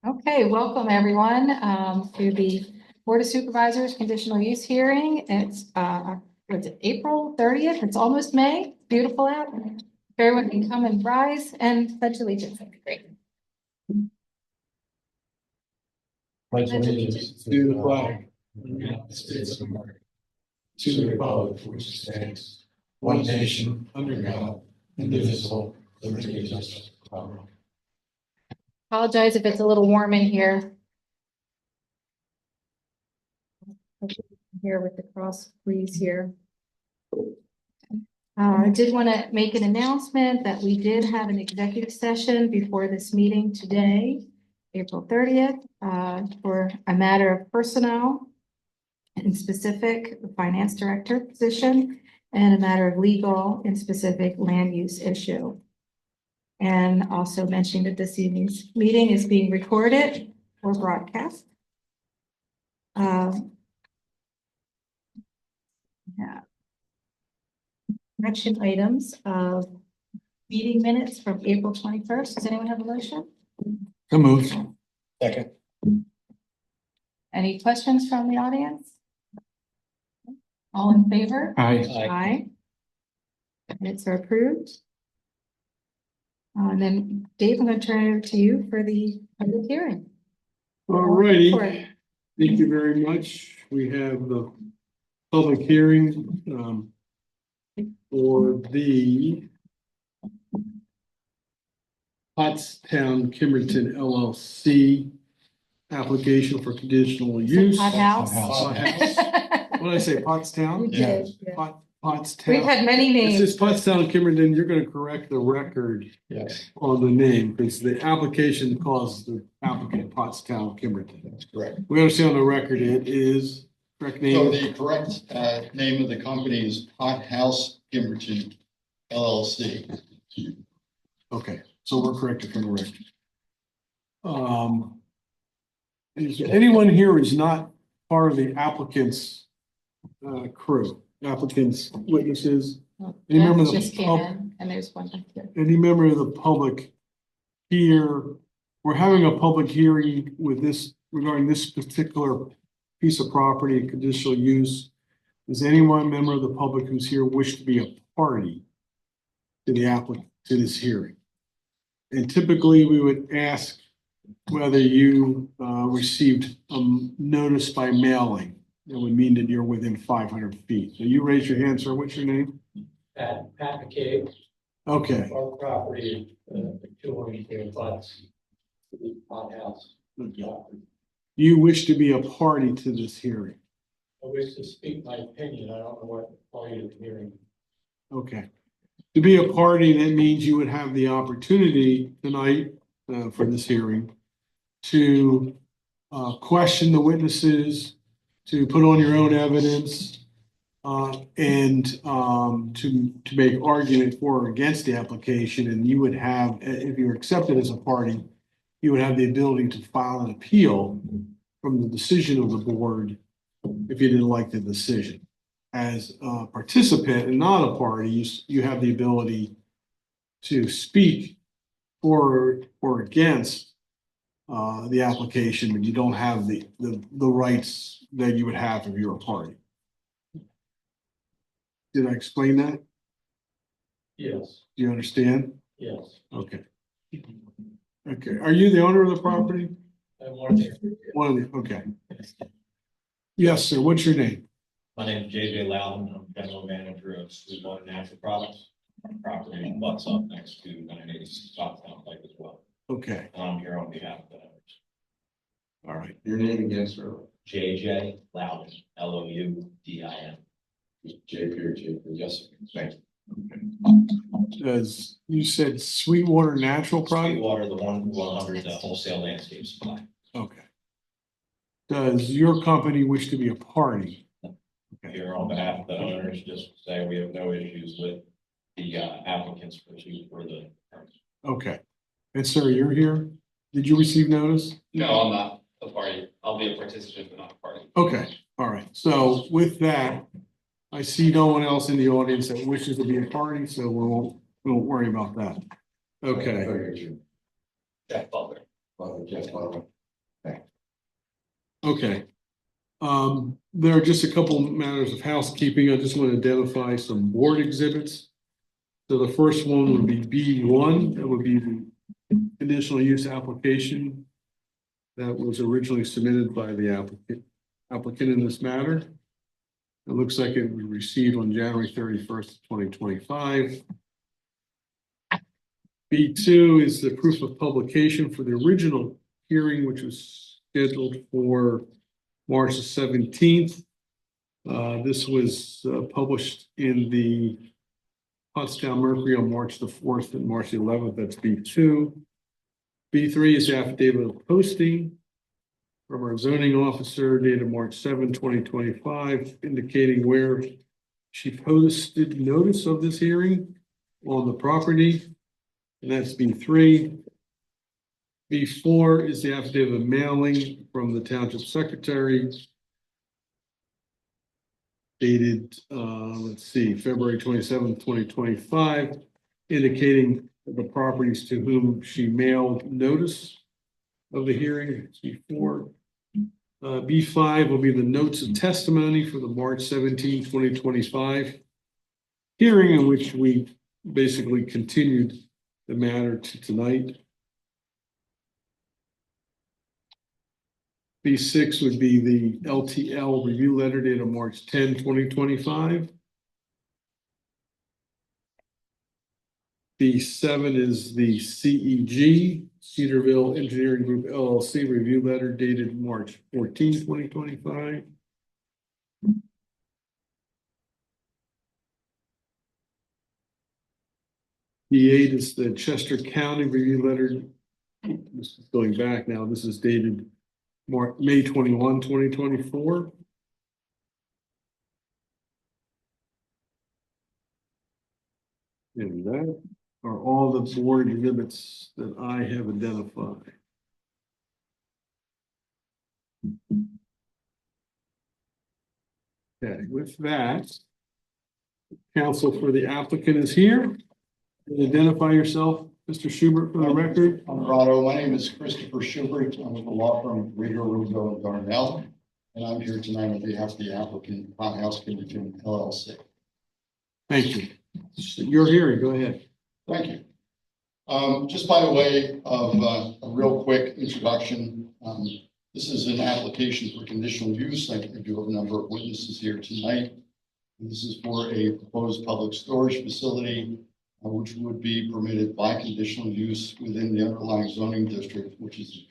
Okay, welcome everyone to the Board of Supervisors Conditional Use Hearing. It's what's it, April 30th? It's almost May. Beautiful out. If everyone can come and rise and pledge allegiance. That'd be great. Pledge allegiance to the flag of the United States of America, to the republic for which it stands, one nation under God, indivisible, with liberty and justice for all. Apologize if it's a little warm in here. Here with the cross breeze here. I did want to make an announcement that we did have an executive session before this meeting today, April 30th, for a matter of personnel, in specific, the finance director position, and a matter of legal in specific land use issue. And also mentioning that this evening's meeting is being recorded or broadcast. Yeah. Action items of meeting minutes from April 21st. Does anyone have a motion? So moved. Second. Any questions from the audience? All in favor? Aye. Aye. Minutes are approved. And then Dave, I'm going to turn it to you for the public hearing. All righty, thank you very much. We have the public hearing for the Pottstown Kimmerton LLC application for conditional use. Hot house. Hot house. What did I say, Pottstown? You did, yeah. Pottstown. We've had many It names. says Pottstown Kimmerton. You're going to correct the record Yes, on the name because the application calls the applicant Pottstown Kimmerton. that's correct. We understand on the record it is correct So name. the correct name of the company is Hot House Kimberton LLC. Okay, so we're corrected from the record. Is there anyone here who's not part of the applicant's crew, applicant's witnesses? Any member of the Just came in and there's one back here. Any member of the public here? We're having a public hearing with this regarding this particular piece of property, conditional use. Does anyone member of the public who's here wish to be a party to the applicant, to this hearing? And typically we would ask whether you received a notice by mailing. That would mean that you're within 500 feet. So you raise your hand, sir. What's your name? Pat McCabe, Okay. our property, 200 bucks. Hot house. You wish to be a party to this hearing. I wish to speak my opinion. I don't know what party of the hearing. Okay. To be a party, that means you would have the opportunity tonight for this hearing to question the witnesses, to put on your own evidence, and to make argument for or against the application. And you would have, if you're accepted as a party, you would have the ability to file an appeal from the decision of the board if you didn't like the decision. As a participant and not a party, you have the ability to speak for or against the application, but you don't have the rights that you would have if you're a party. Did I explain that? Yes, Do you understand? yes. Okay. Okay. Are you the owner of the property? I wanted to. One of the, okay. Yes, sir. What's your name? My name is JJ Loudon. I'm general manager of Sweetwater Natural Products. Our property butts up next to 980 Southtown Pike as well. Okay. And I'm here on behalf of the owners. All right. Your name again, sir? JJ Loudon, Loudin. J. Pierre, yes, sir. Thank you. As you said, Sweetwater Natural Product? Sweetwater, the 100 wholesale landscape supply. Okay. Does your company wish to be a party? Here on behalf of the owners, just say we have no issues with the applicants pursuit for the permit. Okay. And sir, you're here? Did you receive notice? No, I'm not a party. I'll be a participant, but not a party. Okay, all right. So with that, I see no one else in the audience that wishes to be a party, so we won't worry about that. Okay. Jeff Butler. Jeff Butler. Okay. There are just a couple matters of housekeeping. I just want to identify some board exhibits. So the first one would be B1, that would be the conditional use application that was originally submitted by the applicant in this matter. It looks like it was received on January 31st, 2025. B2 is the proof of publication for the original hearing, which was scheduled for March 17th. This was published in the Pottstown Mercury on March the 4th and March the 11th. That's B2. B3 is the affidavit of posting from our zoning officer dated March 7, 2025, indicating where she posted notice of this hearing on the property, and that's B3. B4 is the affidavit of mailing from the township secretary dated, let's see, February 27th, 2025, indicating the properties to whom she mailed notice of the hearing. B4. B5 will be the notes of testimony for the March 17, 2025 hearing, in which we basically continued the matter to tonight. B6 would be the LTL review letter dated March 10, 2025. B7 is the CEG, Cedarville Engineering Group LLC review letter dated March 14, 2025. B8 is the Chester County review letter. This is going back now. This is dated May 21, 2024. And that are all the board exhibits that I have identified. Okay, with that, counsel for the applicant is here. Identify yourself, Mr. Schubert, for the record. Colorado. My name is Christopher Schubert. I'm with the law firm Rieger, Russo, and Darnell, and I'm here tonight on behalf of the applicant, Hot House Condition LLC. Thank you. You're here. Go ahead. Thank you. Just by the way of a real quick introduction, this is an application for conditional use. I do have a number of witnesses here tonight. This is for a proposed public storage facility, which would be permitted by conditional use within the underlying zoning district, which is the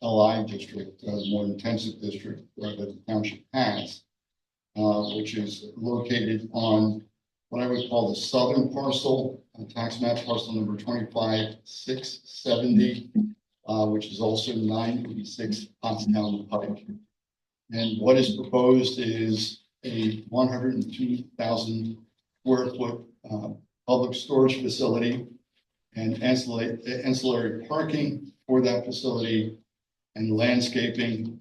PCLI district, the more intensive district that the township has, which is located on what I would call the southern parcel, tax map parcel number 25670, which is also 986 Pottstown Pike. And what is proposed is a 102,000 square foot public storage facility and ancillary parking for that facility and landscaping,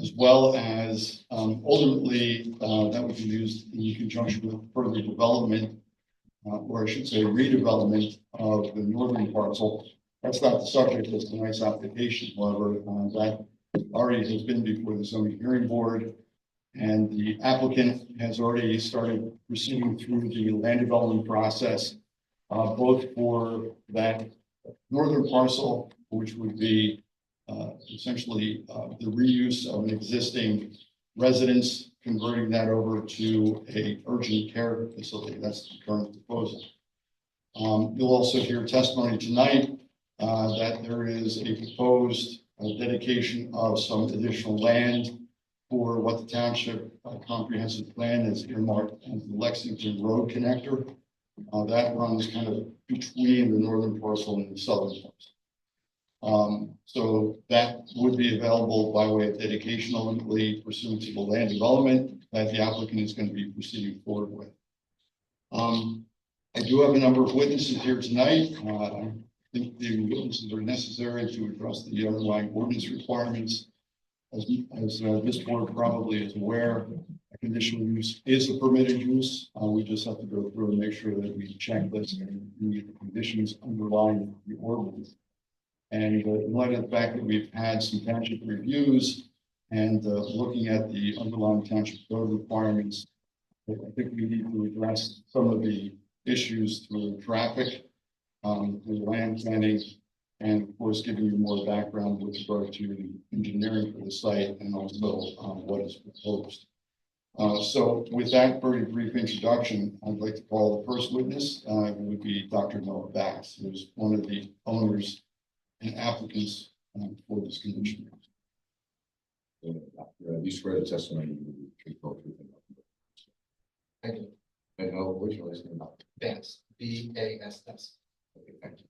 as well as ultimately that would be used in conjunction with further development, or I should say redevelopment of the northern parcel. That's not the subject of tonight's application, however, that already has been before the zoning hearing board, and the applicant has already started proceeding through the land development process, both for that northern parcel, which would be essentially the reuse of an existing residence, converting that over to a urgent care facility. That's the current proposal. You'll also hear testimony tonight that there is a proposed dedication of some additional land for what the township comprehensive plan is earmarked as the Lexington Road connector. That runs kind of between the northern parcel and the southern parcel. So that would be available by way of dedication ultimately pursuant to the land development that the applicant is going to be proceeding forward with. I do have a number of witnesses here tonight. I think the witnesses are necessary to address the underlying ordinance requirements. As this board probably is aware, a conditional use is a permitted use. We just have to go through and make sure that we check this and meet the conditions underlying the ordinance. And in light of the fact that we've had some township reviews and looking at the underlying township code requirements, I think we need to address some of the issues through traffic, through land planning, and of course, giving you more background with regard to engineering for the site and also what is proposed. So with that very brief introduction, I'd like to call the first witness, who would be Dr. Noah Bax, who is one of the owners and applicants for this condition. You swear the testimony you will be truthful, truth, and nothing but the truth. I do. And what's your last name? Bass, B-A-S-S. Okay, thank you.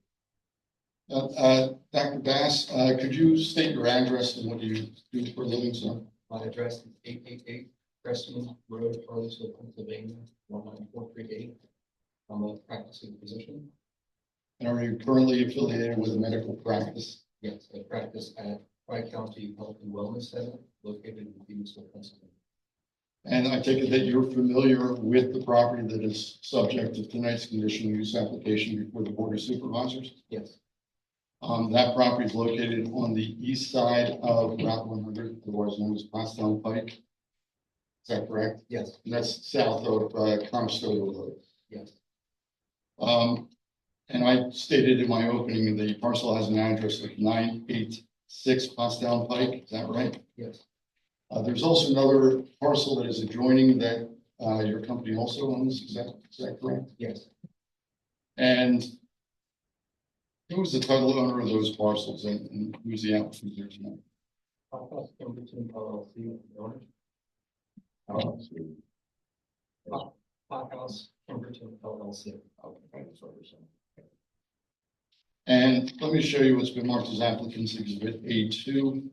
Dr. Bass, could you state your address and what you do for a living, sir? My address is 888 Preston Road, Arlesville, Pennsylvania, 19438. I'm a practicing physician. And are you currently affiliated with a medical practice? Yes, I practice at Tri-County Health and Wellness Center located in Phoenixville, Pennsylvania. And I take it that you're familiar with the property that is subject to tonight's conditional use application before the Board of Supervisors? Yes, That property is located on the east side of Route 100, otherwise known as Pottstown Pike. Is that correct? yes, And that's south of Comstock Road. yes, And I stated in my opening, the parcel has an address of 986 Pottstown Pike. Is that right? yes, There's also another parcel that is adjoining that your company also owns. Is that correct? yes. And who was the title owner of those parcels and who's the applicant here tonight? Hothouse Pemberton LLC, the owner. Hothouse Pemberton LLC. Okay, thank you, sir. And let me show you what's been marked as applicant's exhibit A2.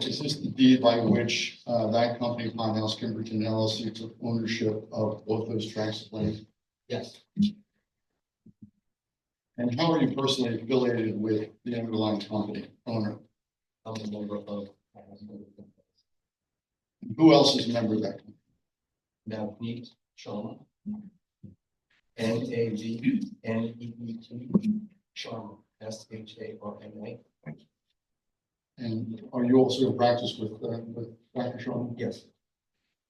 Is this the deed by which that company, Hothouse Pemberton LLC, took ownership of both those tracts of land? Yes, And how are you personally affiliated with the underlying company owner? I'm a member of Hothouse Pemberton. Who else is a member of that company? Navneet Sharma. Naveneet Sharma, Sharma. And are you also in practice with Dr. Sharma? Yes,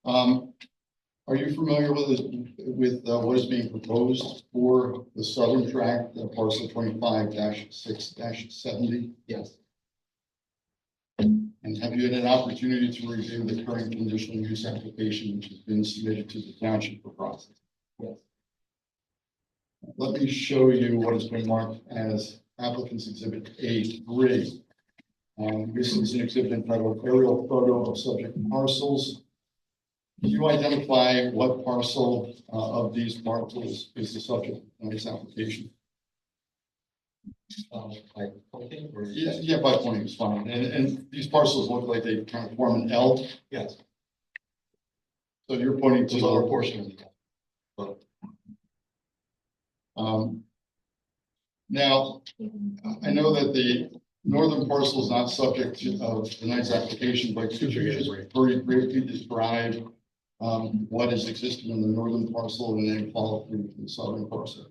Are you familiar with what is being proposed for the southern tract, parcel 25-6-70? yes, And have you had an opportunity to review the current conditional use application which has been submitted to the township for process? yes. Let me show you what has been marked as applicant's exhibit A3. This is an exhibit entitled aerial photo of subject parcels. Can you identify what parcel of these parcels is the subject of this application? Like, okay, or Yeah, by pointing is fine. And these parcels look like they kind of form an L. yes, So you're pointing to the lower portion of the. Now, I know that the northern parcel is not subject to tonight's application, but could you just very briefly describe what is existing in the northern parcel and then follow through to the southern parcel?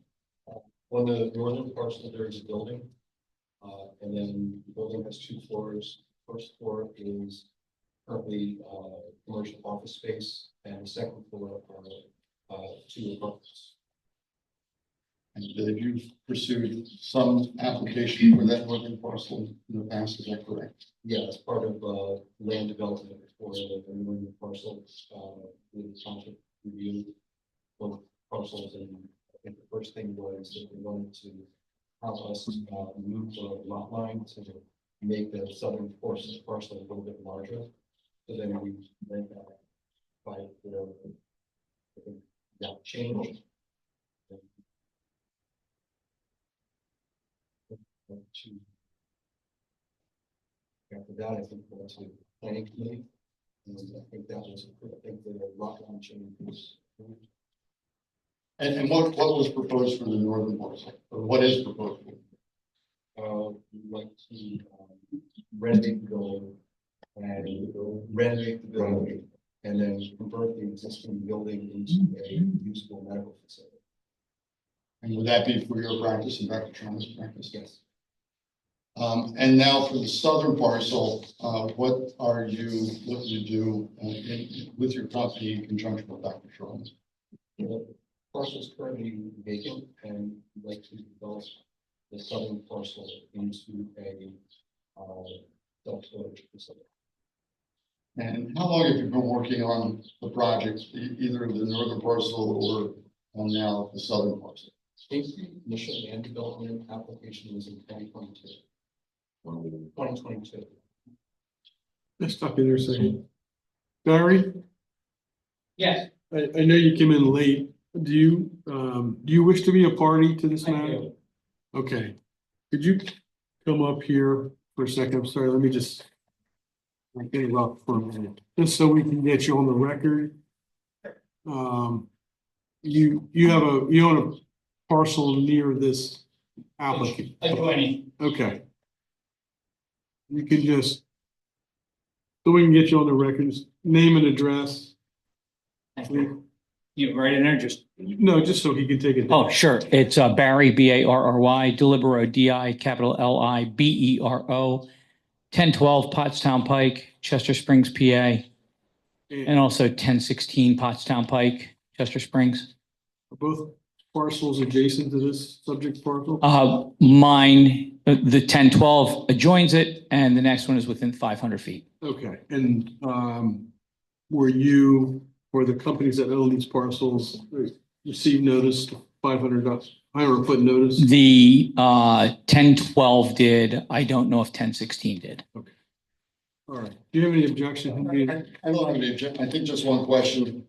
On the northern parcel, there is a building. And then the building has 2 floors. First floor is currently commercial office space, and the second floor are 2 apartments. And have you pursued some application for that northern parcel in the past? Is that correct? Yeah, as part of land development for the northern parcels, with the township review both parcels, and I think the first thing was that we wanted to help us move the lot line to make the southern portion of the parcel a little bit larger. So then we went by that change. After that, I think we went to planning committee. And I think that was, I think the lot line change was. And what was proposed for the northern parcel? Or what is proposed? We'd like to renovate the building and then convert the existing building into a usable medical facility. And would that be for your practice and Dr. Sharma's practice? Yes, And now for the southern parcel, what are you looking to do with your company in conjunction with Dr. Sherman? The parcel is currently vacant and we'd like to develop the southern parcel into a self-storage facility. And how long have you been working on the project, either the northern parcel or on now the southern parcel? I think the initial land development application was in 2022. 2022. Let's stop you there a second. Barry, Yes, I know you came in late. Do you wish to be a party to this I matter? do. Okay. Could you come up here for a second? I'm sorry, let me just interrupt for a minute, just so we can get you on the record. You own a parcel near this applicant. Adjoining. Okay. You can just, so we can get you on the records, name and address. You write in there, just, No, just so he can take it. oh, sure. It's Barry, Barry, Deliberò, DI, capital LIBERO, 1012 Pottstown Pike, Chester Springs, PA, and also 1016 Pottstown Pike, Chester Springs. Are both parcels adjacent to this subject parcel? Mine, the 1012 adjoins it, and the next one is within 500 feet. Okay, and were you, or the companies that own these parcels, received notice, $500 notice? The 1012 did. I don't know if 1016 did. Okay. All right. Do you have any objection? I don't have any objection. I think just one question.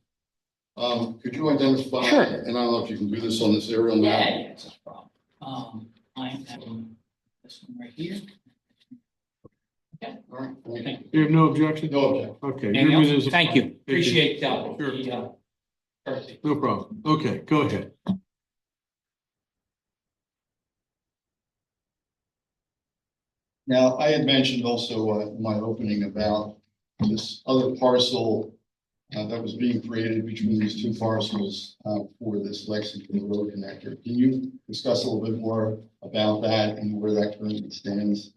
Could you identify, Sure. and I don't know if you can do this on this aerial map. Yeah, it's no problem. I am this one right here. All right, thank you. You have no objection? No objection. Okay. Anything you're else? municipal. Thank you. Appreciate Sure. the courtesy. No problem. Okay, go ahead. Now, I had mentioned also in my opening about this other parcel that was being created between these two parcels for this Lexington Road connector. Can you discuss a little bit more about that and where that currently stands?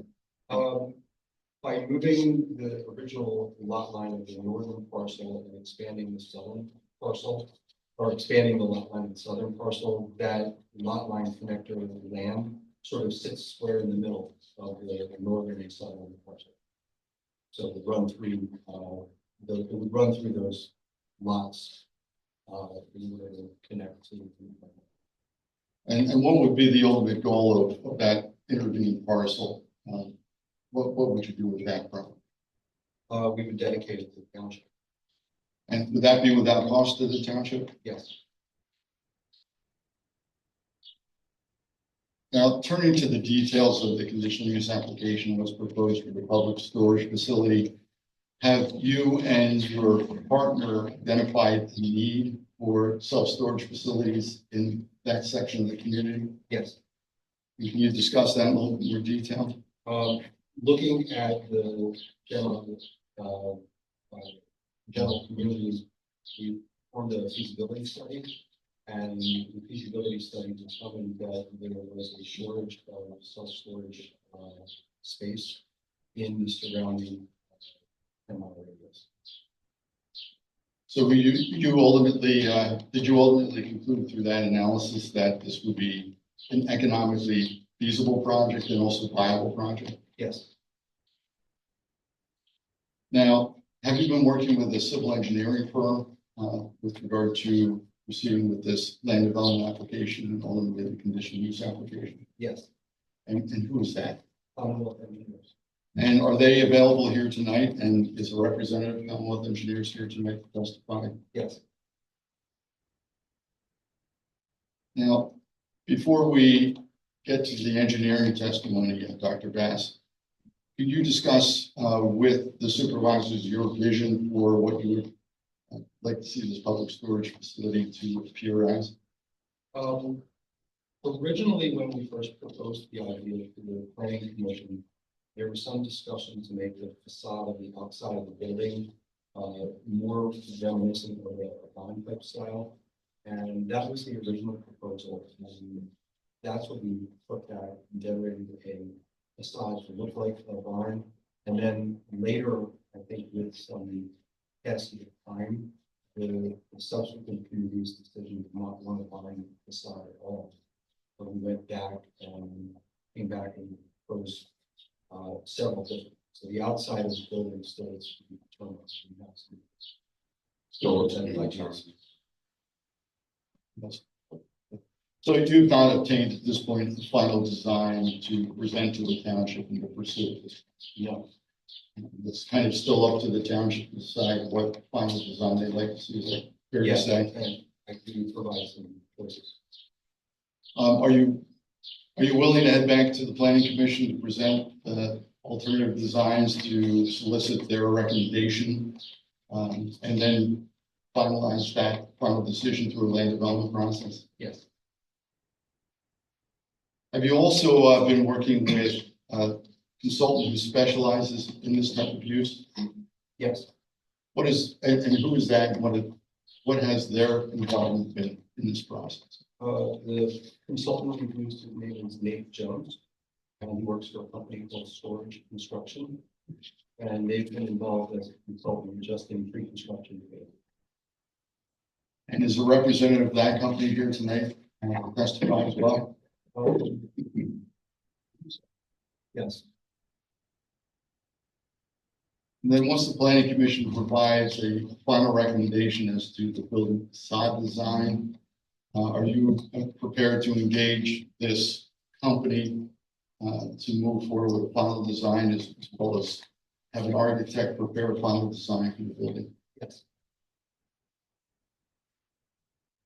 By moving the original lot line of the northern parcel and expanding the southern parcel, or expanding the lot line of the southern parcel, that lot line connector land sort of sits square in the middle of the northern and southern parcel. So it would run through, it would run through those lots in order to connect to. And what would be the ultimate goal of that intervening parcel? What would you do with that property? We would dedicate it to the township. And would that be without cost to the township? Yes. Now, turning to the details of the conditional use application, what's proposed for the public storage facility, have you and your partner identified the need for self-storage facilities in that section of the community? Yes. Can you discuss that in a little bit more detail? Looking at the general, general communities, we formed a feasibility study, and the feasibility study determined that there was a shortage of self-storage space in the surrounding 10-mile radius. So you ultimately, did you ultimately conclude through that analysis that this would be an economically feasible project and also viable project? Yes. Now, have you been working with a civil engineering firm with regard to proceeding with this land development application and ultimately the conditional use application? Yes. And who is that? Commonwealth engineers. And are they available here tonight? And is a representative of Commonwealth Engineers here tonight to testify? Yes. Now, before we get to the engineering testimony, Dr. Bass, could you discuss with the supervisors your vision for what you would like to see this public storage facility to appear as? Originally, when we first proposed the idea to the planning commission, there was some discussion to make the facade of the outside of the building more reminiscent of a bond type style. And that was the original proposal. And that's what we looked at, generated facade to look like a barn. And then later, I think with some passage of time, the subsequent committee's decision did not want to bind facade at all. But we went back and came back and proposed several different. So the outside of the building still is to be determined. Still represented by Johnson. So you've not obtained at this point the final design to present to the township and to pursue this? No. It's kind of still up to the township to decide what final design they'd like to see. Is that fair to say? And I can provide some choices. Are you willing to head back to the planning commission to present alternative designs to solicit their recommendation? And then finalize that final decision through a land development process? Yes. Have you also been working with a consultant who specializes in this type of use? Yes. What is, and who is that? And what has their involvement been in this process? The consultant we used, his name is Nate Jones, and he works for a company called Storage Construction. And they've been involved as a consultant just in pre-construction. And is a representative of that company here tonight testifying as well? Yes. And then once the planning commission provides a final recommendation as to the building facade design, are you prepared to engage this company to move forward with a final design as well as have an architect prepare a final design for the building? Yes.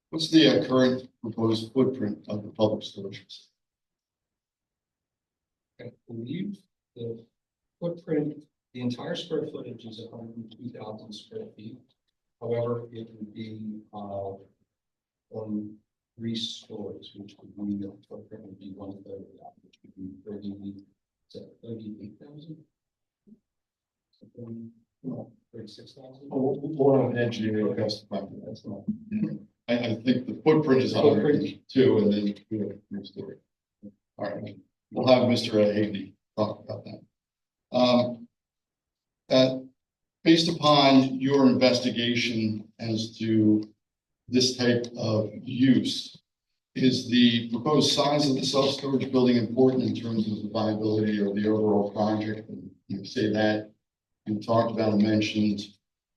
What's the current proposed footprint of the public storage facility? I believe the footprint, the entire square footage is 102,000 square feet. However, it would be on 3 stories, which would mean the footprint would be 1/3 of that, which would be 38,000. 36,000. We're on an engineering testify. That's not. I think the footprint is Footprint. 102 and then we have 3 story. All right, we'll have Mr. Hagney talk about that. Based upon your investigation as to this type of use, is the proposed size of the self-storage building important in terms of the viability of the overall project? And you say that you talked about and mentioned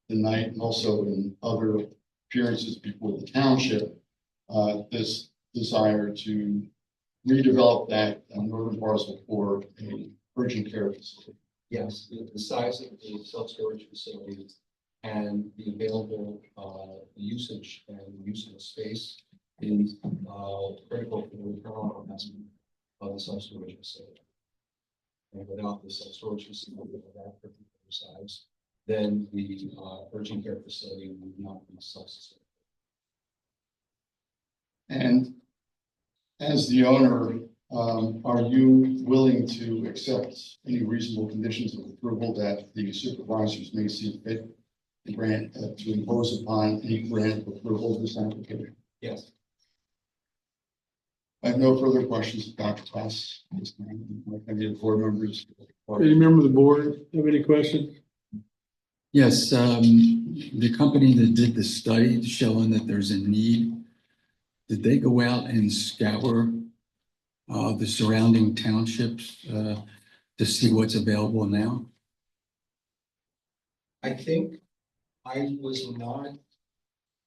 tonight and also in other appearances before the township, this desire to redevelop that northern parcel for a urgent care facility. Yes, the size of the self-storage facility and the available usage and usable space is critical for the return on investment of the self-storage facility. And without the self-storage facility of that particular size, then the urgent care facility would not be self-sustaining. And as the owner, are you willing to accept any reasonable conditions of approval that the supervisors may see fit to grant to impose upon any grant of approval of this application? Yes. I have no further questions of Dr. Klass. Any of the board members? Any member of the board have any questions? Yes, the company that did the study showing that there's a need, did they go out and scour the surrounding townships to see what's available now? I think I was not,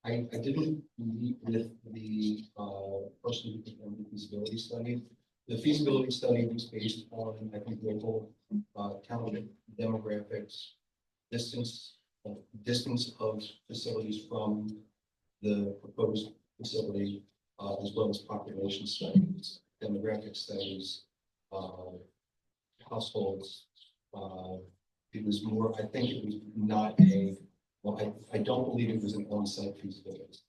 I didn't meet with the person who performed the feasibility study. The feasibility study was based on, I think, local township demographics, distance of facilities from the proposed facility, as well as population studies, demographic studies, households. It was more, I think it was not a, well, I don't believe it was an on-site feasibility.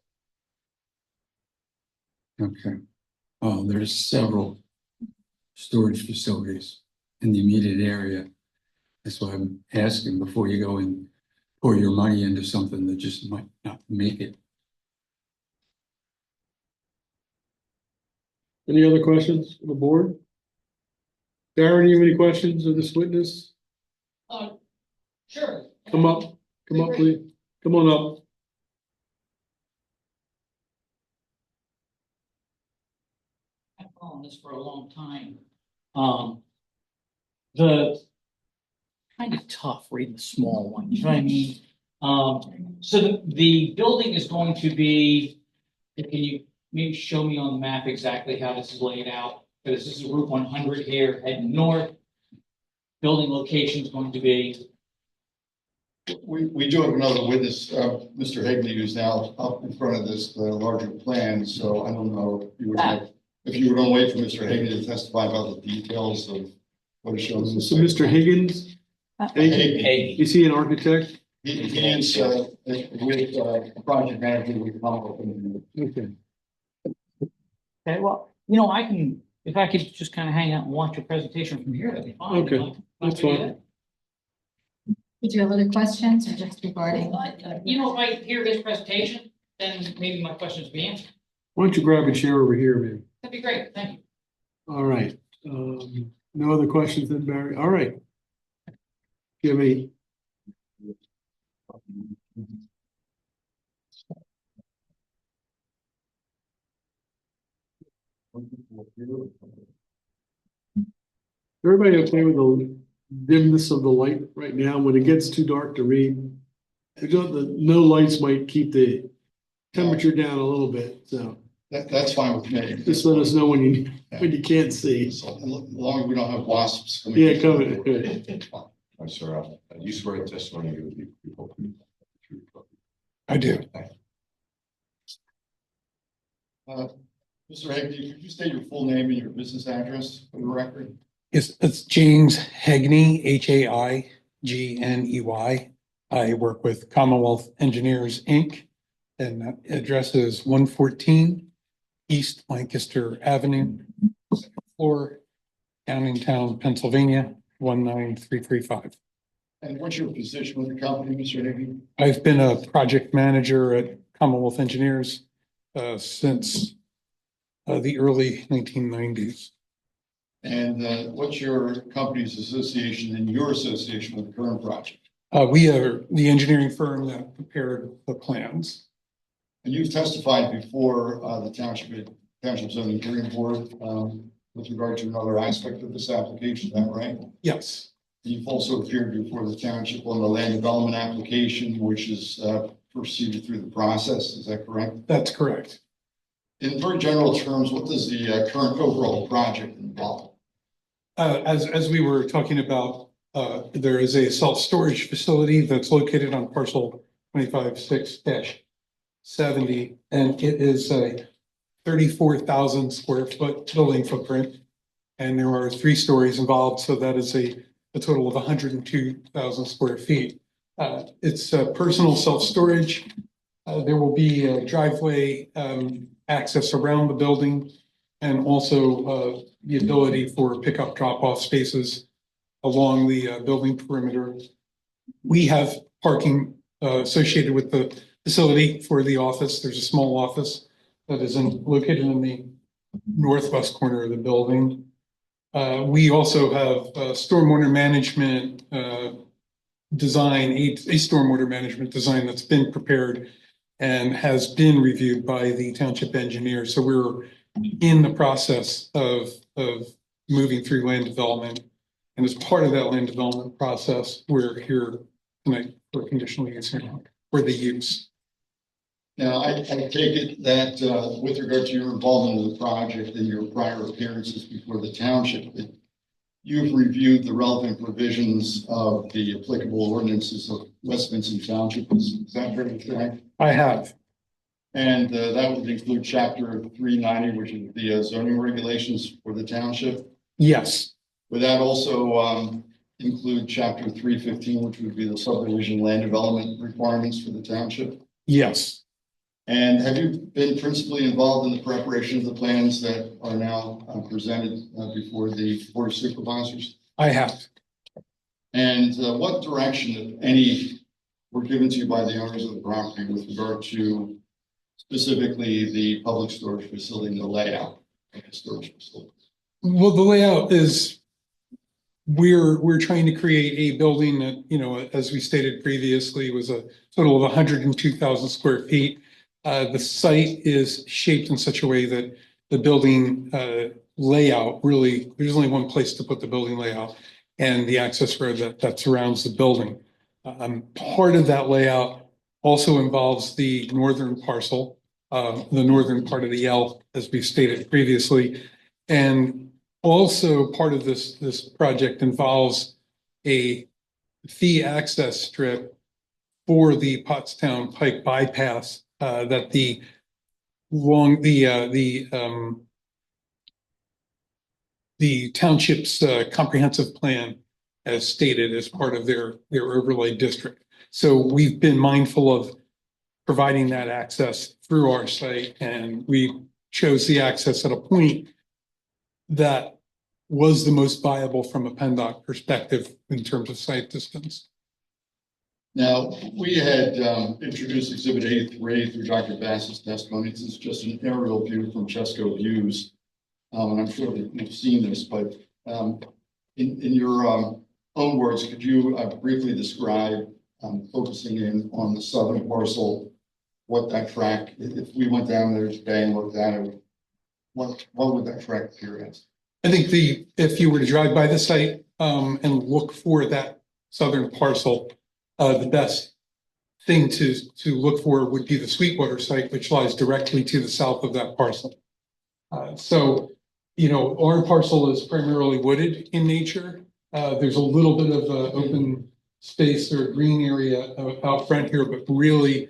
Okay. There's several storage facilities in the immediate area. That's why I'm asking before you go and pour your money into something that just might not make it. Any other questions on the board? Darren, you have any questions of this witness? Sure. Come up, please. Come on up. I've followed this for a long time. The kind of tough reading the small one, you know what I mean? So the building is going to be, can you maybe show me on the map exactly how this is laid out? Because this is Route 100 here heading north. Building location is going to be, We do have another witness, Mr. Higley, who's now up in front of this larger plan, so I don't know if you were going to wait for Mr. Higley to testify about the details of what is shown. So Mr. Higgins, Higley, is he an architect? he is with project manager with Commonwealth. Okay. okay, well, I can, if I could just kind of hang out and watch your presentation from here, that'd be fine. Okay, that's fine. Did you have other questions or just regarding? If I hear his presentation, then maybe my questions will be answered. Why don't you grab a chair over here, man? That'd be great, thank you. All right. No other questions then, Barry? All right. Give me. Everybody okay with the dimness of the light right now? When it gets too dark to read, the no lights might keep the temperature down a little bit, so That's fine with me. just let us know when you can't see. So, as long as we don't have wasps. Yeah, coming. Good. Sir, you swear the testimony you will be people. I do. Mr. Higley, could you state your full name and your business address for the record? It's James Hegney, Haigney. I work with Commonwealth Engineers, Inc. And that address is 114 East Lancaster Avenue, floor, Downingtown, Pennsylvania, 19335. And what's your position with the company, Mr. Higley? I've been a project manager at Commonwealth Engineers since the early 1990s. And what's your company's association and your association with the current project? We are the engineering firm that prepared the plans. And you've testified before the Township Zoning Hearing Board with regard to another aspect of this application, is that right? Yes, You've also appeared before the township on the land development application, which is proceeded through the process, is that correct? that's correct. In very general terms, what does the current overall project involve? As we were talking about, there is a self-storage facility that's located on parcel 25/6-70, and it is a 34,000 square foot building footprint. And there are 3 stories involved, so that is a total of 102,000 square feet. It's personal self-storage. There will be a driveway access around the building, and also the ability for pickup drop-off spaces along the building perimeter. We have parking associated with the facility for the office. There's a small office that is located in the northwest corner of the building. We also have stormwater management design, a stormwater management design that's been prepared and has been reviewed by the township engineer. So we're in the process of moving through land development. And as part of that land development process, we're here tonight for conditional use hearing for the use. Now, I take it that with regard to your involvement in the project and your prior appearances before the township, that you've reviewed the relevant provisions of the applicable ordinances of West Vincent Township. Is that fair to say? I have. And that would include chapter 390, which is the zoning regulations for the township. Yes, Would that also include chapter 315, which would be the subdivision land development requirements for the township? yes, And have you been principally involved in the preparation of the plans that are now presented before the Board of Supervisors? I have. And what direction, if any, were given to you by the owners of the property with regard to specifically the public storage facility and the layout of the storage facility? Well, the layout is we're trying to create a building that, you know, as we stated previously, was a total of 102,000 square feet. The site is shaped in such a way that the building layout really, there's only one place to put the building layout and the access road that surrounds the building. Part of that layout also involves the northern parcel, the northern part of the L, as we stated previously. And also part of this project involves a fee access strip for the Pottstown Pike bypass that the township's comprehensive plan as stated as part of their overlay district. So we've been mindful of providing that access through our site, and we chose the access at a point that was the most viable from a PennDOT perspective in terms of site distance. Now, we had introduced Exhibit A3 through Dr. Bass's testimony. This is just an aerial view from Chesco Views. And I'm sure that you've seen this, but in your own words, could you briefly describe focusing in on the southern parcel, what that track, if we went down there today and looked at it, what would that track appear as? I think if you were to drive by the site and look for that southern parcel, the best thing to look for would be the Sweetwater site, which lies directly to the south of that parcel. So, you know, our parcel is primarily wooded in nature. There's a little bit of open space or green area out front here, but really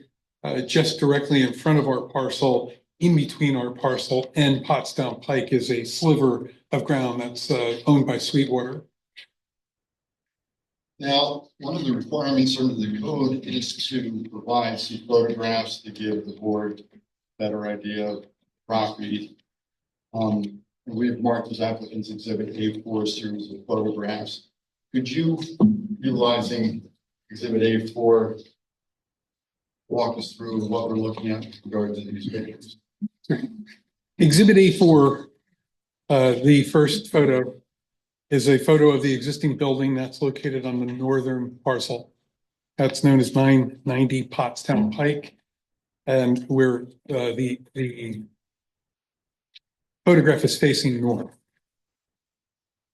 just directly in front of our parcel, in between our parcel and Pottstown Pike, is a sliver of ground that's owned by Sweetwater. Now, one of the requirements under the code is to provide some photographs to give the board a better idea of property. And we've marked as applicants Exhibit A4 series of photographs. Could you, utilizing Exhibit A4, walk us through what we're looking at with regard to these pictures? Exhibit A4, the first photo, is a photo of the existing building that's located on the northern parcel. That's known as 990 Pottstown Pike. And where the photograph is facing north.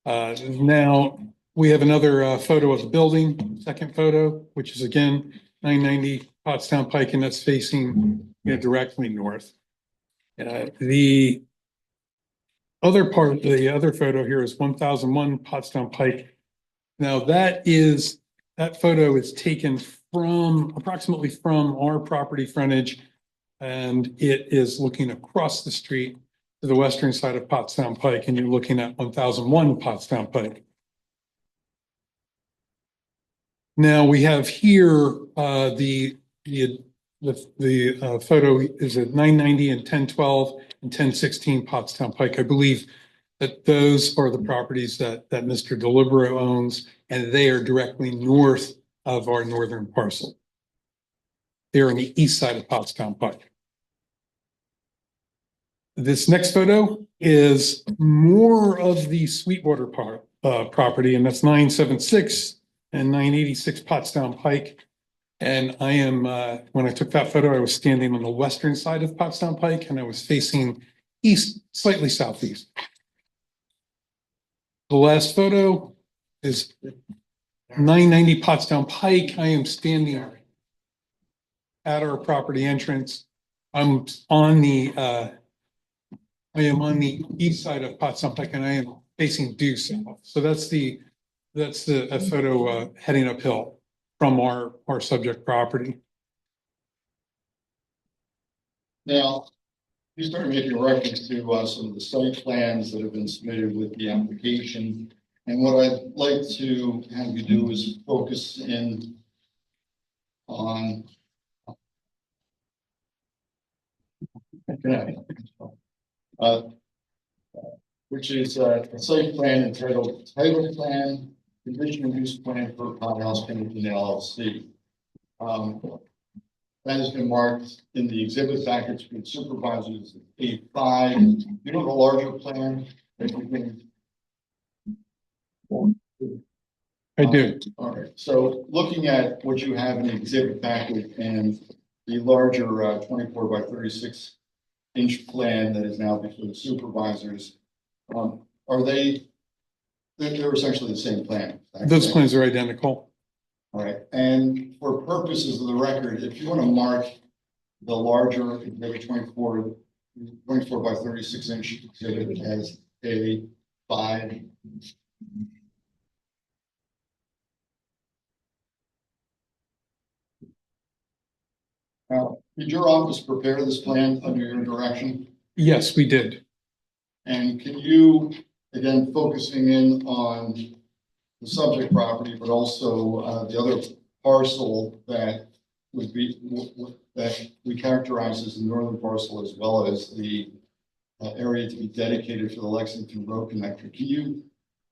Now we have another photo of the building, second photo, which is again 990 Pottstown Pike, and that's facing directly north. The other part of the other photo here is 1001 Pottstown Pike. Now that photo is taken from approximately from our property frontage, and it is looking across the street to the western side of Pottstown Pike, and you're looking at 1001 Pottstown Pike. Now we have here the photo is at 990 and 1012 and 1016 Pottstown Pike. I believe that those are the properties that Mr. Delibero owns, and they are directly north of our northern parcel. They're on the east side of Pottstown Pike. This next photo is more of the Sweetwater property, and that's 976 and 986 Pottstown Pike. And I am, when I took that photo, I was standing on the western side of Pottstown Pike, and I was facing east, slightly southeast. The last photo is 990 Pottstown Pike. I am standing at our property entrance. I am on the east side of Pottstown Pike, and I am facing due south. So that's a photo heading uphill from our subject property. Now, you started making reference to some of the site plans that have been submitted with the application. And what I'd like to have you do is focus in on which is a site plan entitled Title Plan, Conditional Use Plan for Pothouse Pennington LLC. That has been marked in the exhibit package with supervisors A5. You know the larger plan that you can. I do. All right, so looking at what you have in the exhibit packet and the larger 24 by 36 inch plan that is now before the supervisors, are they're essentially the same plan? Is that Those correct? plans are identical. All right, and for purposes of the record, if you want to mark the larger exhibit 24 by 36 inch exhibit as A5. Now, did your office prepare this plan under your direction? Yes, we did. And can you, again, focusing in on the subject property, but also the other parcel that would be, that we characterize as the northern parcel, as well as the area to be dedicated for the Lexington Road Connector. Can you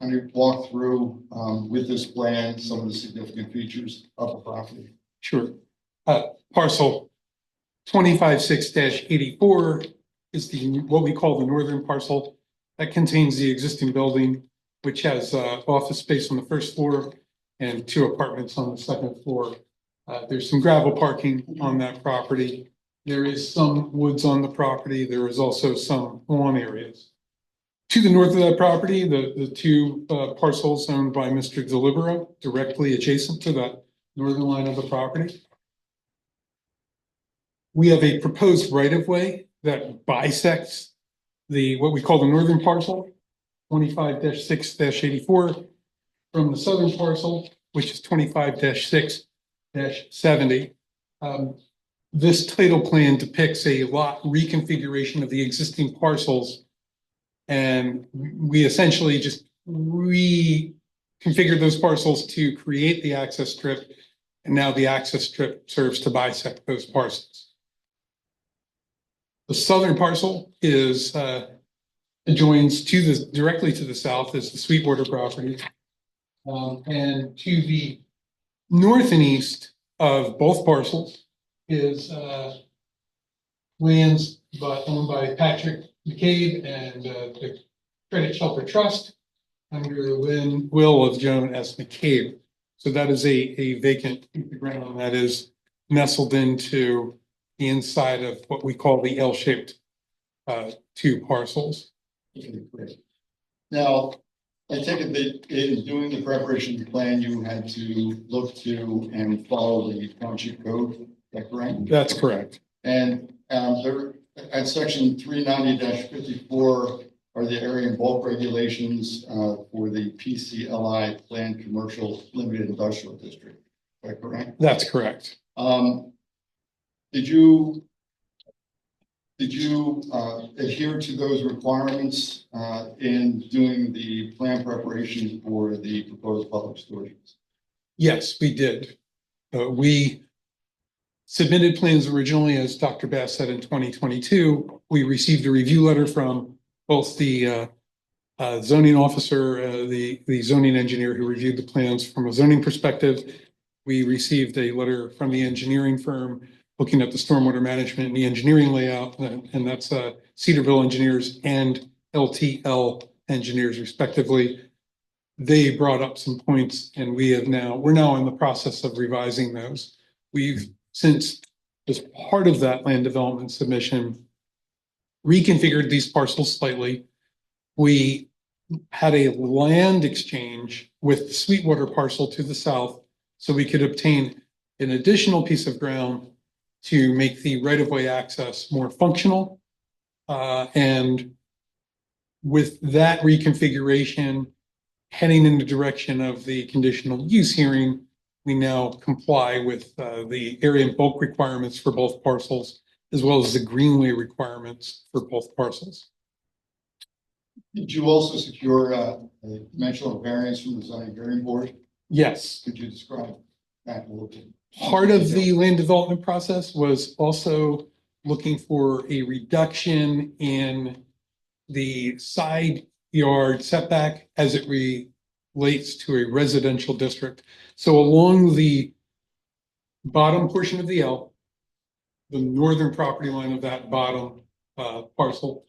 kind of walk through with this plan some of the significant features of the property? Sure. Parcel 256-84 is what we call the northern parcel. That contains the existing building, which has office space on the first floor and 2 apartments on the second floor. There's some gravel parking on that property. There is some woods on the property. There is also some lawn areas. To the north of that property, the 2 parcels owned by Mr. Delibero, directly adjacent to that northern line of the property. We have a proposed right-of-way that bisects what we call the northern parcel, 25-6-84, from the southern parcel, which is 25-6-70. This title plan depicts a lot reconfiguration of the existing parcels, and we essentially just reconfigured those parcels to create the access strip, and now the access strip serves to bisect those parcels. The southern parcel adjoins directly to the south is the Sweetwater property. And to the north and east of both parcels is lands owned by Patrick McCabe and the Credit Shelter Trust under the will of Joan S. McCabe. So that is a vacant piece of ground that is nestled into the inside of what we call the L-shaped 2 parcels. Okay, great. Now, I take it that in doing the preparation plan, you had to look to and follow the township code. Is that correct? That's correct. And there, at section 390-54 are the area and bulk regulations for the PCLI Planned Commercial Limited Industrial District. Is that correct? That's correct. Did you adhere to those requirements in doing the plan preparation for the proposed public storage? Yes, we did. We submitted plans originally, as Dr. Bass said, in 2022. We received a review letter from both the zoning officer, the zoning engineer who reviewed the plans from a zoning perspective. We received a letter from the engineering firm looking at the stormwater management and the engineering layout, and that's Cedarville Engineers and LTL Engineers respectively. They brought up some points, and we're now in the process of revising those. We've, since as part of that land development submission, reconfigured these parcels slightly. We had a land exchange with the Sweetwater parcel to the south, so we could obtain an additional piece of ground to make the right-of-way access more functional. And with that reconfiguration, heading in the direction of the conditional use hearing, we now comply with the area and bulk requirements for both parcels, as well as the greenway requirements for both parcels. Did you also secure a dimensional variance from the zoning hearing board? Yes. Could you describe that a little bit? Part of the land development process was also looking for a reduction in the side yard setback as it relates to a residential district. So along the bottom portion of the L, the northern property line of that bottom parcel,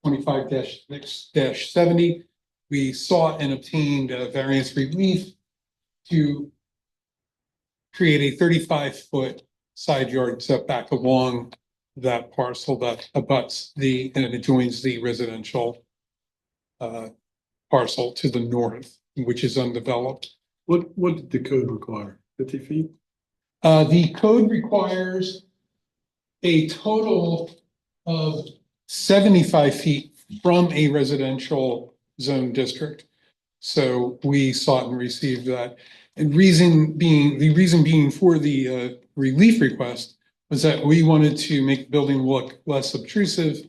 25-6-70, we sought and obtained variance relief to create a 35-foot side yard setback along that parcel that abuts and it joins the residential parcel to the north, which is undeveloped. What did the code require? 50 feet? The code requires a total of 75 feet from a residential zone district. So we sought and received that. And the reason being for the relief request was that we wanted to make the building look less obtrusive.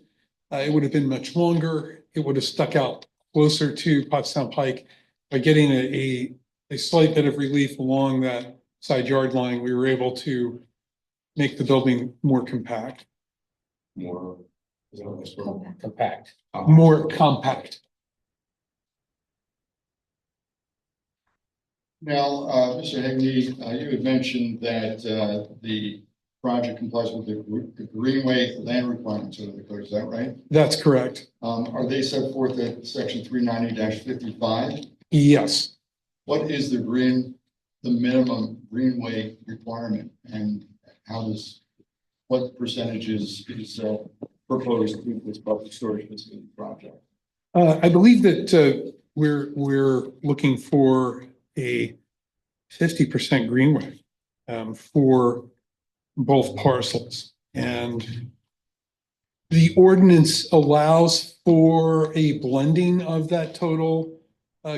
It would have been much longer. It would have stuck out closer to Pottstown Pike. By getting a slight bit of relief along that side yard line, we were able to make the building more compact. More. Compact. More compact. Now, Mr. Hegney, you had mentioned that the project complies with the Greenway land requirements of the code, is that right? That's correct. Are they set forth at section 390-55? Yes. What is the minimum Greenway requirement, and what percentage is proposed with this public storage facility project? I believe that we're looking for a 50% greenway for both parcels. And the ordinance allows for a blending of that total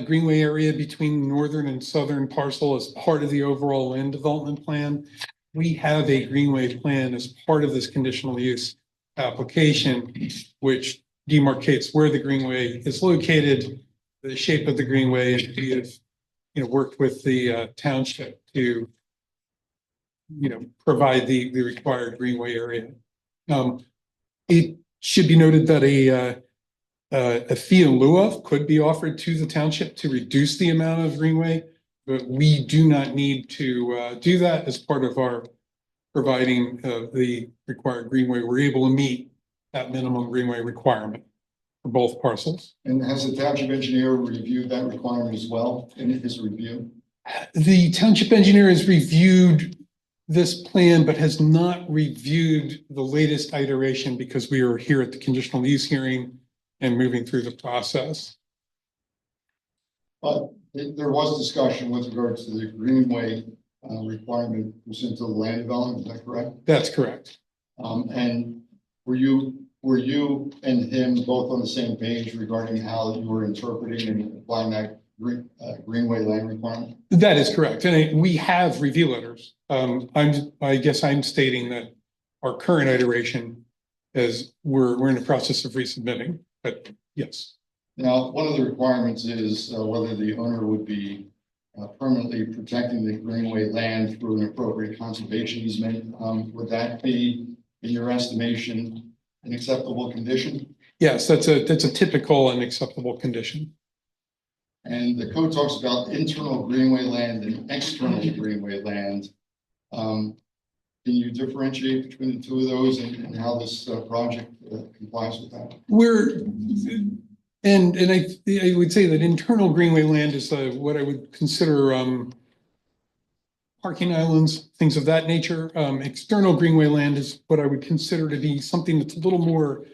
greenway area between northern and southern parcel as part of the overall land development plan. We have a greenway plan as part of this conditional use application, which demarcates where the greenway is located, the shape of the greenway, and we have worked with the township to provide the required greenway area. It should be noted that a fee in lieu of could be offered to the township to reduce the amount of greenway, but we do not need to do that as part of our providing the required greenway. We're able to meet that minimum greenway requirement for both parcels. And has the township engineer reviewed that requirement as well in his review? The township engineer has reviewed this plan, but has not reviewed the latest iteration because we are here at the conditional use hearing and moving through the process. But there was discussion with regards to the greenway requirement pursuant to the land development, is that correct? That's correct. And were you and him both on the same page regarding how you were interpreting and applying that greenway land requirement? That is correct. And we have review letters. I guess I'm stating that our current iteration is we're in the process of resubmitting, but yes. Now, one of the requirements is whether the owner would be permanently protecting the greenway land through an appropriate conservation easement. Would that be, in your estimation, an acceptable condition? Yes, that's a typical and acceptable condition. And the code talks about internal greenway land and external greenway land. Can you differentiate between the two of those and how this project complies with that? And I would say that internal greenway land is what I would consider parking islands, things of that nature. External greenway land is what I would consider to be something that's a little more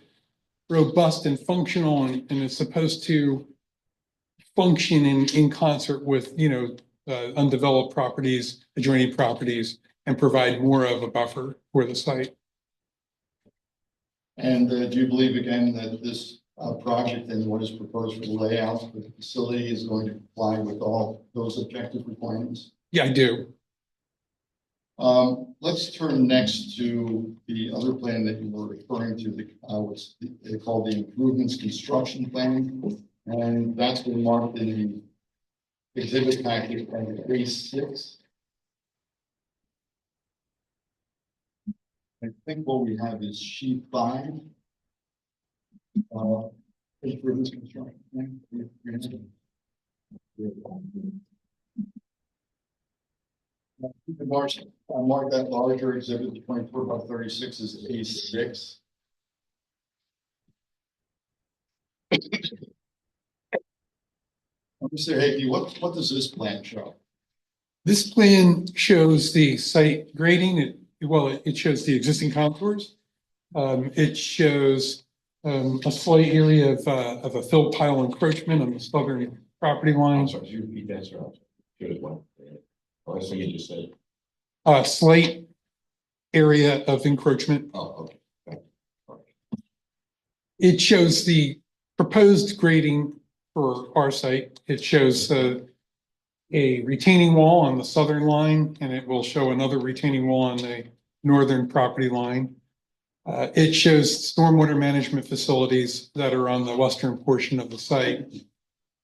robust and functional and is supposed to function in concert with, undeveloped properties, adjoining properties, and provide more of a buffer for the site. And do you believe again that this project and what is proposed for the layout of the facility is going to comply with all those objective requirements? Yeah, I do. Let's turn next to the other plan that you were referring to, what's called the improvements construction plan. And that's been marked in the exhibit packet as A6. I think what we have is sheet 5. Improvements construction plan. You can mark that larger exhibit 24/36 as A6. Mr. Hickey, what does this plan show? This plan shows the site grading. It shows the existing contours. It shows a slight area of a fill pile encroachment on the southern property I'm line. sorry, could you repeat that, sir? Good one. Oh, that's what you just said. A slight area of encroachment. Oh, okay. It shows the proposed grading for our site. It shows a retaining wall on the southern line, and it will show another retaining wall on the northern property line. It shows stormwater management facilities that are on the western portion of the site.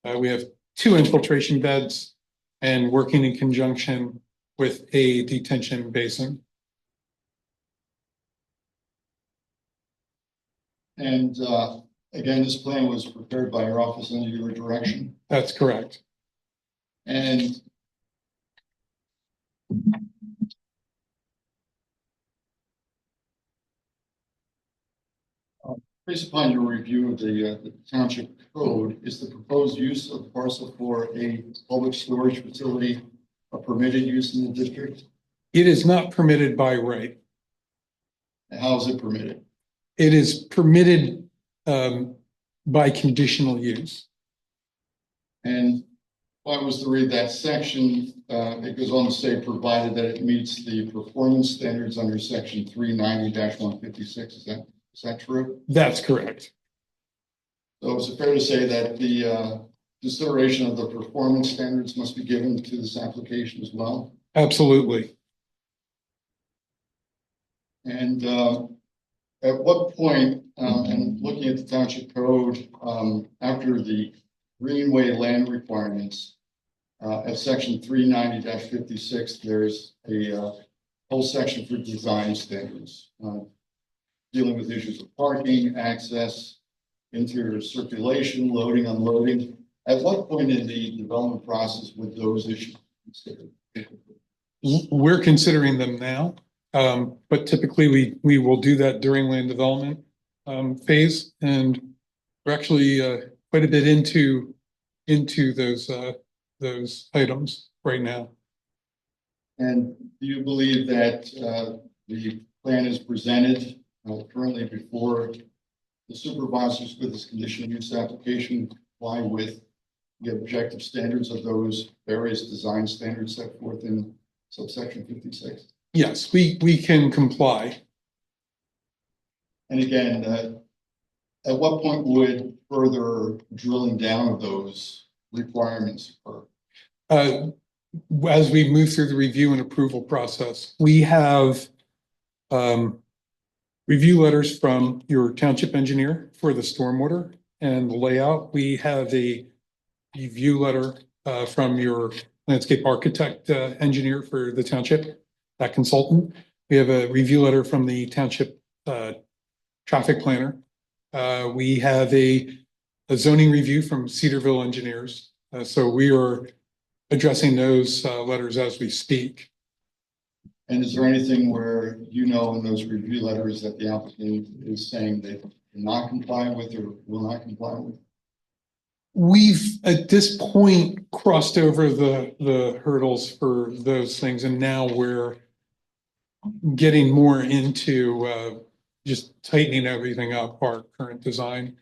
We have 2 infiltration beds and working in conjunction with a detention basin. And again, this plan was prepared by your office under your direction. That's correct. And based upon your review of the township code, is the proposed use of the parcel for a public storage facility a permitted use in the district? It is not permitted by right. And how is it permitted? It is permitted by conditional use. And if I was to read that section, it goes on to say, provided that it meets the performance standards under section 390-156. Is that true? That's correct. So is it fair to say that the consideration of the performance standards must be given to this application as well? Absolutely. And at what point, and looking at the township code, after the greenway land requirements, at section 390-56, there's a whole section for design standards, dealing with issues of parking, access, interior circulation, loading, unloading. At what point in the development process would those issues be considered? We're considering them now, but typically we will do that during land development phase, and we're actually quite a bit into those items right now. And do you believe that the plan is presented currently before the supervisors with this conditional use application comply with the objective standards of those various design standards set forth in subsection 56? Yes, we can comply. And again, at what point would further drilling down of those requirements occur? As we move through the review and approval process, we have review letters from your township engineer for the stormwater and the layout. We have a review letter from your landscape architect engineer for the township, that consultant. We have a review letter from the township traffic planner. We have a zoning review from Cedarville engineers. So we are addressing those letters as we speak. And is there anything where you know in those review letters that the applicant is saying they cannot comply with or will not comply with? We've at this point crossed over the hurdles for those things, and now we're getting more into just tightening everything up, our current design.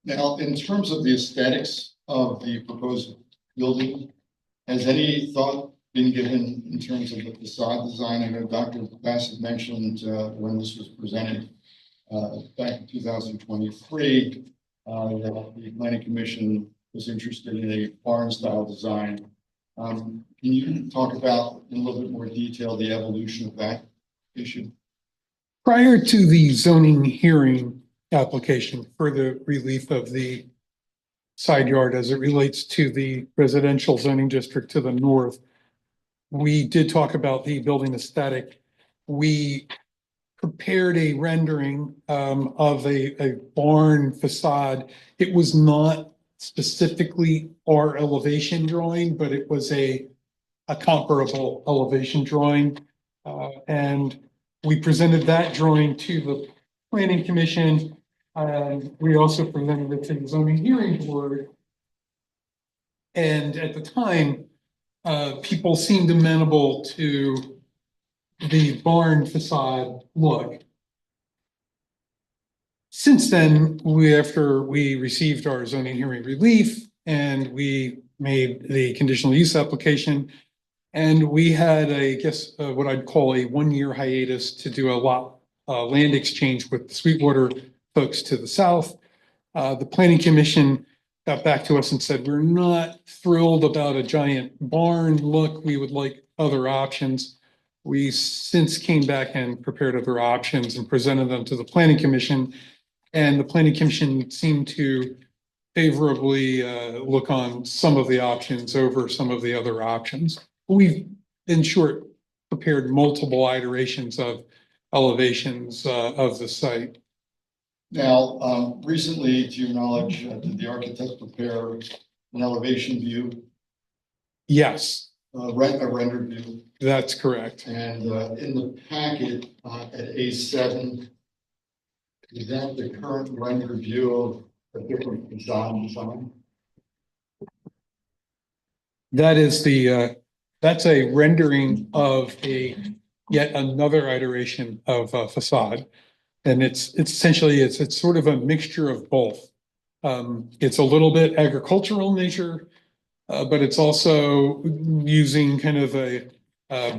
Now, in terms of the aesthetics of the proposed building, has any thought been given in terms of the facade design? I know Dr. Bassett mentioned when this was presented back in 2023 that the planning commission was interested in a barn style design. Can you talk about in a little bit more detail the evolution of that issue? Prior to the zoning hearing application for the relief of the side yard as it relates to the residential zoning district to the north, we did talk about the building aesthetic. We prepared a rendering of a barn facade. It was not specifically our elevation drawing, but it was a comparable elevation drawing. And we presented that drawing to the planning commission. We also presented it to the zoning hearing board. And at the time, people seemed amenable to the barn facade look. Since then, after we received our zoning hearing relief and we made the conditional use application, and we had what I'd call a 1-year hiatus to do a land exchange with the Sweetwater folks to the south. The planning commission got back to us and said, we're not thrilled about a giant barn look. We would like other options. We since came back and prepared other options and presented them to the planning commission. And the planning commission seemed to favorably look on some of the options over some of the other options. We've, in short, prepared multiple iterations of elevations of the site. Now, recently, to your knowledge, did the architect prepare an elevation view, Yes, a rendered view? that's correct. And in the packet at A7, is that the current rendered view of a different design? That is that's a rendering of yet another iteration of a facade. And it's essentially, it's sort of a mixture of both. It's a little bit agricultural in nature, but it's also using kind of a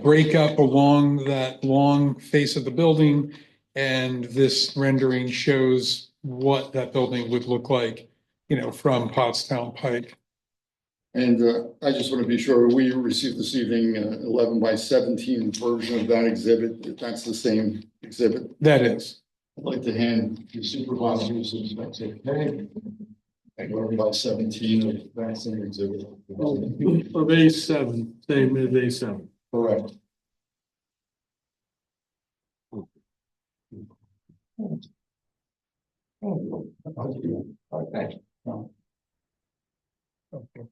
breakup along that long face of the building. And this rendering shows what that building would look like, from Pottstown Pike. And I just want to be sure, we received this evening 11 by 17 version of that exhibit, if that's the same exhibit. That is. I'd like to hand the supervisors, if that's okay. 11 by 17 of that same exhibit. Of A7, same as A7. Correct. Okay.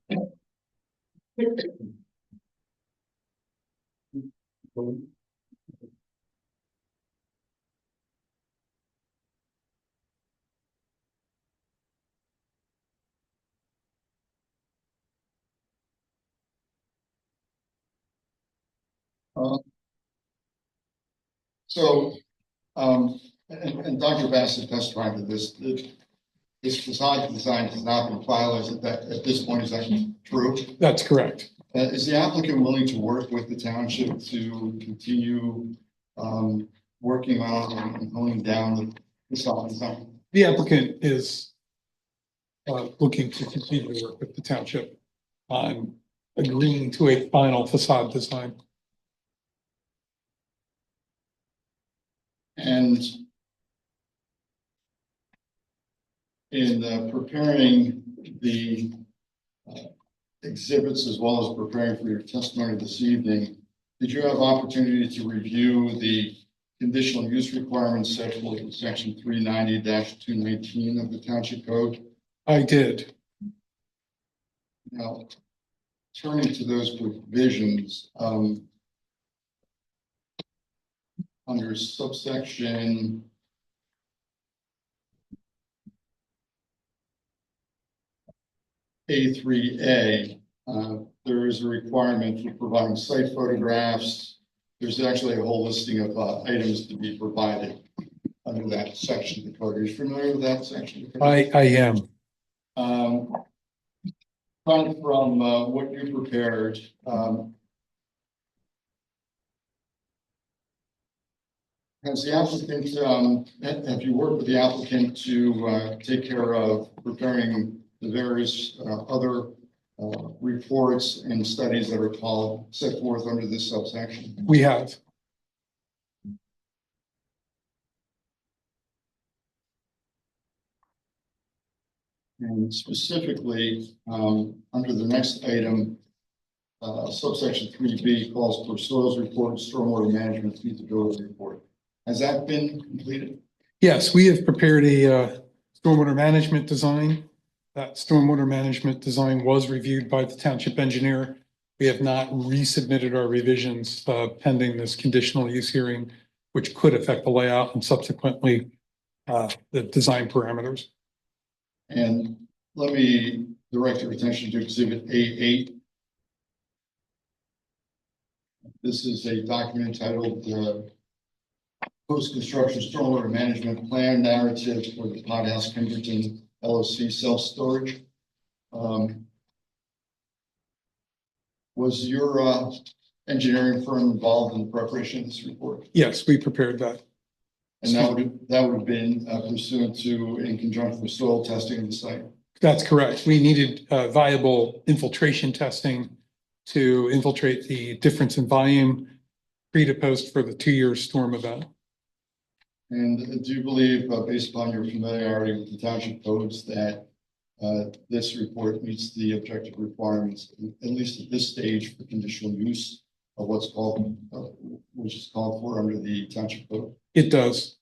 And Dr. Bassett testified to this facade design has not been finalized at this point. Is that true? That's correct. Is the applicant willing to work with the township to continue working on and honing down the facade design? The applicant is looking to continue to work with the township on agreeing to a final facade design. And in preparing the exhibits as well as preparing for your testimony this evening, did you have opportunity to review the conditional use requirements set forth in section 390-219 of the Township Code? I did. Now, turning to those provisions, under subsection A3A, there is a requirement for providing site photographs. There's actually a whole listing of items to be provided under that section of the code. Are you familiar with that section? I am. From what you prepared, has the applicant, have you worked with the applicant to take care of preparing the various other reports and studies that are set forth under this subsection? We have. And specifically, under the next item, subsection 3B calls for soils report, stormwater management feasibility report. Has that been completed? Yes, we have prepared a stormwater management design. That stormwater management design was reviewed by the township engineer. We have not resubmitted our revisions pending this conditional use hearing, which could affect the layout and subsequently the design parameters. And let me direct your attention to exhibit A8. This is a document titled Post-Construction Stormwater Management Plan Narrative for the Pothouse Pemberton LLC Self-Storage. Was your engineering firm involved in the preparation of this report? Yes, we prepared that. And that would have been pursuant to, in conjunction with soil testing of the site? That's correct. We needed viable infiltration testing to infiltrate the difference in volume pre to post for the 2-year storm event. And do you believe, based upon your familiarity with the township codes, that this report meets the objective requirements, at least at this stage, for conditional use of what's called, which is called for under the township code? It does.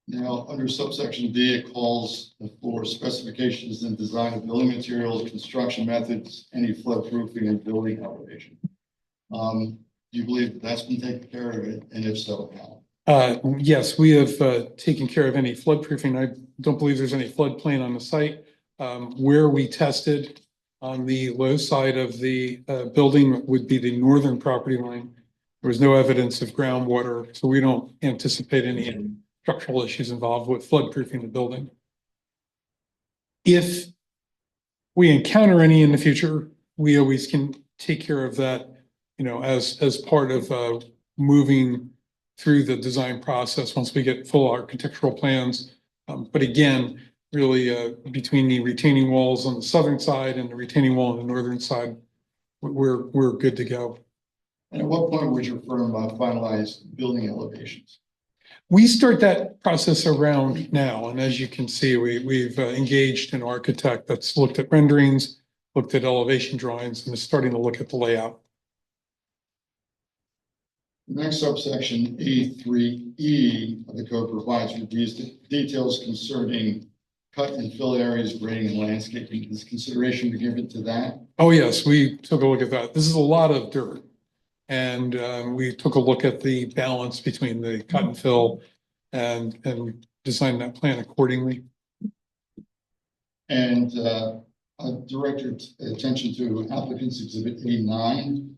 Now, under subsection D, it calls for specifications and design of building materials, construction methods, any flood proofing and building elevation. Do you believe that that's been taken care of, and if so, how? Yes, we have taken care of any flood proofing. I don't believe there's any floodplain on the site. Where we tested on the low side of the building would be the northern property line. There was no evidence of groundwater, so we don't anticipate any structural issues involved with flood proofing the building. If we encounter any in the future, we always can take care of that, as part of moving through the design process once we get full architectural plans. But again, really between the retaining walls on the southern side and the retaining wall on the northern side, we're good to go. And at what point would your firm finalize building elevations? We start that process around now, and as you can see, we've engaged an architect that's looked at renderings, looked at elevation drawings, and is starting to look at the layout. The next subsection, A3E of the code, provides for these details concerning cut and fill areas, grading, and landscaping. Is consideration be given to that? Oh, yes, we took a look at that. This is a lot of dirt. And we took a look at the balance between the cut and fill and designed that plan accordingly. And direct your attention to applicant's exhibit A9.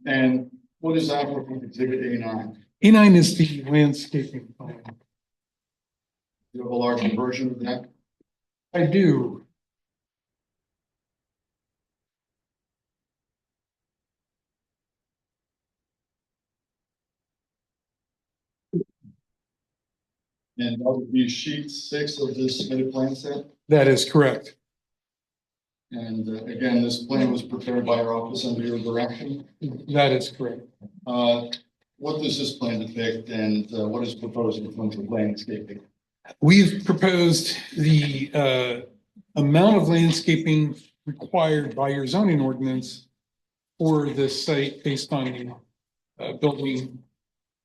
And what is applicant exhibit A9? A9 is the landscaping plan. You have a larger version of that? I do. And that would be sheet 6 of this submitted plan set. That is correct. And again, this plan was prepared by our office under your direction. That is correct. What does this plan depict, and what is proposed in terms of landscaping? We've proposed the amount of landscaping required by your zoning ordinance for this site based on the building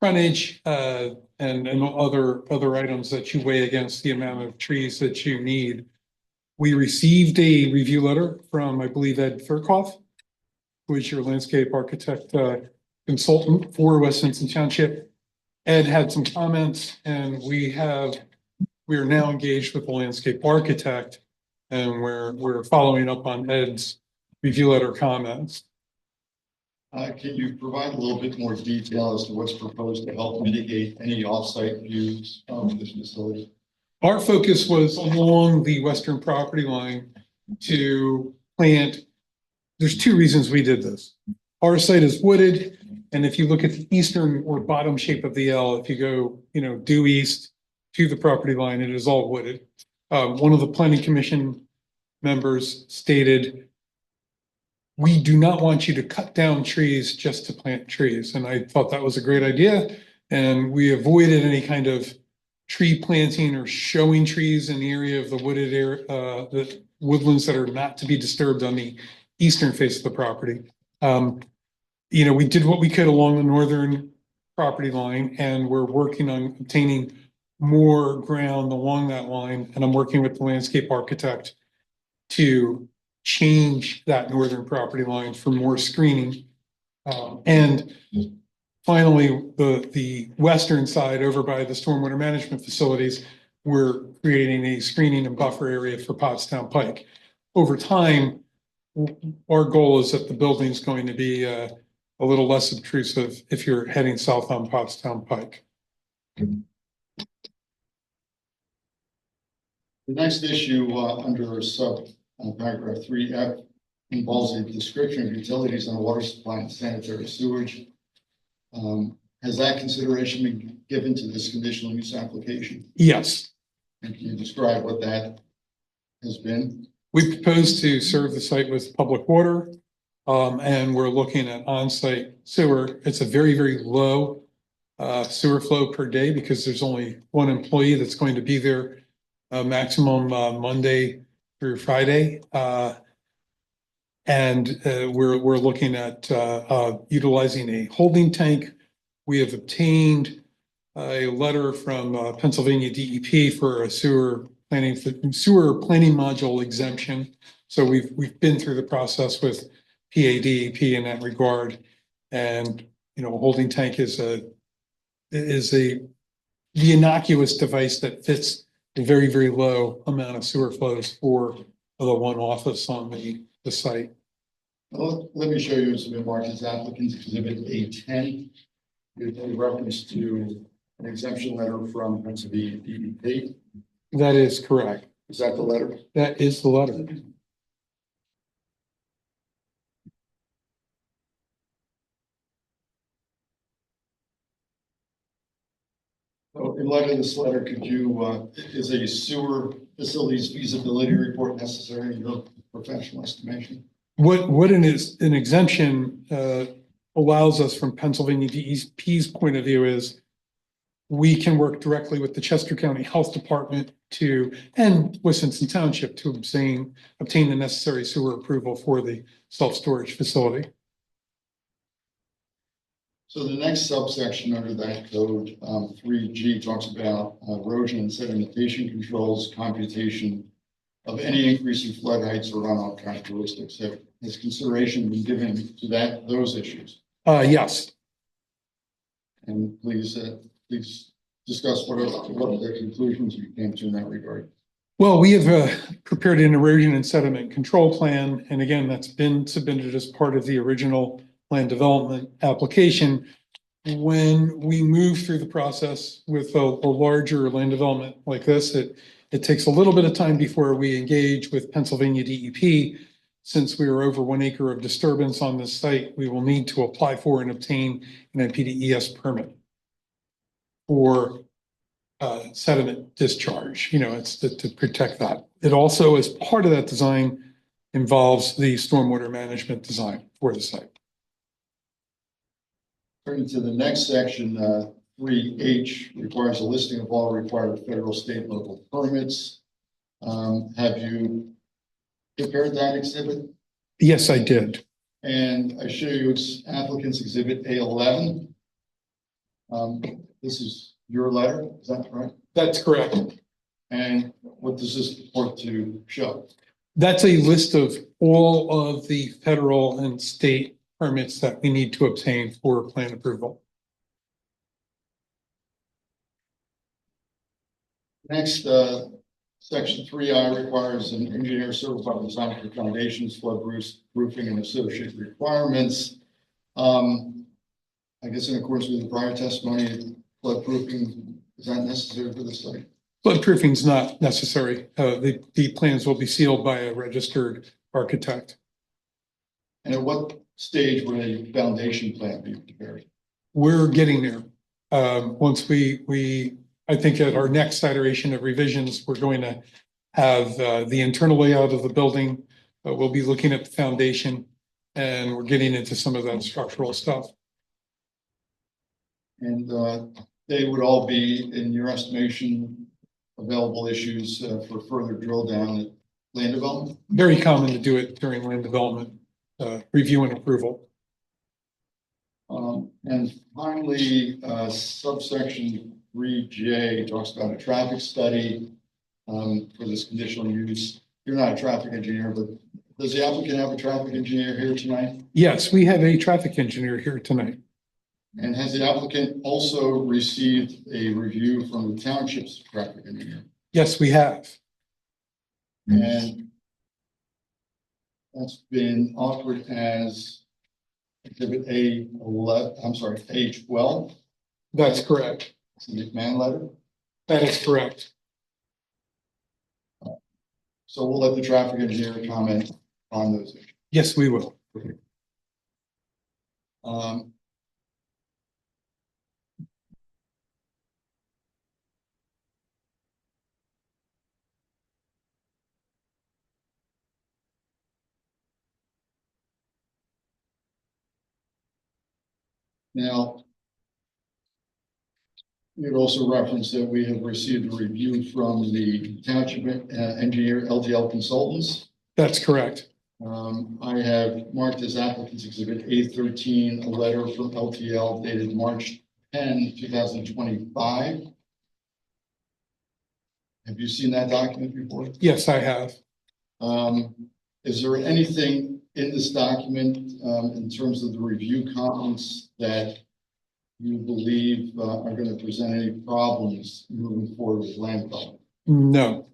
frontage and other items that you weigh against the amount of trees that you need. We received a review letter from, I believe, Ed Furkoff, who is your landscape architect consultant for West Simpson Township. Ed had some comments, and we are now engaged with the landscape architect, and we're following up on Ed's review letter comments. Can you provide a little bit more detail as to what's proposed to help mitigate any off-site views of this facility? Our focus was along the western property line to plant. There's 2 reasons we did this. Our site is wooded, and if you look at the eastern or bottom shape of the L, if you go, due east to the property line, it is all wooded. One of the planning commission members stated, "We do not want you to cut down trees just to plant trees." And I thought that was a great idea. And we avoided any kind of tree planting or showing trees in the area of the wooded area, the woodlands that are not to be disturbed on the eastern face of the property. We did what we could along the northern property line, and we're working on obtaining more ground along that line. And I'm working with the landscape architect to change that northern property line for more screening. And finally, the western side over by the stormwater management facilities, we're creating a screening and buffer area for Pottstown Pike. Over time, our goal is that the building's going to be a little less obtrusive if you're heading south on Pottstown Pike. The next issue under paragraph 3F involves a description of utilities and water supply and sanitary sewage. Has that consideration been given to this conditional use application? Yes. And can you describe what that has been? We propose to serve the site with public water, and we're looking at on-site sewer. It's a very, very low sewer flow per day because there's only one employee that's going to be there maximum Monday through Friday. And we're looking at utilizing a holding tank. We have obtained a letter from Pennsylvania DEP for a sewer planning module exemption. So we've been through the process with PADEP in that regard. And, you know, a holding tank is the innocuous device that fits a very, very low amount of sewer flows for the one office on the site. Well, let me show you what's been marked as applicant's exhibit A10. It's a reference to an exemption letter from Pennsylvania DEP. That is correct. Is that the letter? That is the letter. So in light of this letter, could you, is a sewer facilities feasibility report necessary in your professional estimation? What an exemption allows us from Pennsylvania DEP's point of view is we can work directly with the Chester County Health Department and Wisconsin Township to obtain the necessary sewer approval for the self-storage facility. So the next subsection under that code, 3G, talks about erosion and sedimentation controls, computation of any increase in flood heights or runoff characteristics. Has consideration been given to those issues? Yes. And please discuss what are the conclusions you came to in that regard. Well, we have prepared an erosion and sediment control plan. And again, that's been submitted as part of the original land development application. When we move through the process with a larger land development like this, it takes a little bit of time before we engage with Pennsylvania DEP. Since we are over 1 acre of disturbance on this site, we will need to apply for and obtain an NPDES permit for sediment discharge. You know, it's to protect that. It also, as part of that design, involves the stormwater management design for the site. Turning to the next section, 3H requires a listing of all required federal, state, local permits. Have you prepared that exhibit? Yes, I did. And I show you applicant's exhibit A11. This is your letter, is that correct? That's correct. And what does this report to show? That's a list of all of the federal and state permits that we need to obtain for plan approval. Next, section 3I requires an engineer certified design for foundations, flood roofing, and associated requirements. I guess in accordance with the prior testimony, flood proofing is not necessary for the site. Flood proofing is not necessary. The plans will be sealed by a registered architect. And at what stage would a foundation plan be prepared? We're getting there. Once I think at our next iteration of revisions, we're going to have the internal layout of the building. We'll be looking at the foundation, and we're getting into some of that structural stuff. And they would all be, in your estimation, available issues for further drill down at land development? Very common to do it during land development review and approval. And finally, subsection 3J talks about a traffic study for this conditional use. You're not a traffic engineer, but does the applicant have a traffic engineer here tonight? Yes, we have a traffic engineer here tonight. And has the applicant also received a review from the township's traffic engineer? Yes, we have. And that's been offered as exhibit A12. That's correct. It's the McMahon letter. That is correct. So we'll let the traffic engineer comment on those issues. Yes, we will. Now, you'd also referenced that we have received a review from the township engineer, LTL Consultants. That's correct. I have marked as applicant's exhibit A13, a letter from LTL dated March 10, 2025. Have you seen that document before? Yes, I have. Is there anything in this document in terms of the review comments that you believe are going to present any problems moving forward with land development? No.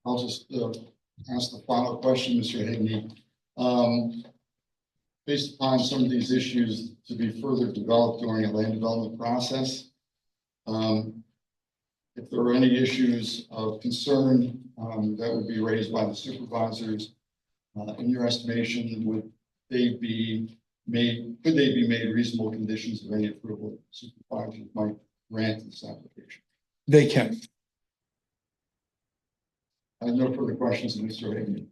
I'll just ask the final question, Mr. Higney. Based upon some of these issues to be further developed during a land development process, if there are any issues of concern that would be raised by the supervisors, in your estimation, could they be made reasonable conditions of any approval supervisors might grant this application? They can. I have no further questions of Mr. Higney.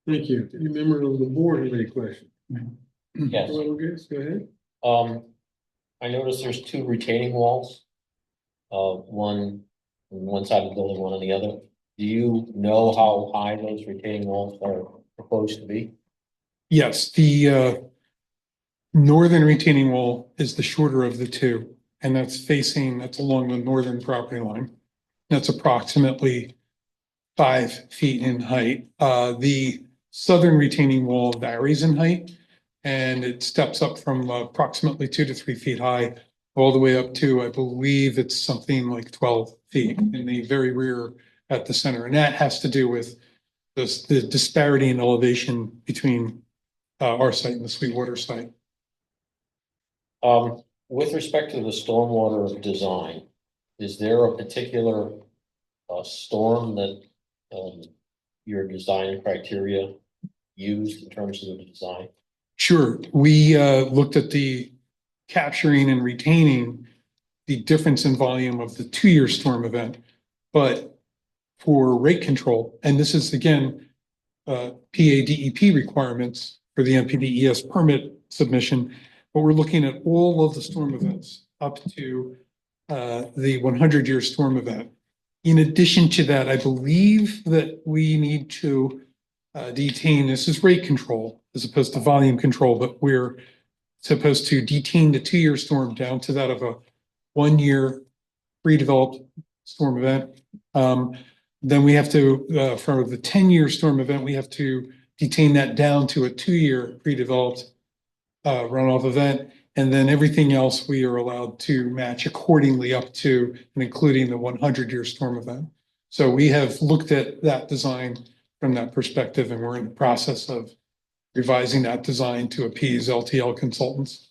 Thank you. Any member of the board have any questions? Yes. Go ahead. I noticed there's two retaining walls. One on one side of the building, one on the other. Do you know how high those retaining walls are proposed to be? Yes, the northern retaining wall is the shorter of the two, and that's along the northern property line. That's approximately 5 feet in height. The southern retaining wall varies in height, and it steps up from approximately 2 to 3 feet high all the way up to, I believe it's something like 12 feet in the very rear at the center. And that has to do with the disparity in elevation between our site and the Sweetwater site. With respect to the stormwater design, is there a particular storm that your design criteria used in terms of the design? Sure. We looked at the capturing and retaining the difference in volume of the 2-year storm event, but for rate control, and this is again PADEP requirements for the NPDES permit submission, but we're looking at all of the storm events up to the 100-year storm event. In addition to that, I believe that we need to detain, this is rate control as opposed to volume control, but we're supposed to detain the 2-year storm down to that of a 1-year pre-developed storm event. Then we have to, for the 10-year storm event, we have to detain that down to a 2-year pre-developed runoff event. And then everything else we are allowed to match accordingly up to and including the 100-year storm event. So we have looked at that design from that perspective, and we're in the process of revising that design to appease LTL consultants.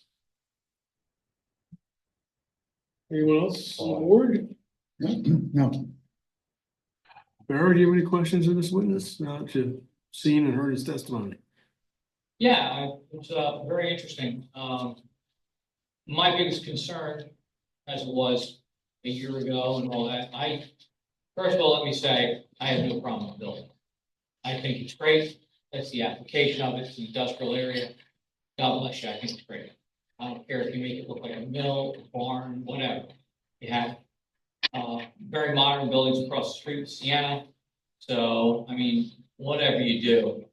Anyone else on board? No. Barry, do you have any questions of this witness? Now that you've seen and heard his testimony. Yeah, it was very interesting. My biggest concern, as it was a year ago and all that, first of all, let me say, I have no problem with the building. I think it's great. That's the application of it. It's an industrial area. God bless you. I think it's great. I don't care if you make it look like a mill, a barn, whatever. You have very modern buildings across the street with Sienna. So, I mean, whatever you do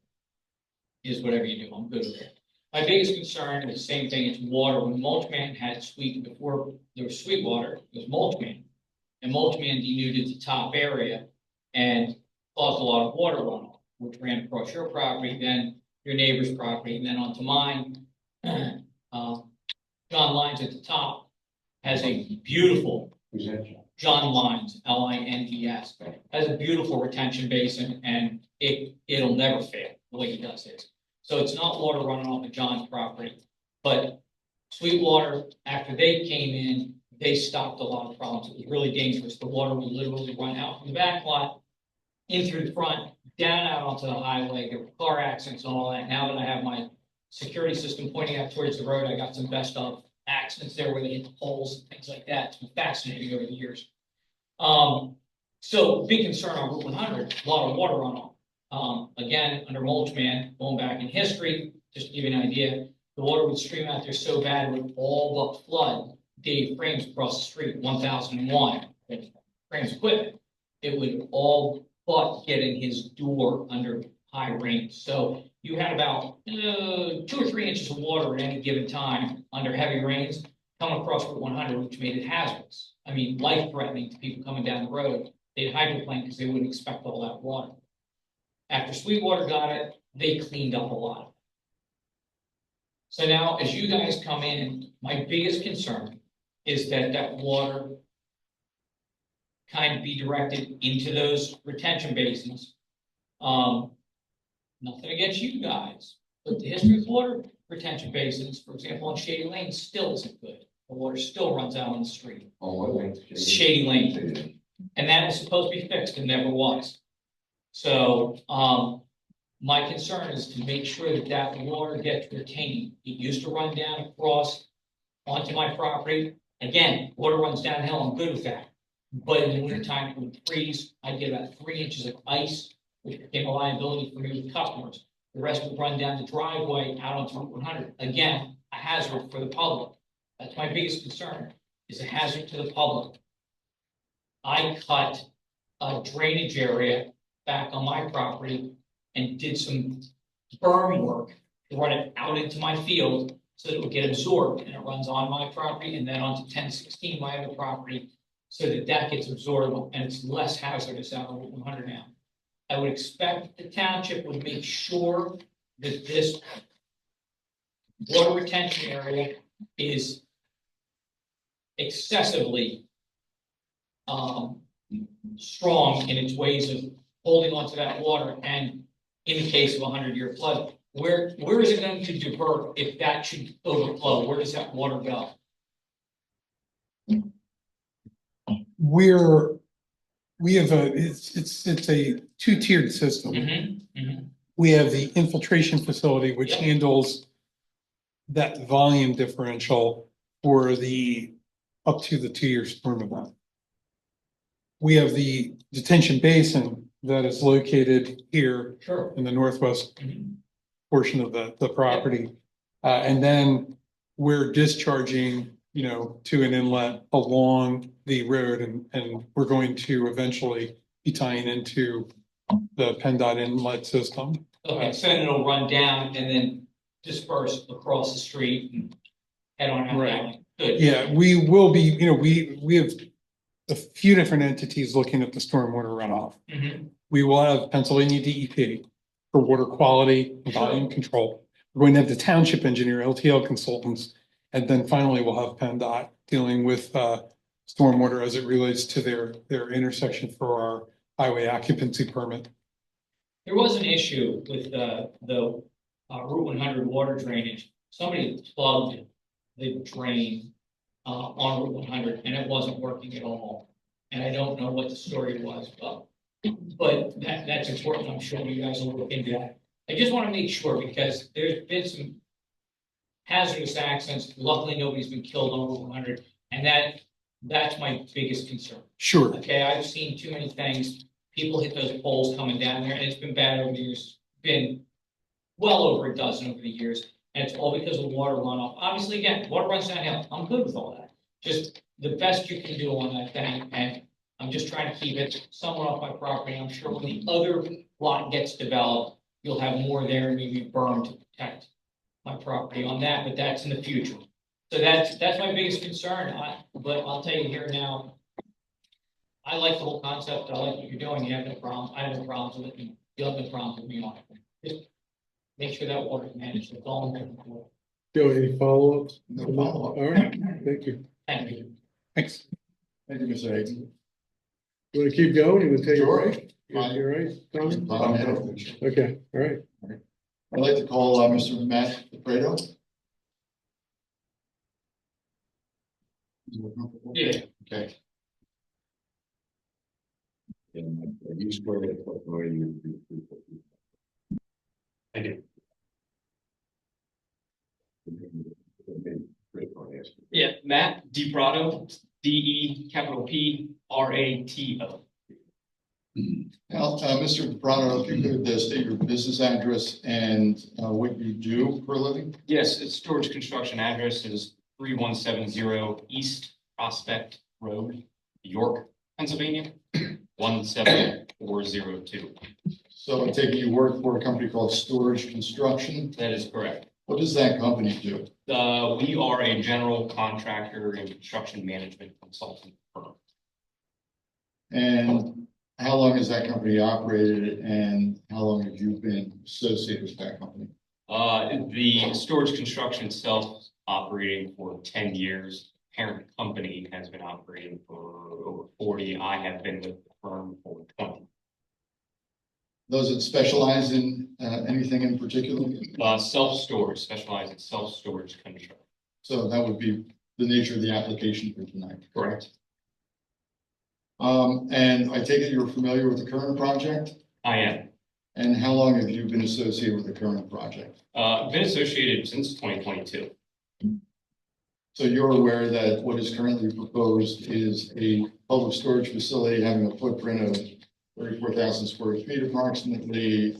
is whatever you do. I'm good with it. My biggest concern is the same thing. It's water. When Mulchman had before there was sweet water, it was Mulchman. And Mulchman denuded the top area and caused a lot of water runoff, which ran across your property, then your neighbor's property, and then onto mine. John Lines at the top has a beautiful, John Lines, Lines, has a beautiful retention basin, and it'll never fail the way he does it. So it's not water running off of John's property, but Sweetwater, after they came in, they stopped a lot of problems. It was really dangerous. The water would literally run out from the back lot, in through the front, down out onto the highway. There were car accidents and all that. Now that I have my security system pointing out towards the road, I got some best of accidents there where they hit the poles and things like that. It's been fascinating over the years. So big concern on Route 100, a lot of water runoff. Again, under Mulchman, going back in history, just to give you an idea, the water would stream out there so bad it would all but flood Dave Frames across the street, 1001, Frames equipment. It would all but get in his door under high rain. So you had about 2 or 3 inches of water at any given time under heavy rains coming across Route 100, which made it hazardous. I mean, life-threatening to people coming down the road. They'd hydroplane because they wouldn't expect all that water. After Sweetwater got it, they cleaned up a lot. So now, as you guys come in, my biggest concern is that that water kind of be directed into those retention basins. Nothing against you guys, but the history of water retention basins, for example, on Shady Lane, still isn't good. The water still runs out on the street. Oh, what lane? Shady Lane. And that was supposed to be fixed and never was. So, my concern is to make sure that that water gets retained. It used to run down across onto my property. Again, water runs downhill, I'm good with that. But in the wintertime, it would freeze. I'd get about 3 inches of ice, which became a liability for me with customers. The rest would run down the driveway out onto Route 100. Again, a hazard for the public. That's my biggest concern, is a hazard to the public. I cut a drainage area back on my property and did some berm work to run it out into my field so that it would get absorbed, and it runs on my property and then onto 1016, my other property, so that that gets absorbed and it's less hazardous out on Route 100 now. I would expect the township would make sure that this water retention area is excessively strong in its ways of holding onto that water, and in the case of a 100-year flood, where is it going to divert if that should overflow? Where does that water go? It's a 2-tiered system. We have the infiltration facility, which Yep. handles that volume differential for up to the 2-year storm event. We have the detention basin that is located here Sure. in the northwest portion of the property. And then we're discharging, to an inlet along the road, and we're going to eventually be tying into the PennDOT inlet system. Okay, so then it'll run down and then disperse across the street and head on out. Right. Good. Yeah, we will be, we have a few different entities looking at the stormwater runoff. We will have Pennsylvania DEP for water quality and volume control. We're going to have the township engineer, LTL consultants, and then finally we'll have PennDOT dealing with stormwater as it relates to their intersection for our highway occupancy permit. There was an issue with the Route 100 water drainage. Somebody plugged the drain on Route 100 and it wasn't working at all. And I don't know what the story was, but that's important. I'm sure you guys will look into that. I just want to make sure because there's been some hazardous accidents. Luckily, nobody's been killed on Route 100, and that's my biggest concern. Sure. Okay, I've seen too many things. People hit those poles coming down there, and it's been bad over the years. Been well over a dozen over the years, and it's all because of water runoff. Obviously, again, water runs downhill. I'm good with all that. Just the best you can do on that thing, and I'm just trying to keep it somewhat off my property. I'm sure when the other lot gets developed, you'll have more there and maybe berm to protect my property on that, but that's in the future. So that's my biggest concern. But I'll tell you here now, I like the whole concept. I like what you're doing. You have no problem. I have no problems with it. You have no problems with me on it. Just make sure that water is managed. That's all I'm looking for. Joe, any follow-ups? No follow-up. All right, thank you. Thank you. Thanks. Thank you, Mr. Hayden. You want to keep going? You want to take a Sure. break? You're right, Tom? Tom, Okay, all right. I'd like to call Mr. Matt Fredo. Yeah. Okay. I do. Yeah, Matt DePrato, DePrato. Now, Mr. Bronner, if you could state your business address and what you do for a living? Yes, its storage construction address is 3170 East Prospect Road, York, Pennsylvania, 17402. So I take it you work for a company called Storage Construction. That is correct. What does that company do? We are a general contractor and construction management consultant firm. And how long has that company operated and how long have you been associated with that company? The storage construction itself operating for 10 years. Parent company has been operating for over 40. I have been with the firm for 20. Does it specialize in anything in particular? Self-storage, specialized in self-storage construction. So that would be the nature of the application for tonight. Correct. And I take it you're familiar with the current project? I am. And how long have you been associated with the current project? Been associated since 2022. So you're aware that what is currently proposed is a public storage facility having a footprint of 34,000 square feet approximately,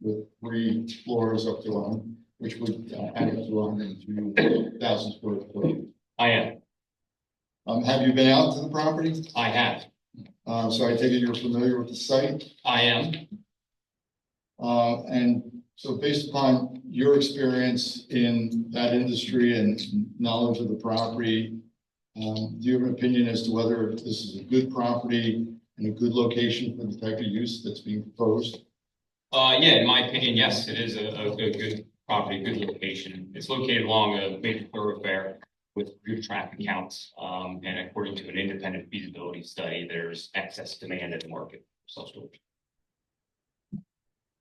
with 3 floors up to 1, which would add up to 102,000 square feet. I am. Have you been out to the property? I have. So I take it you're familiar with the site? I am. And so based upon your experience in that industry and knowledge of the property, do you have an opinion as to whether this is a good property and a good location for the type of use that's being proposed? Yeah, in my opinion, yes, it is a good property, good location. It's located along a major thoroughfare with good traffic counts. And according to an independent feasibility study, there's excess demand in the market for self-storage.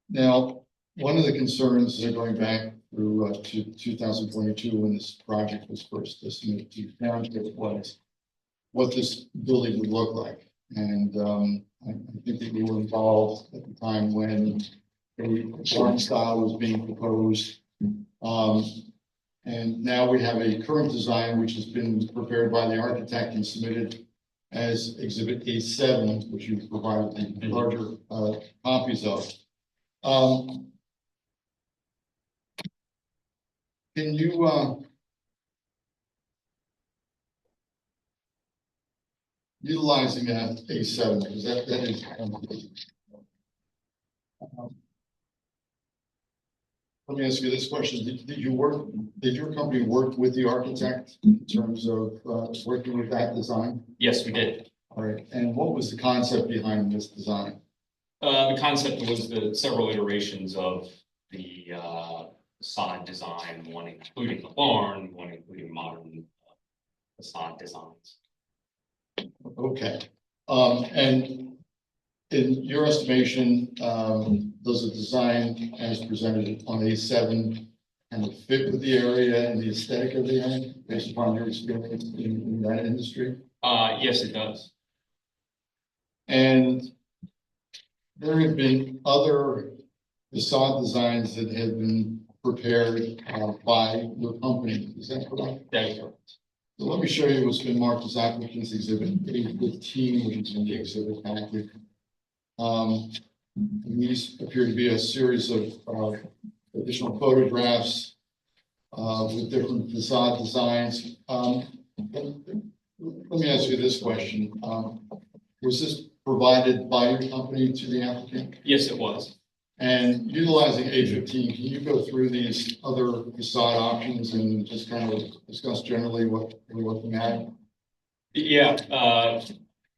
Now, one of the concerns going back through to 2022 when this project was first submitted to the township was what this building would look like. And I think that we were involved at the time when a barn style was being proposed. And now we have a current design which has been prepared by the architect and submitted as Exhibit A7, which you provided the larger copies of. Can you utilizing that A7, because that is let me ask you this question. Did your company work with the architect in terms of working with that design? Yes, we did. All right. And what was the concept behind this design? The concept was the several iterations of the facade design, one including the barn, one including modern facade designs. Okay. And in your estimation, does the design as presented on A7 kind of fit with the area and the aesthetic of the area based upon your experience in that industry? Yes, it does. And there have been other facade designs that have been prepared by your company. Is that correct? That is correct. So let me show you what's been marked as applicants exhibit 815, which is in the exhibit packet. These appear to be a series of additional photographs with different facade designs. Let me ask you this question. Was this provided by your company to the applicant? Yes, it was. And utilizing A15, can you go through these other facade options and just kind of discuss generally what we're looking at? Yeah,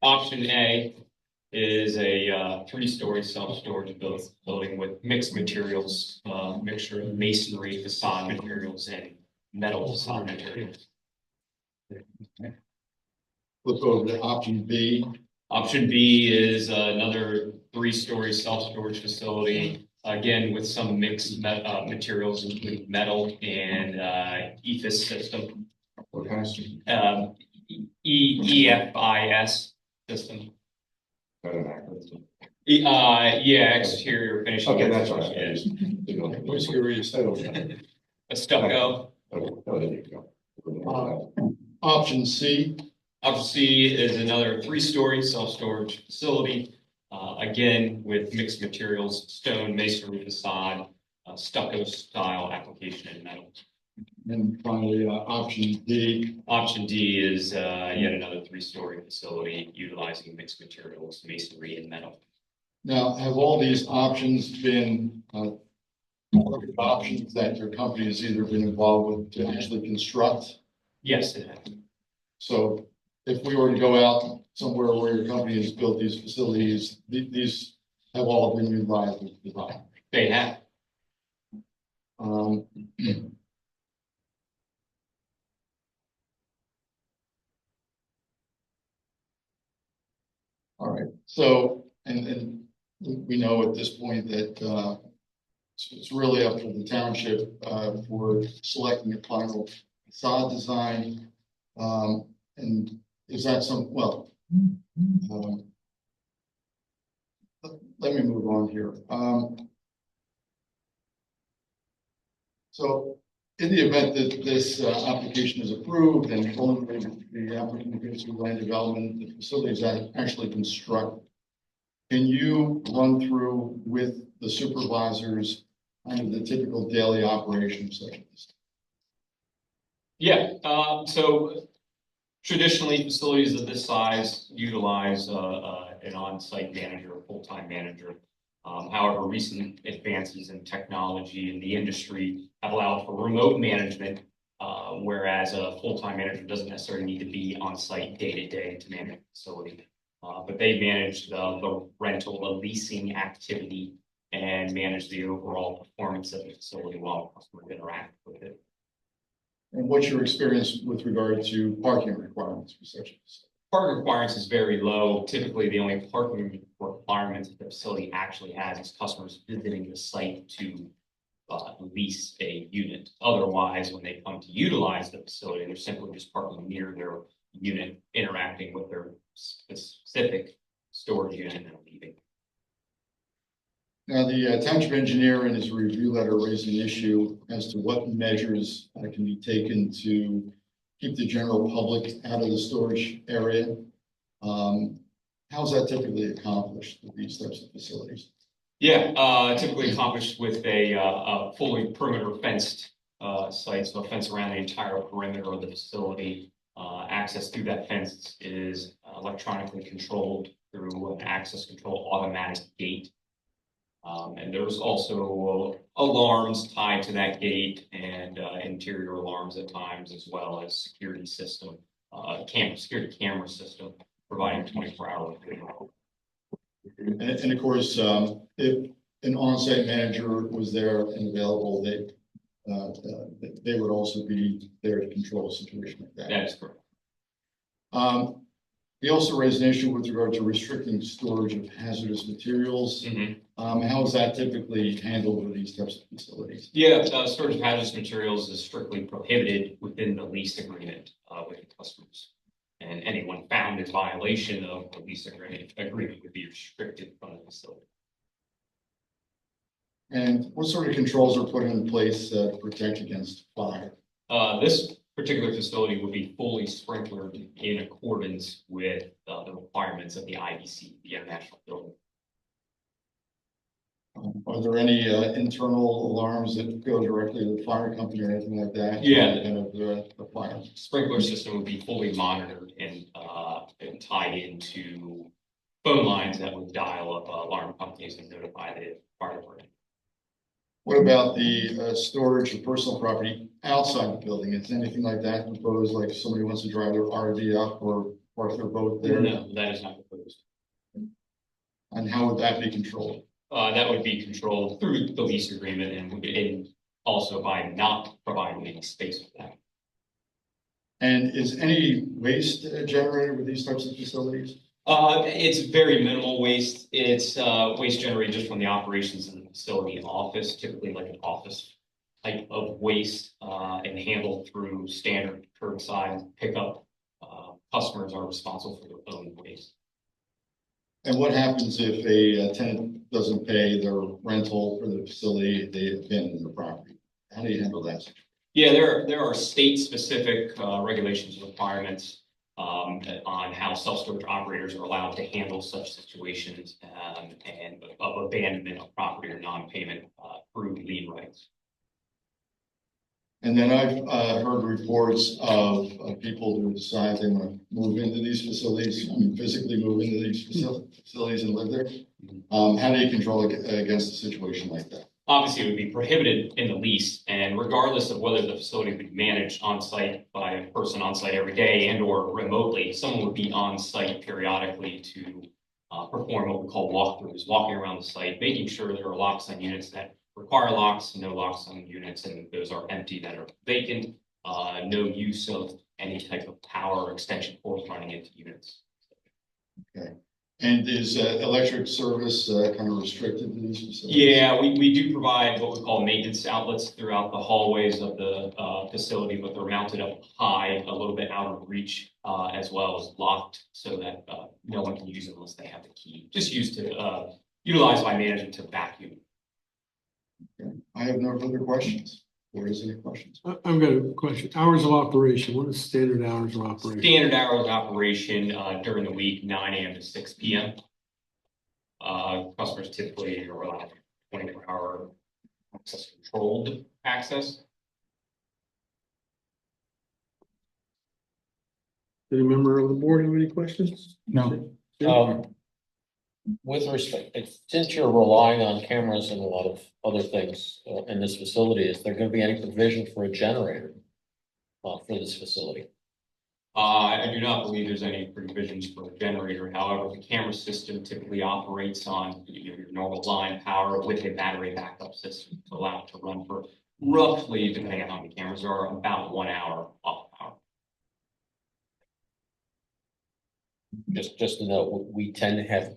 option A is a 3-story self-storage building with mixed materials, mixture of masonry, facade materials, and metal facade materials. Let's go over to option B. Option B is another 3-story self-storage facility, again with some mixed materials, including metal and EFIS system. What kind of EFIS system. Yeah, exterior finishing. Okay, that's right. Yeah. What's your settle? A stucco. Option C. Option C is another 3-story self-storage facility, again with mixed materials, stone, masonry facade, stucco style application in metal. And finally, option D. Option D is yet another 3-story facility utilizing mixed materials, masonry, and metal. Now, have all these options been options that your company has either been involved with to actually construct? Yes, it has. So if we were to go out somewhere where your company has built these facilities, these have all been utilized with design. They have. All right, so, and we know at this point that it's really up to the township for selecting a final facade design. And is that well, let me move on here. So in the event that this application is approved and ultimately the applicant goes through land development, the facility is actually constructed, can you run through with the supervisors kind of the typical daily operations such as? Yeah, so traditionally facilities of this size utilize an on-site manager, a full-time manager. However, recent advances in technology in the industry have allowed for remote management, whereas a full-time manager doesn't necessarily need to be on site day to day to manage the facility. But they manage the rental, the leasing activity, and manage the overall performance of the facility while customers interact with it. And what's your experience with regard to parking requirements for such a facility? Parking requirements is very low. Typically, the only parking requirements that the facility actually has is customers visiting the site to lease a unit. Otherwise, when they come to utilize the facility, they're simply just parking near their unit, interacting with their specific storage unit and leaving. Now, the township engineer in his review letter raised an issue as to what measures can be taken to keep the general public out of the storage area. How's that typically accomplished with these types of facilities? Yeah, typically accomplished with a fully perimeter fenced site, so a fence around the entire perimeter of the facility. Access through that fence is electronically controlled through an access control automatic gate. And there's also alarms tied to that gate and interior alarms at times, as well as security system, security camera system providing 24-hour video. And of course, if an on-site manager was there and available, they would also be there to control a situation like that. That is correct. He also raised an issue with regard to restricting storage of hazardous materials. Mhm. How is that typically handled with these types of facilities? Yeah, storage of hazardous materials is strictly prohibited within the lease agreement, with the customers. And anyone found in violation of the lease agreement would be restricted from the facility. And what sort of controls are put in place to protect against fire? This particular facility would be fully sprinklered in accordance with, the requirements of the IBC, the International Building. Are there any internal alarms that go directly to the fire company or anything like that? Yeah. And of the fire. Sprinkler system would be fully monitored and tied into phone lines that would dial up alarm companies and notify the fire department. What about the storage of personal property outside the building? Is anything like that proposed? Like if somebody wants to drive their RV up or park their boat there? No, that is not proposed. And how would that be controlled? That would be controlled through the lease agreement and also by not providing any space for that. And is any waste generated with these types of facilities? It's very minimal waste. It's waste generated just from the operations in the facility office, typically like an office type of waste, and handled through standard curbside pickup. Customers are responsible for their own waste. And what happens if a tenant doesn't pay their rental for the facility, they abandon the property? How do you handle that? Yeah, there are state-specific regulations and requirements on how self-storage operators are allowed to handle such situations and of abandonment of property or non-payment through lien rights. And then I've heard reports of people who decide they want to move into these facilities, I mean, physically move into these facilities and live there. How do you control against a situation like that? Obviously, it would be prohibited in the lease, and regardless of whether the facility would be managed on site by a person on site every day and or remotely, someone would be on site periodically to perform what we call walkthroughs, walking around the site, making sure there are locks on units that require locks, no locks on units, and those are empty that are vacant, no use of any type of power or extension cords running into units. Okay. And is electric service kind of restricted to these facilities? Yeah, we do provide what we call maintenance outlets throughout the hallways of the facility, but they're mounted up high, a little bit out of reach, as well as locked so that no one can use them unless they have the key. Just used to utilized by management to vacuum. Okay. I have no further questions. Or is any questions? I've got a question. Hours of operation. What is standard hours of operation? Standard hours of operation during the week, 9 a.m. to 6 p.m. Customers typically are allowed 24-hour access, controlled access. Any member of the board have any questions? No. With respect, since you're relying on cameras and a lot of other things in this facility, is there going to be any provision for a generator for this facility? I do not believe there's any provisions for a generator. However, the camera system typically operates on your normal line power with a battery backup system to allow it to run for roughly, depending on how many cameras there are, about 1 hour off power. Just to know, we tend to have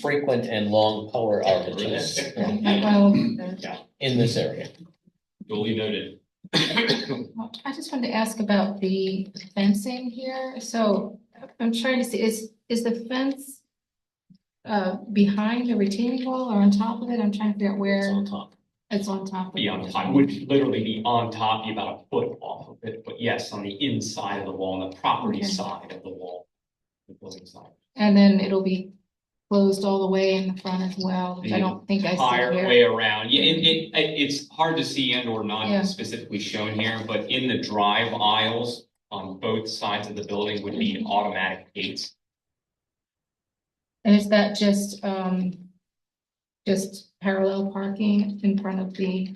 frequent and long power outages in this area. Duly noted. I just wanted to ask about the fencing here. So I'm trying to see, is the fence behind the retaining wall or on top of it? I'm trying to figure out It's where on top. it's on top of Be it. on top, would literally be on top, be about a foot off of it, but yes, on the inside of the wall, on the property Okay. side of the wall. The building side. And then it'll be closed all the way in the front as well, which I don't think I see Entire here. way around. Yeah, it's hard to see and or Yeah. not specifically shown here, but in the drive aisles on both sides of the building would be automatic gates. And is that just parallel parking in front of the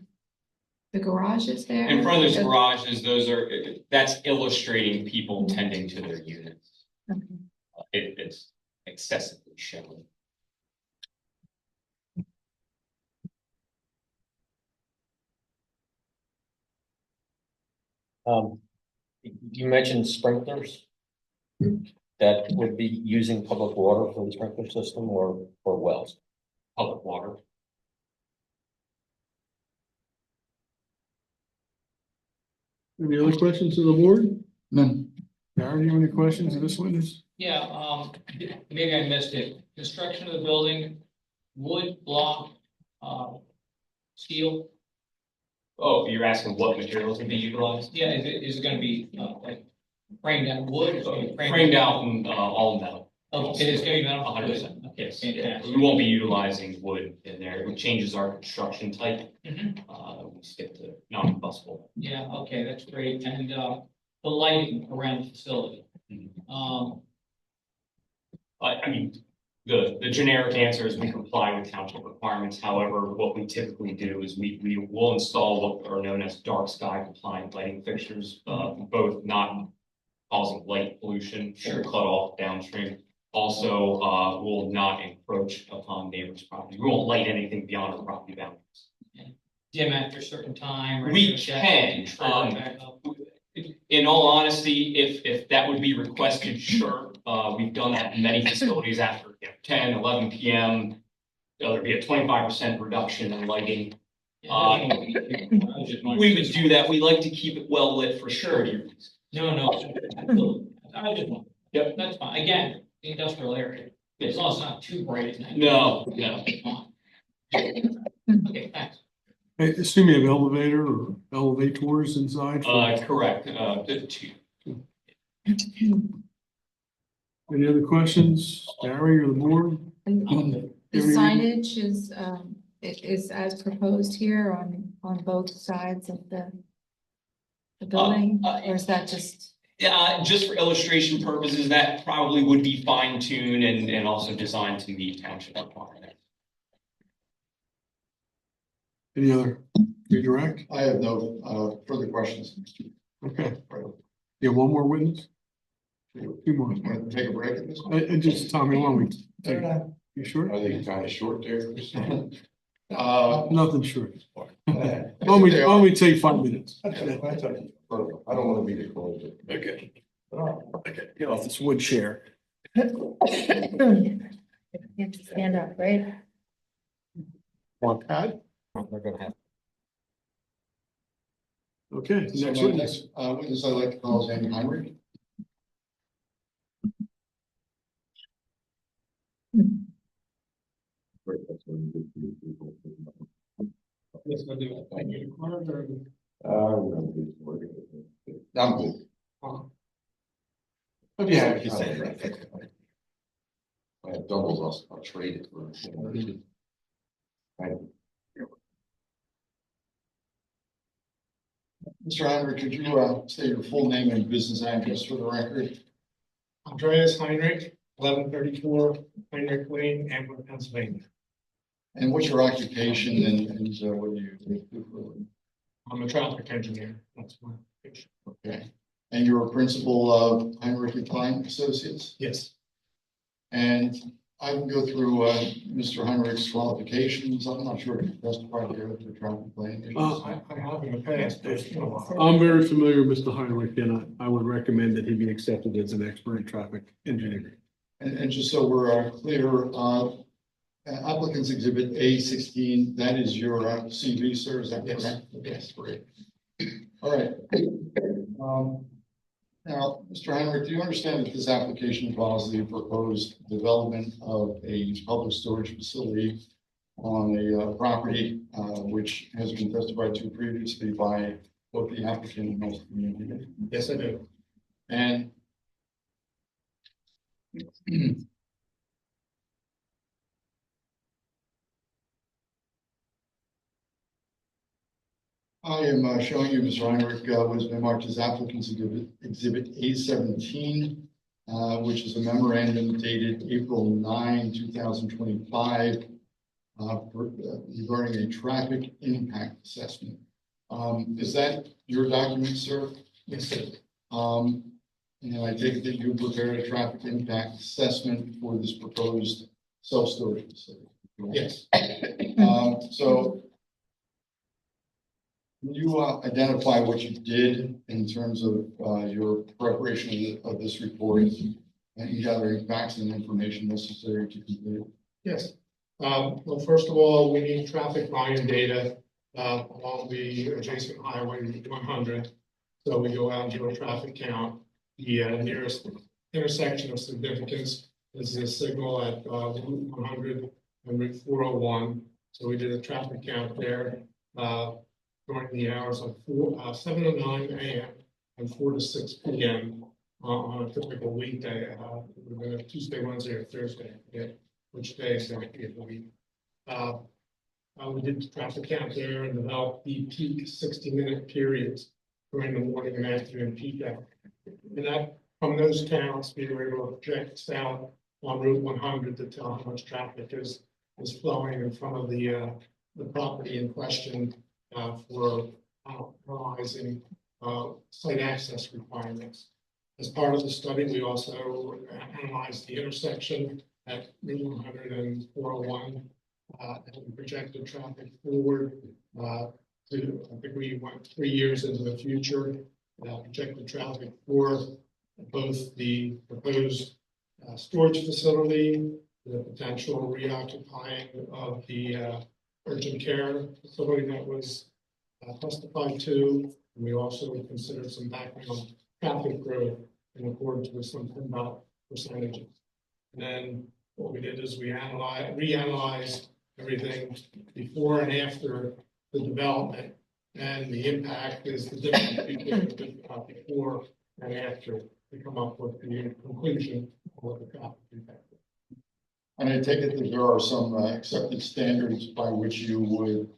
garages there? In front of those garages, that's illustrating people tending to their units. Okay. It's excessively shown. You mentioned sprinklers. that would be using public water for the sprinkler system or wells? Public water. Any other questions to the board? None. Darren, you have any questions of this witness? Yeah, maybe I missed it. Construction of the building, wood, block, steel. Oh, you're asking what materials would be utilized? Yeah, is it gonna be, like framed out wood? Is it gonna be Framed out in, all metal. Oh, it is gonna be metal? 100%. Okay, Yes, fantastic. we won't be utilizing wood in there. It changes our construction type. Mhm. We skip to non-combustible. Yeah, okay, that's great. And, the lighting around the facility. I mean, the generic answer is we comply with township requirements. However, what we typically do is we will install what are known as dark sky compliant lighting fixtures, both not causing light pollution, will cut off downstream. Also, will not encroach upon neighbors' property. We won't light anything beyond our property boundaries. Dim after a certain time. or We anything like can, that, turn it back up. In all honesty, if that would be requested, sure. We've done that in many facilities after 10, 11 PM. There'd be a 25% reduction in lighting. We would do that. We like to keep it well lit for security reasons. No, absolutely. I just want. Yep. That's fine. Again, the industrial area, as long as it's not too bright at night. No. Okay, thanks. I assume you have elevator or elevators inside? Correct, the two. Any other questions, Gary or the board? And You the have any- signage is as proposed here on both sides of the building, or is that just? Just for illustration purposes, that probably would be fine tuned and also designed to meet township requirements. Any other redirect? I have no further questions. Okay. You have one more witness? Two more. Want to take a break at this point? Just Tommy, why don't we take, you sure? Are they kind of short there? Nothing short. Yeah. Why don't we take 5 minutes? I don't want to be the closer. Okay. Okay, get off this wood chair. You have to stand up, right? Want pad? They're gonna have. Okay, So next my witness. next witness I'd like to call is Amy Heinrich. I'm good. But yeah, I have doubles, I'll trade it for. Mr. Heinrich, could you state your full name and business address for the record? Andreas Heinrich, 1134 Heinrich Lane, Amber, Pennsylvania. And what's your occupation and what do you do for a living? I'm a traffic engineer. That's my occupation. Okay. And you're a principal of Heinrich and Klein Associates? Yes. And I can go through Mr. Heinrich's qualifications. I'm not sure if you testified here for traffic planning issues. I have in the past, but it's been a while. I'm very familiar with Mr. Heinrich, and I would recommend that he be accepted as an expert in traffic engineering. And just so we're clear, applicants exhibit A16, that is your CV, sir, is that Yes. correct? Yes, great. All right. Now, Mr. Heinrich, do you understand that this application involves the proposed development of a public storage facility on a property which has been testified to previously by both the applicant and most of the community? Yes, I do. And I am showing you, Mr. Heinrich, what has been marked as applicant's exhibit A17, which is a memorandum dated April 9, 2025, regarding a traffic impact assessment. Is that your document, sir? Yes, sir. And I take it that you prepared a traffic impact assessment for this proposed self-storage facility? Yes. So Can you identify what you did in terms of your preparation of this report and gathering facts and information necessary to complete it? Yes. Well, first of all, we need traffic volume data along the adjacent highway Route 100. So we go out and do a traffic count. The nearest intersection of significance is the signal at Route 100 and Route 401. So we did a traffic count there during the hours of 7 to 9 a.m. and 4 to 6 p.m. On a typical weekday. It would have been a Tuesday, Wednesday, or Thursday. I forget which day exactly of the week. We did the traffic count there and developed the peak 60-minute periods during the morning and afternoon peak hour. And that, from those counts, we were able to project south on Route 100 to tell how much traffic is flowing in front of the property in question for analyzing site access requirements. As part of the study, we also analyzed the intersection at Route 100 and 401 and projected traffic forward to, I think we went 3 years into the future, projected traffic for both the proposed storage facility, the potential reoccupying of the urgent care facility that was testified to. And we also considered some background traffic growth in accordance with some PennDOT percentages. And then what we did is we reanalyzed everything before and after the development, and the impact is the difference between before and after to come up with the conclusion of what the traffic impact is. And I take it that there are some accepted standards by which you would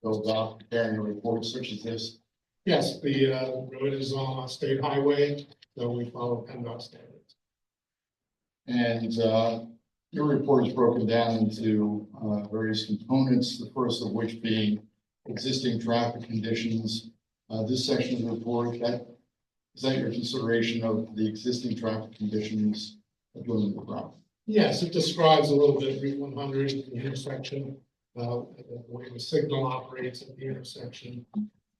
go about preparing a report such as this. Yes, the road is on a state highway, so we follow PennDOT standards. And your report is broken down into various components, the first of which being existing traffic conditions. This section of the report, is that your consideration of the existing traffic conditions of building the ground? Yes, it describes a little bit Route 100, the intersection, the way the signal operates at the intersection.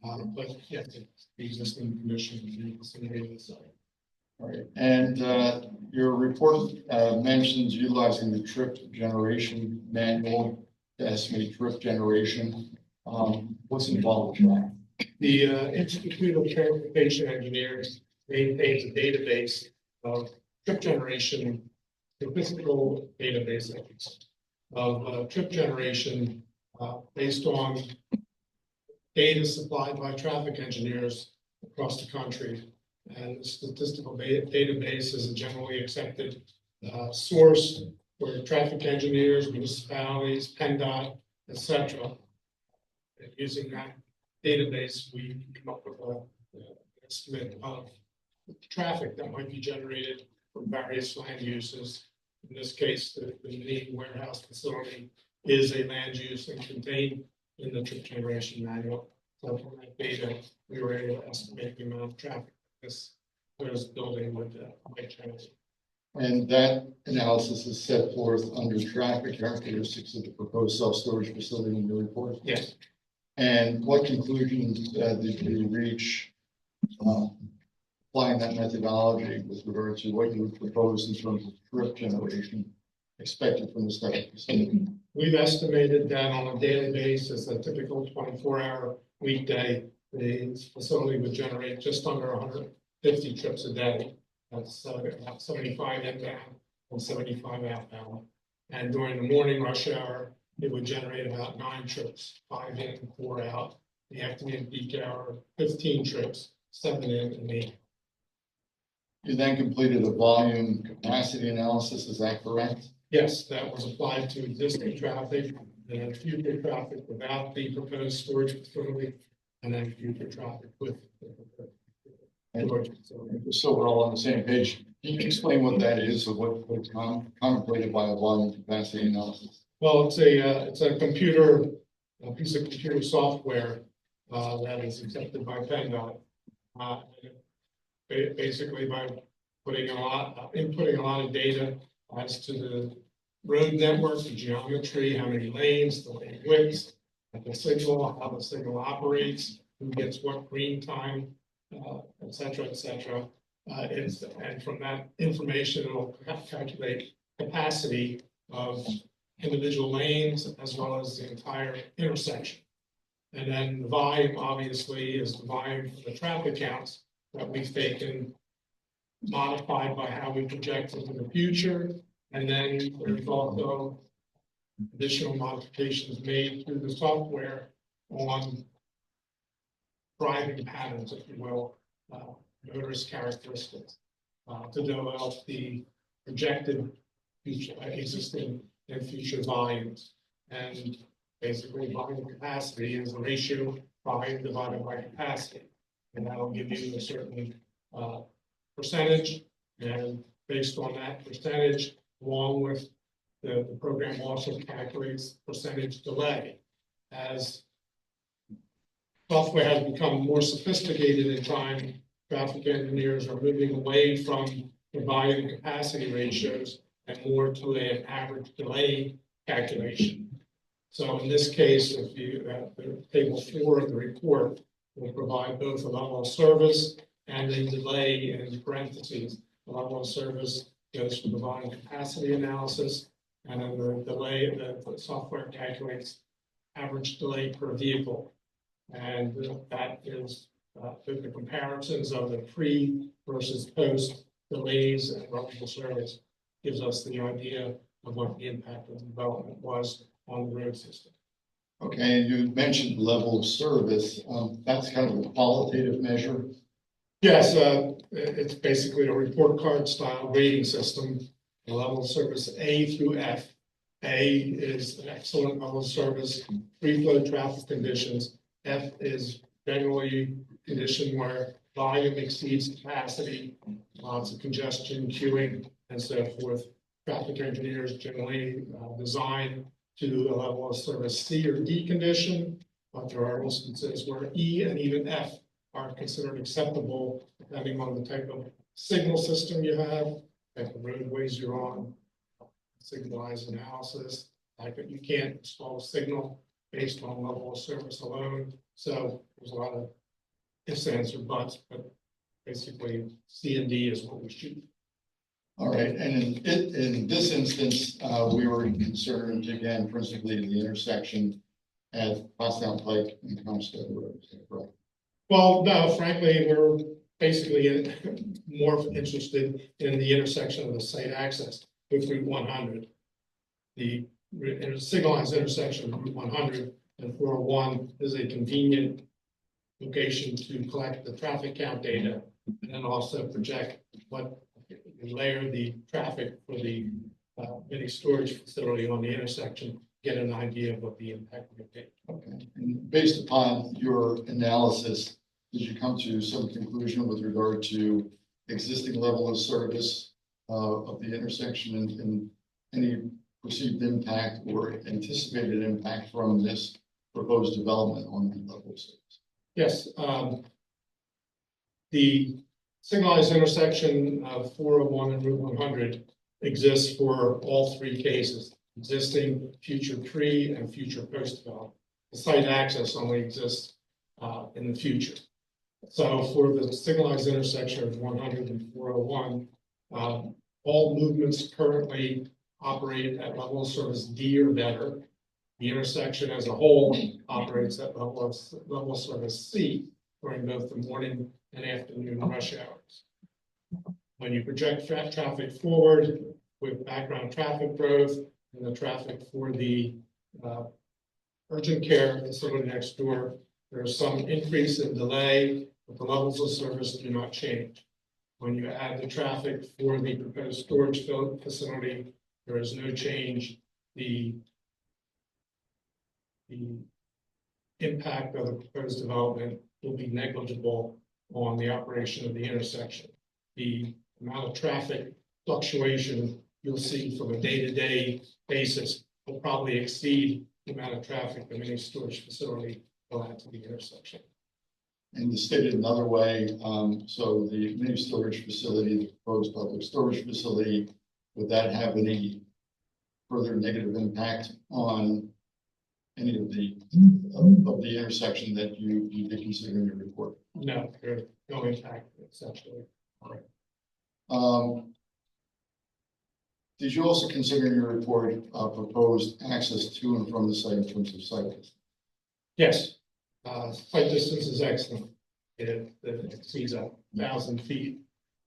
But yes, it's the existing condition in the vicinity of the site. All right, and your report mentions utilizing the trip generation manual to estimate trip generation. What's involved with that? The Institute of Transportation Engineers maintains a database of trip generation, statistical database of trip generation based on data supplied by traffic engineers across the country. And the statistical database is a generally accepted source for traffic engineers, municipalities, PennDOT, etc. And using that database, we come up with an estimate of traffic that might be generated from various land uses. In this case, the mini warehouse facility is a land use and contained in the trip generation manual. So from that data, we were able to estimate the amount of traffic this building would generate. And that analysis is set forth under traffic characteristics of the proposed self-storage facility in your report? Yes. And what conclusions did you reach applying that methodology with regard to what you would propose in terms of trip generation expected from the study facility? We've estimated that on a daily basis, a typical 24-hour weekday, the facility would generate just under 150 trips a day. That's about 75 inbound and 75 outbound. And during the morning rush hour, it would generate about 9 trips, 5 in, 4 out. The afternoon peak hour, 15 trips, 7 in and 8. You then completed a volume capacity analysis, is that correct? Yes, that was applied to existing traffic and future traffic without the proposed storage facility, and then future traffic with the proposed storage facility. So we're all on the same page. Can you explain what that is or what's contemplated by a volume capacity analysis? Well, it's a piece of computer software that is accepted by PennDOT. Basically, by inputting a lot of data as to the road network, the geometry, how many lanes, the lane widths, the signal, how the signal operates, who gets what green time, et cetera, et cetera. And from that information, it'll calculate capacity of individual lanes as well as the entire intersection. And then the volume, obviously, is the volume for the traffic counts that we've taken, modified by how we project into the future. And then there's also additional modifications made through the software on driving patterns, if you will, motorist characteristics, to develop the projected future, existing and future volumes. And basically, volume capacity is the ratio of volume divided by capacity. And that'll give you a certain percentage. And based on that percentage, along with the program also calculates percentage delay. As software has become more sophisticated in time, traffic engineers are moving away from the volume capacity ratios and more to an average delay calculation. So in this case, if you, the table 4 of the report will provide both a level of service and a delay in parentheses. The level of service goes for the volume capacity analysis, and then the delay, the software calculates average delay per vehicle. And that is the comparisons of the pre versus post delays and level service gives us the idea of what the impact of the development was on the road system. Okay, and you mentioned level of service. That's kind of a qualitative measure. Yes, it's basically a report card style rating system. The level of service A through F. A is an excellent level of service, free flow traffic conditions. F is generally condition where volume exceeds capacity, lots of congestion, queuing, and so forth. Traffic engineers generally design to a level of service C or D condition, but there are instances where E and even F are considered acceptable depending on the type of signal system you have, type of roadways you're on, signalized analysis, like that you can't install a signal based on level of service alone. So there's a lot of ifs, ands, or buts, but basically C and D is what we shoot. All right, and in this instance, we were concerned again, principally the intersection at Pottstown Pike and Comstock Road. Is that correct? Well, no, frankly, we're basically more interested in the intersection of the site access with Route 100. The signalized intersection of Route 100 and 401 is a convenient location to collect the traffic count data and then also project what layer the traffic for the mini storage facility on the intersection, get an idea of what the impact would be. Okay, and based upon your analysis, did you come to some conclusion with regard to existing level of service of the intersection and any perceived impact or anticipated impact from this proposed development on that level of service? Yes, the signalized intersection of 401 and Route 100 exists for all three cases, existing, future pre, and future post development. The site access only exists in the future. So for the signalized intersection of 100 and 401, all movements currently operate at level of service D or better. The intersection as a whole operates at level of service C during both the morning and afternoon rush hours. When you project traffic forward with background traffic growth and the traffic for the urgent care facility next door, there's some increase in delay, but the levels of service do not change. When you add the traffic for the proposed storage facility, there is no change. The impact of the proposed development will be negligible on the operation of the intersection. The amount of traffic fluctuation you'll see from a day-to-day basis will probably exceed the amount of traffic the mini storage facility will add to the intersection. And to state it another way, so the mini storage facility, the proposed public storage facility, would that have any further negative impact on any of the, of the intersection that you did consider in your report? No, there's no impact essentially. Did you also consider in your report, proposed access to and from the site in terms of site distance? Yes, site distance is excellent. It exceeds 1,000 feet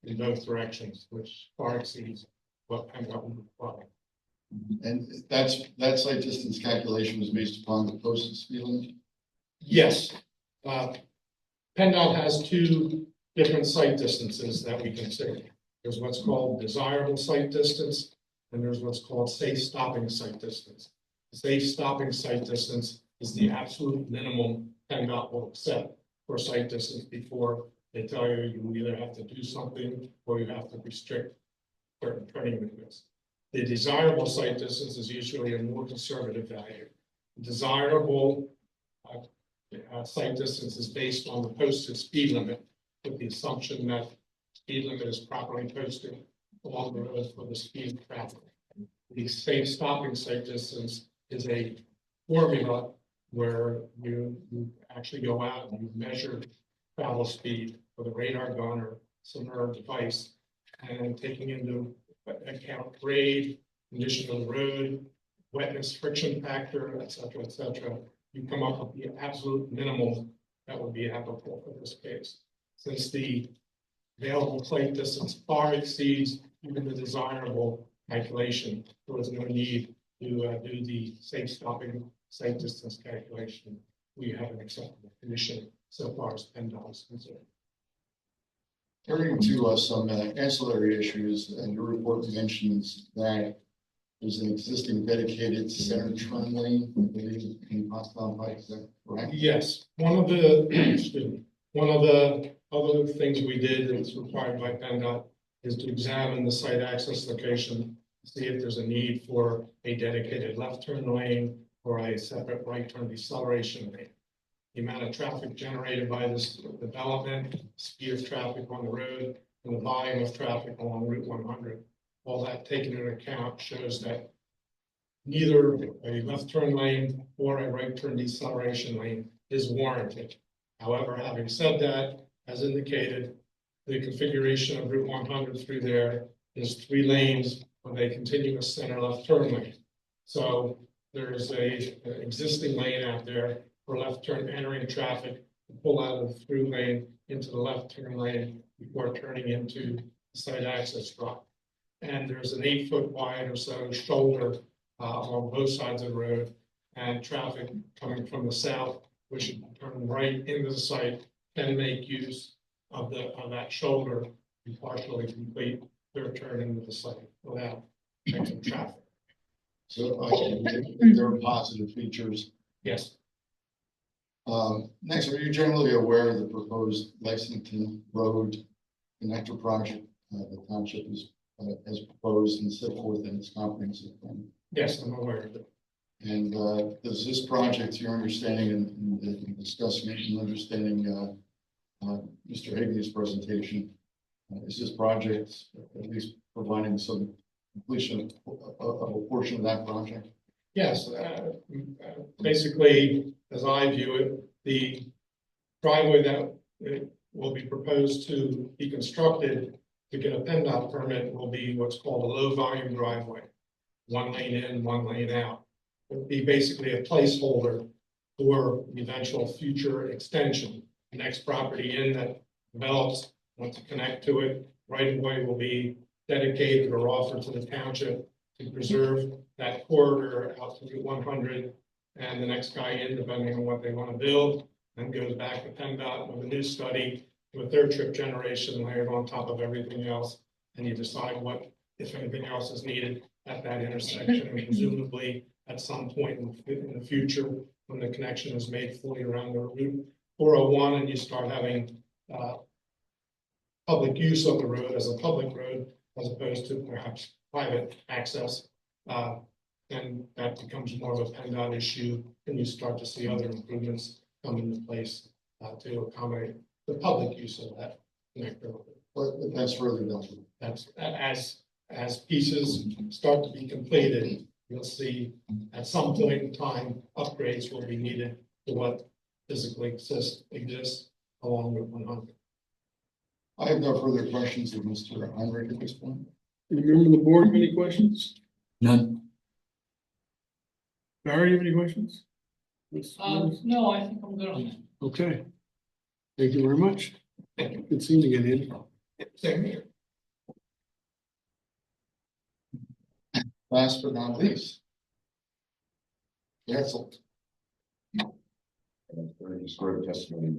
in both directions, which far exceeds what PennDOT would require. And that site distance calculation was based upon the posted speed limit? Yes, PennDOT has two different site distances that we consider. There's what's called desirable site distance, and there's what's called safe stopping site distance. Safe stopping site distance is the absolute minimum PennDOT will accept for site distance before they tell you you either have to do something or you have to restrict certain turning movements. The desirable site distance is usually a more conservative value. Desirable site distance is based on the posted speed limit, with the assumption that speed limit is properly posted along the road for the speed of traffic. The safe stopping site distance is a formula where you actually go out and you measure travel speed with a radar gun or similar device, and taking into account grade, condition of the road, wetness, friction factor, et cetera, you come up with the absolute minimum that would be applicable for this case. Since the available site distance far exceeds even the desirable calculation, there was no need to do the safe stopping site distance calculation. We have an acceptable condition so far as PennDOT is concerned. Turning to some ancillary issues, and your report mentions that there's an existing dedicated center turn lane, I believe, in Pottstown Pike. Is that correct? Yes, one of the one of the other things we did that's required by PennDOT is to examine the site access location, see if there's a need for a dedicated left turn lane or a separate right turn deceleration lane. The amount of traffic generated by this development, speed of traffic on the road, and the volume of traffic along Route 100, all that taken into account shows that neither a left turn lane or a right turn deceleration lane is warranted. However, having said that, as indicated, the configuration of Route 100 through there is 3 lanes with a continuous center left turn lane. So there is an existing lane out there for left turn entering traffic to pull out of the through lane into the left turn lane before turning into the site access drop. And there's an 8-foot wide or so shoulder on both sides of the road, and traffic coming from the south, which should turn right into the site, can make use of that shoulder to partially complete their turn into the site without affecting traffic. So there are positive features. Yes. Next, are you generally aware of the proposed Lexington Road connector project the township has proposed and set forth in its comprehensive plan? Yes, I'm aware of it. And does this project, to your understanding and discussing it and understanding Mr. Higbie's presentation, is this project at least providing some completion of a portion of that project? Yes, basically, as I view it, the driveway that will be proposed to be constructed to get a PennDOT permit will be what's called a low volume driveway. 1 lane in, 1 lane out. It would be basically a placeholder for the eventual future extension. The next property in that develops, wants to connect to it, right away will be dedicated or offered to the township to preserve that corridor out to Route 100, and the next guy in, depending on what they want to build, and goes back to PennDOT with a new study with their trip generation layered on top of everything else, and you decide what, if anything else is needed at that intersection, and presumably at some point in the future, when the connection is made fully around the Route 401, and you start having public use of the road as a public road, as opposed to perhaps private access, and that becomes more of a PennDOT issue, and you start to see other improvements come into place to accommodate the public use of that connector. But that's further down. That's as pieces start to be completed, you'll see at some point in time, upgrades will be needed to what physically exists along with 100. I have no further questions of Mr. Heinrich at this point. Any member of the board have any questions? None. Barry, you have any questions? No, I think I'm good on that. Okay. Thank you very much. Good seeing you again, Andy. Same here. Last but not least. Excellent. Sort of testimony.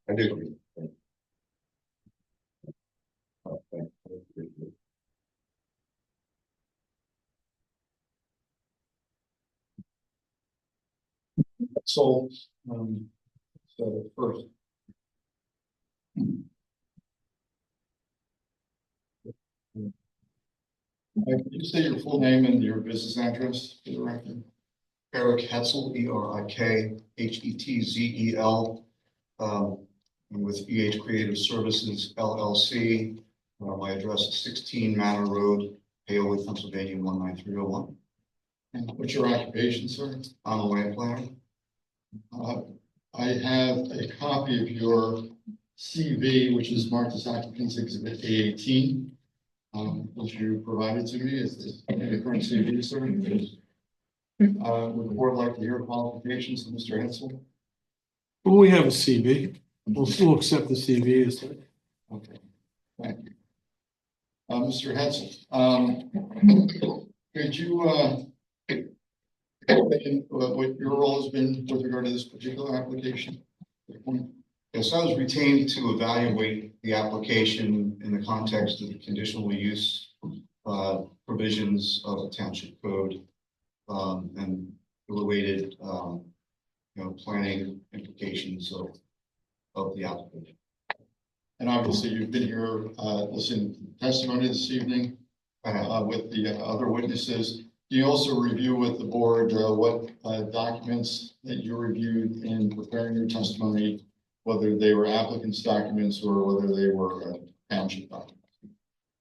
I do. So, first. Could you say your full name and your business address for the record? Eric Hetzel, ERIKHETZEL. I'm with EH Creative Services LLC. My address is 16 Manor Road, Paoli, Pennsylvania 19301. And what's your occupation, sir? I'm a land planner. I have a copy of your CV, which is marked as Occupants Exhibit A18, which you provided to me. Is this the current CV, sir? Would the board like to hear qualifications of Mr. Hetzel? Well, we have a CV. We'll accept the CV as that. Okay, thank you. Mr. Hetzel, could you explain what your role has been with regard to this particular application? Yes, I was retained to evaluate the application in the context of the conditional use provisions of the township code and the related planning implications of the application. And obviously, you've been here listening to testimony this evening with the other witnesses. Do you also review with the board what documents that you reviewed in preparing your testimony, whether they were applicant's documents or whether they were township documents?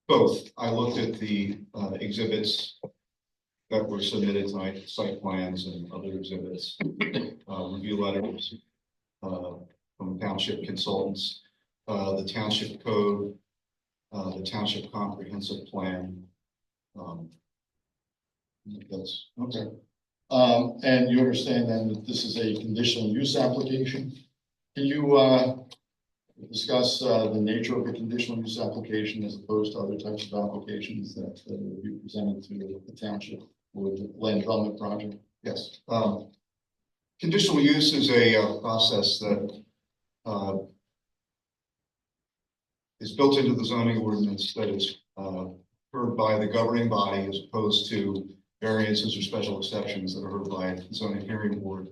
Both. I looked at the exhibits that were submitted tonight, site plans and other exhibits, review letters from township consultants, the township code, the township comprehensive plan. That's okay. And you understand then that this is a conditional use application. Can you discuss the nature of a conditional use application as opposed to other types of applications that would be presented to the township or the land development project? Yes. Conditional use is a process that is built into the zoning ordinance that is heard by the governing body as opposed to variances or special exceptions that are heard by the zoning hearing board.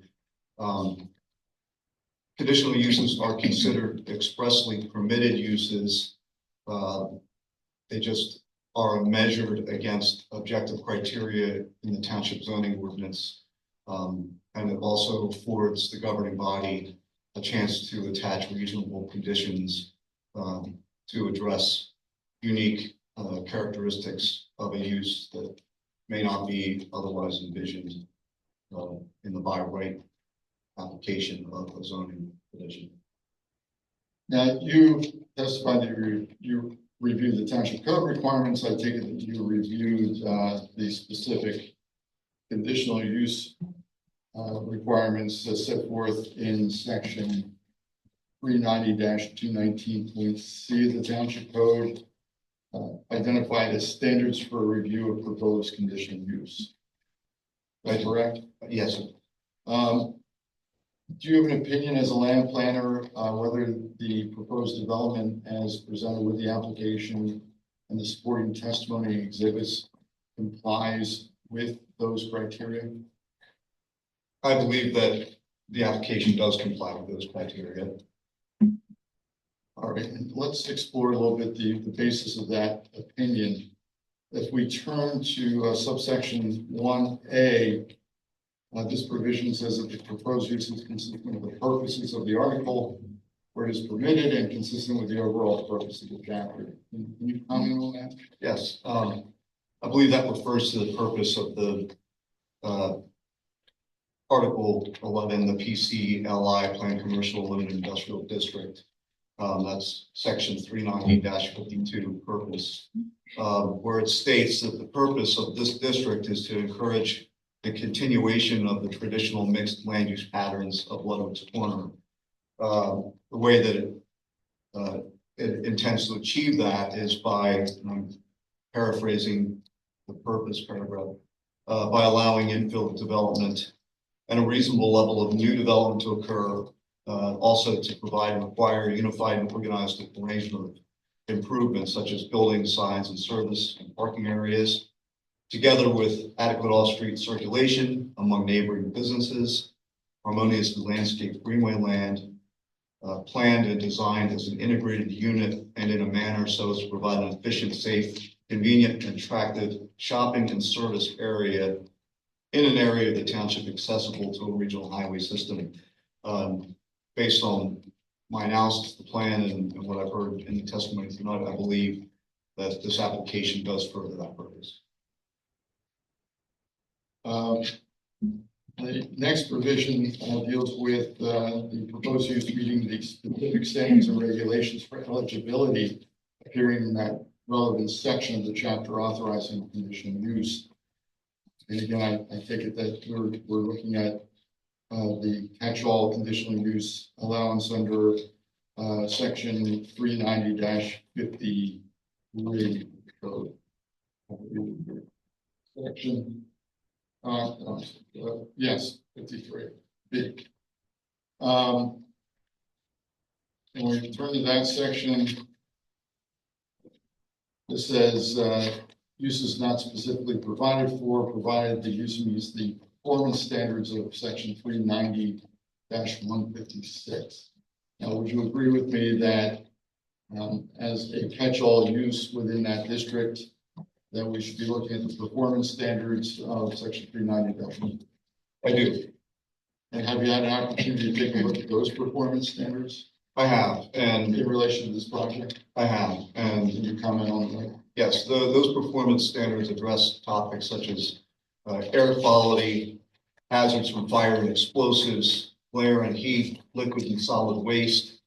Conditional uses are considered expressly permitted uses. They just are measured against objective criteria in the township zoning ordinance. And it also affords the governing body a chance to attach reasonable conditions to address unique characteristics of a use that may not be otherwise envisioned in the by right application of a zoning provision. Now, you testified that you reviewed the township code requirements. I take it that you reviewed the specific conditional use requirements set forth in section 390-219.c of the township code, identified as standards for review of proposed conditional use. Is that correct? Yes. Do you have an opinion as a land planner whether the proposed development as presented with the application and the supporting testimony exhibits complies with those criteria? I believe that the application does comply with those criteria. All right, and let's explore a little bit the basis of that opinion. If we turn to subsection 1A, this provision says that the proposed use is consistent with the purposes of the article where it is permitted and consistent with the overall purpose of the chapter. Can you comment on that? Yes. A believe that refers to the purpose of the Article 11, the PCLI, Planned Commercial Limited Industrial District. That's section 390-52 purpose, where it states that the purpose of this district is to encourage the continuation of the traditional mixed land use patterns of Ludwig's Corner. The way that it intends to achieve that is by, I'm paraphrasing the purpose paragraph, by allowing infill development and a reasonable level of new development to occur, also to provide and require unified and organized arrangement of improvements such as buildings, signs, and service and parking areas, together with adequate off-street circulation among neighboring businesses, harmonious landscape greenway land, planned and designed as an integrated unit and in a manner so as to provide an efficient, safe, convenient, and attractive shopping and service area in an area of the township accessible to a regional highway system. Based on my analysis of the plan and what I've heard in the testimony tonight, I believe that this application does further that purpose. The next provision deals with the proposed use meeting the specific standards and regulations for eligibility appearing in that relevant section of the chapter authorizing conditional use. And again, I take it that we're looking at the catch-all conditional use allowance under section 390-53 code. Section yes, 53 B. And when we turn to that section, it says use is not specifically provided for, provided the use meets the performance standards of section 390-156. Now, would you agree with me that as a catch-all use within that district, that we should be looking at the performance standards of section 390-156? I do. And have you had an opportunity to take a look at those performance standards? I have, and in relation to this project? I have, and can you comment on that? Yes, those performance standards address topics such as air quality, hazards from fire and explosives, glare and heat, liquid and solid waste,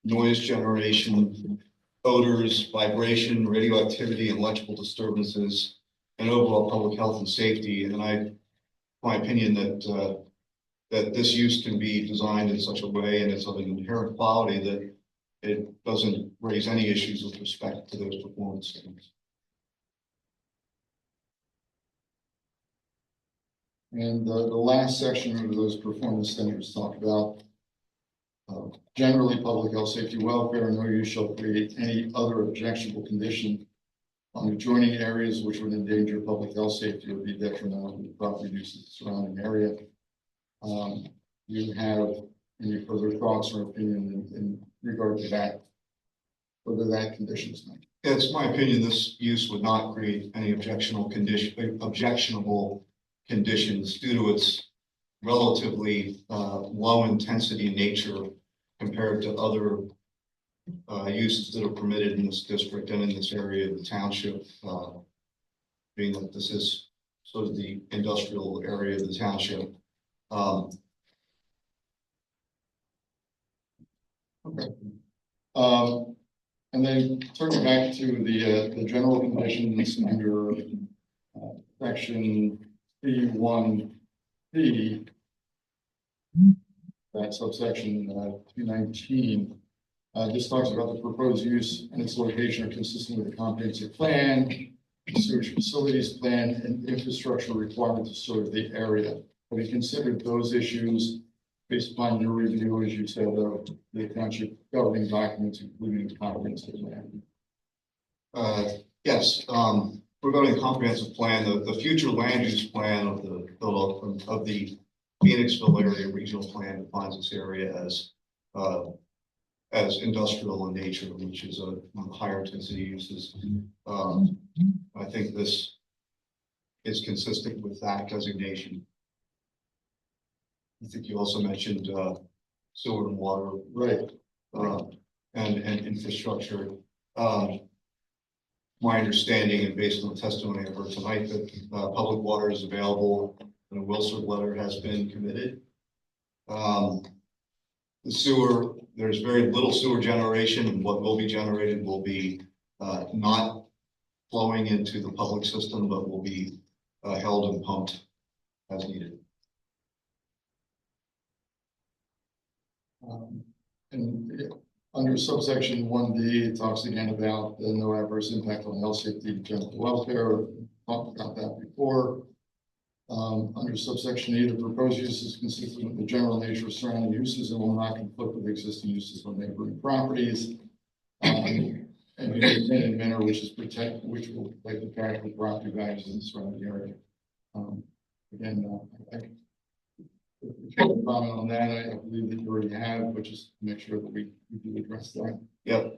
noise generation, odors, vibration, radioactivity, and electrical disturbances, and overall public health and safety. And my opinion that that this use can be designed in such a way and it's of an inherent quality that it doesn't raise any issues with respect to those performance standards. And the last section of those performance standards talk about generally public health, safety, welfare, and no use shall create any other objectionable condition on adjoining areas which would endanger public health, safety, or be detrimental to the property use of the surrounding area. You have any further thoughts or opinion in regard to that, whether that condition is met? It's my opinion this use would not create any objectionable conditions due to its relatively low intensity nature compared to other uses that are permitted in this district and in this area of the township, being that this is sort of the industrial area of the township. Okay. And then turning back to the general conditions under section P1B, that subsection 219, this talks about the proposed use and its location are consistent with the comprehensive plan, sewage facilities plan, and infrastructure requirements to serve the area. Have you considered those issues based upon your review, as you said, of the township governing documents, including the comprehensive plan? Yes, regarding the comprehensive plan, the future land use plan of the Phoenixville area regional plan defines this area as industrial in nature, which is a higher intensity uses. I think this is consistent with that designation. I think you also mentioned sewer and water, right, and infrastructure. my understanding and based on the testimony I've heard tonight, that public water is available and a Wilson letter has been committed. The sewer, there's very little sewer generation, and what will be generated will be not flowing into the public system, but will be held and pumped as needed. And under subsection 1D, it talks again about no adverse impact on health, safety, general welfare. Talked about that before. Under subsection E, the proposed use is consistent with the general nature of surrounding uses and will not conflict with existing uses on neighboring properties. And in a manner which will protect the character of property values in the surrounding area. Again, if you have a comment on that, I believe that you already have, but just make sure that we do address that. Yep.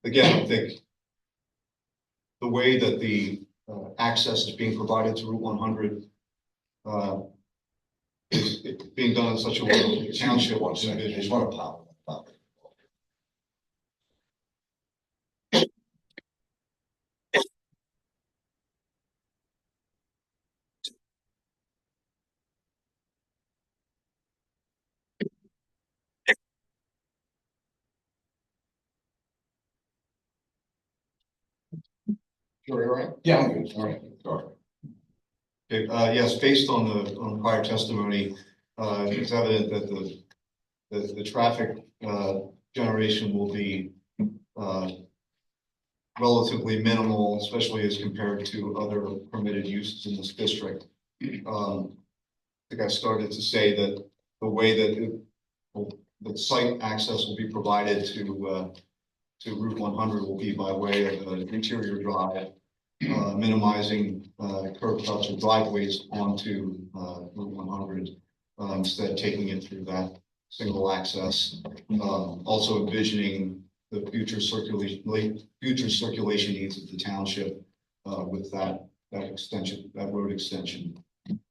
Again, I think the way that the access is being provided to Route 100 is being done in such a way that the township wants to envision. Just want to pop. Sure, all right? Yeah, I'm good. All right. Sorry. Okay, yes, based on the prior testimony, it's evident that the traffic generation will be relatively minimal, especially as compared to other permitted uses in this district. I think I started to say that the way that the site access will be provided to Route 100 will be by way of an interior drive, minimizing curb cuts or driveways onto Route 100, instead of taking it through that single access. Also envisioning the future circulation needs of the township with that extension, that road extension.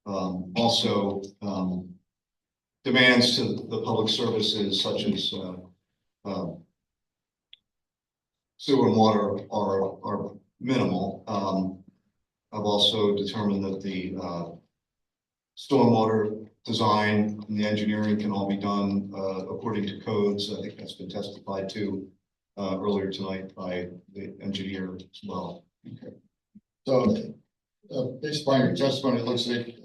Also, demands to the public services such as sewer and water are minimal. I've also determined that the stormwater design and the engineering can all be done according to codes. I think that's been testified to earlier tonight by the engineer as well. Okay. So based upon your testimony, it looks like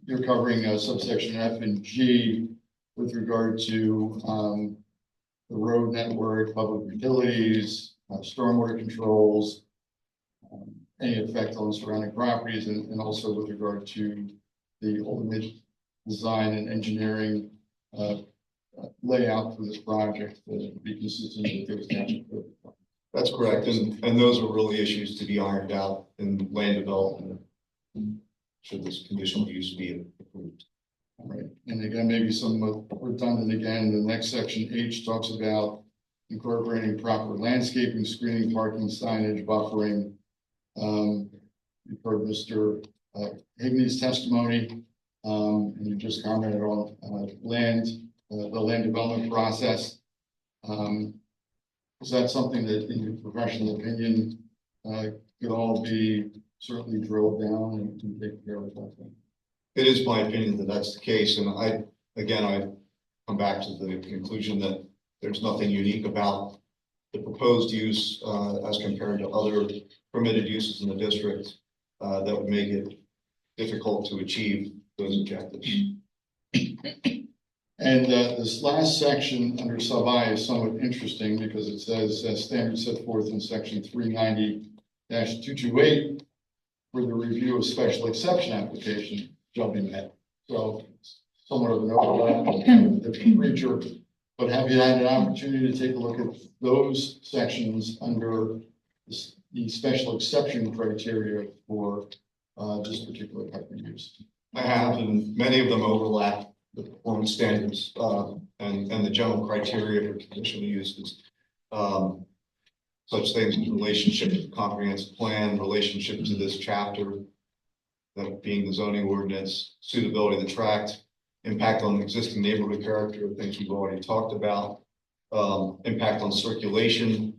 you're covering subsection F and G with regard to the road network, public utilities, stormwater controls, any effect on surrounding properties, and also with regard to the ultimate design and engineering layout for this project to be consistent with those township code. That's correct, and those are really issues to be ironed out in land development should this conditional use be approved. All right, and again, maybe somewhat redundant again, the next section H talks about incorporating proper landscaping, screening, parking, signage, buffering. You've heard Mr. Higney's testimony, and you just commented on the land development process. Is that something that, in your professional opinion, could all be certainly drilled down and taken care of? It is my opinion that that's the case, and I come back to the conclusion that there's nothing unique about the proposed use as compared to other permitted uses in the district that would make it difficult to achieve those objectives. And this last section under sub I is somewhat interesting because it says standards set forth in section 390-228 for the review of special exception application shall be met. So somewhat of an overlap, kind of a different creature. But have you had an opportunity to take a look at those sections under the special exception criteria for this particular type of use? I have, and many of them overlap the performance standards and the general criteria for conditional uses. Such things as relationship to the comprehensive plan, relationship to this chapter, that being the zoning ordinance, suitability of the tract, impact on existing neighborhood character, things we've already talked about, impact on circulation,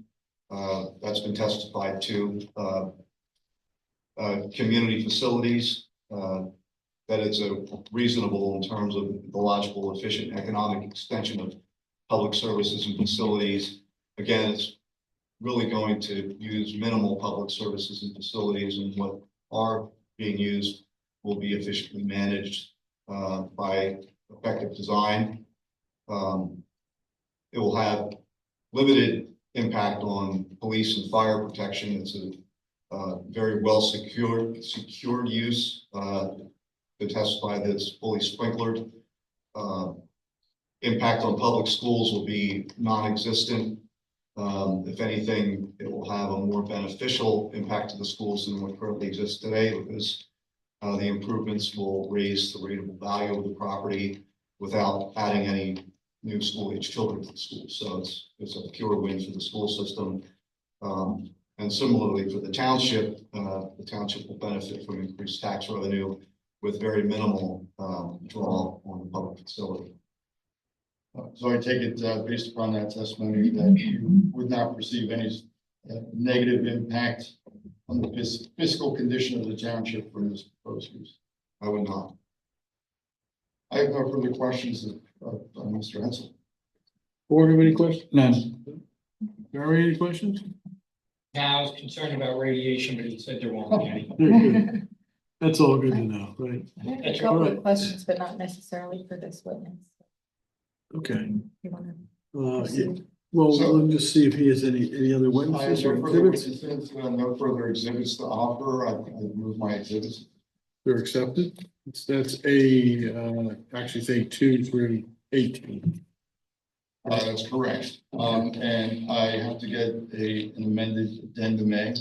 That's been testified to. Community facilities, that it's a reasonable in terms of the logical, efficient, economic extension of public services and facilities. Again, it's really going to use minimal public services and facilities, and what are being used will be efficiently managed by effective design. It will have limited impact on police and fire protection. It's a very well secured use. To testify that it's fully sprinklered. Impact on public schools will be non-existent. If anything, it will have a more beneficial impact to the schools than what currently exists today, because the improvements will raise the rateable value of the property without adding any new school-age children to the school. So it's a pure win for the school system. And similarly for the township will benefit from increased tax revenue with very minimal draw on the public facility. So I take it based upon that testimony that you would not perceive any negative impact on the fiscal condition of the township from this proposed use? I would not. I have no further questions of Mr. Hensel. Board have any questions? None. Barry, any questions? Yeah, I was concerned about radiation, but he said there won't be any. Good. That's all good to know, right? I have a That's couple right. of questions, but not necessarily for this witness. Okay. You wanna Yeah. proceed? Well, So- we'll just see if he has any other I have witnesses or no further exhibits. witnesses, no further exhibits to offer. I move my exhibits. They're accepted. That's actually say 2 through 18. That's correct. And I have to get an amended addendum A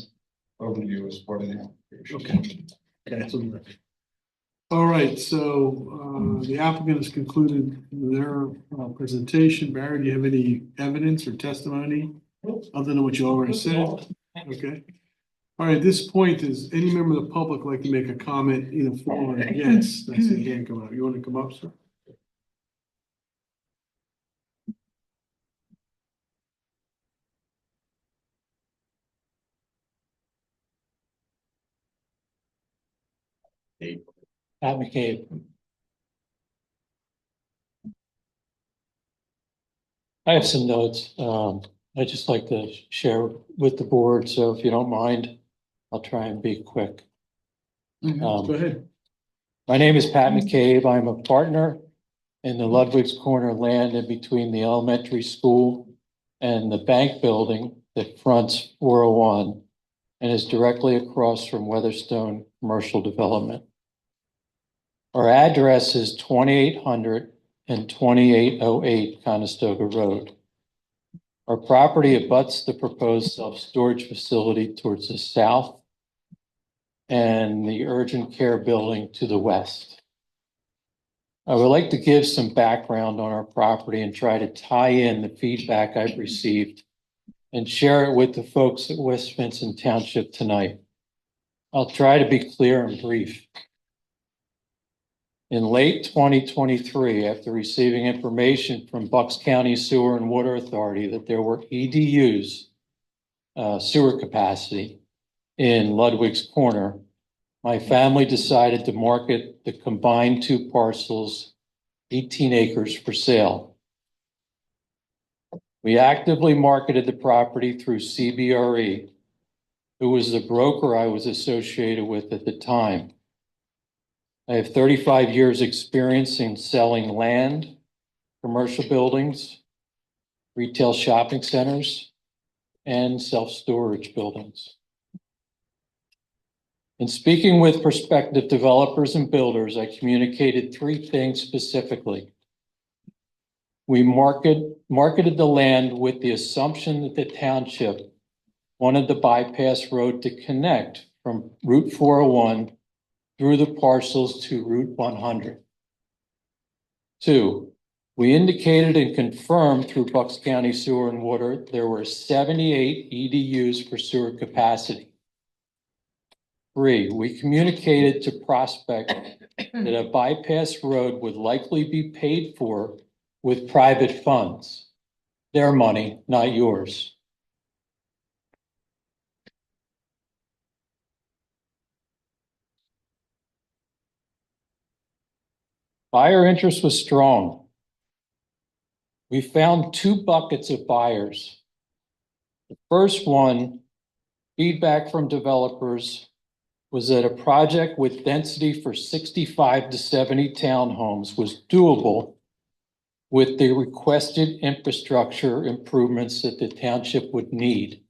over to you as part of the application. Okay. That's on the record. All right, so the applicant has concluded their presentation. Barry, do you have any evidence or testimony other than what you already said? Okay. All right, at this point, does any member of the public like to make a comment either for or against? I see a hand come up. You want to come up, sir? Pat McCabe. I have some notes. I'd just like to share with the board, so if you don't mind, I'll try and be quick. Go ahead. My name is Pat McCabe. I'm a partner in the Ludwig's Corner land in between the elementary school and the bank building that fronts 401 and is directly across from Weatherstone Commercial Development. Our address is 2800 and 2808 Conestoga Road. Our property abuts the proposed self-storage facility towards the south and the urgent care building to the west. I would like to give some background on our property and try to tie in the feedback I've received and share it with the folks at West Vincent Township tonight. I'll try to be clear and brief. In late 2023, after receiving information from Bucks County Sewer and Water Authority that there were EDUs, sewer capacity in Ludwig's Corner, my family decided to market the combined 2 parcels, 18 acres, for sale. We actively marketed the property through CBRE, who was the broker I was associated with at the time. I have 35 years experience in selling land, commercial buildings, retail shopping centers, and self-storage buildings. In speaking with prospective developers and builders, I communicated 3 things specifically. We marketed the land with the assumption that the township wanted the bypass road to connect from Route 401 through the parcels to Route 100. 2, we indicated and confirmed through Bucks County Sewer and Water there were 78 EDUs for sewer capacity. 3, we communicated to prospect that a bypass road would likely be paid for with private funds. Their money, not yours. Buyer interest was strong. We found two buckets of buyers. The first one, feedback from developers, was that a project with density for 65 to 70 townhomes was doable with the requested infrastructure improvements that the township would need.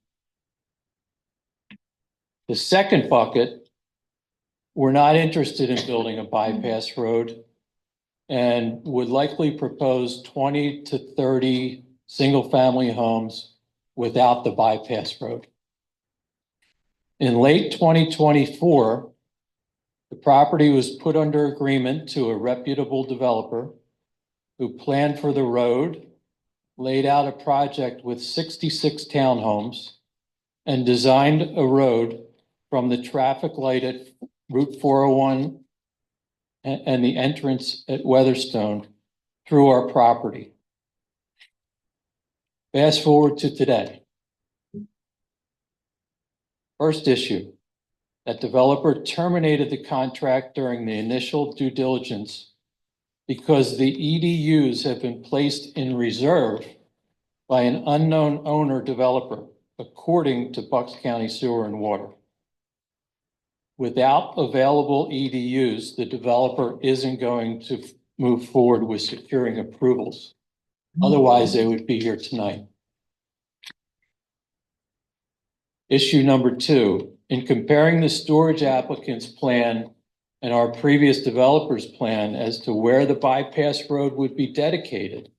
The second bucket, we're not interested in building a bypass road and would likely propose 20 to 30 single-family homes without the bypass road. In late 2024, the property was put under agreement to a reputable developer who planned for the road, laid out a project with 66 townhomes, and designed a road from the traffic light at Route 401 and the entrance at Weatherstone through our property. Fast forward to today. First issue, that developer terminated the contract during the initial due diligence because the EDUs have been placed in reserve by an unknown owner developer, according to Bucks County Sewer and Water. Without available EDUs, the developer isn't going to move forward with securing approvals. Otherwise, they would be here tonight. Issue number two, in comparing the storage applicant's plan and our previous developer's plan as to where the bypass road would be dedicated,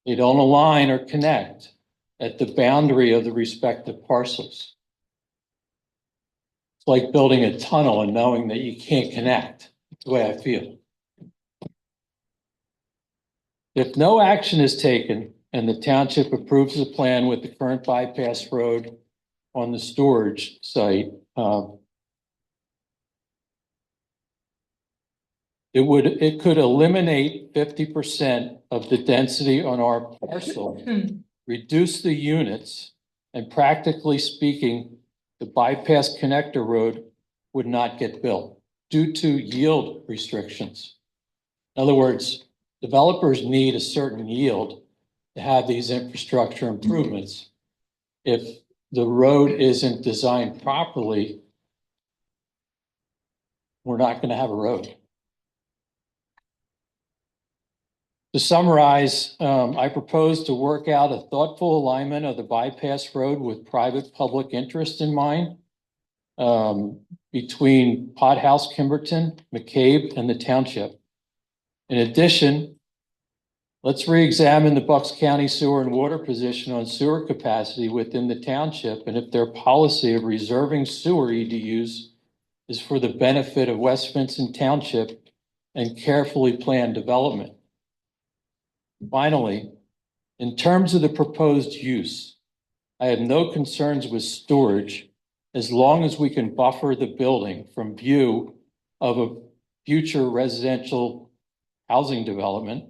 they don't align or connect at the boundary of the respective parcels. It's like building a tunnel and knowing that you can't connect. That's the way I feel. If no action is taken and the township approves the plan with the current bypass road on the storage site, it could eliminate 50% of the density on our parcel, reduce the units, and practically speaking, the bypass connector road would not get built due to yield restrictions. In other words, developers need a certain yield to have these infrastructure improvements. If the road isn't designed properly, we're not going to have a road. To summarize, I propose to work out a thoughtful alignment of the bypass road with private-public interest in mind between Pothouse, Kimberton, McCabe, and the township. In addition, let's re-examine the Bucks County Sewer and Water position on sewer capacity within the township and if their policy of reserving sewer EDUs is for the benefit of West Vincent Township and carefully planned development. Finally, in terms of the proposed use, I have no concerns with storage as long as we can buffer the building from view of a future residential housing development.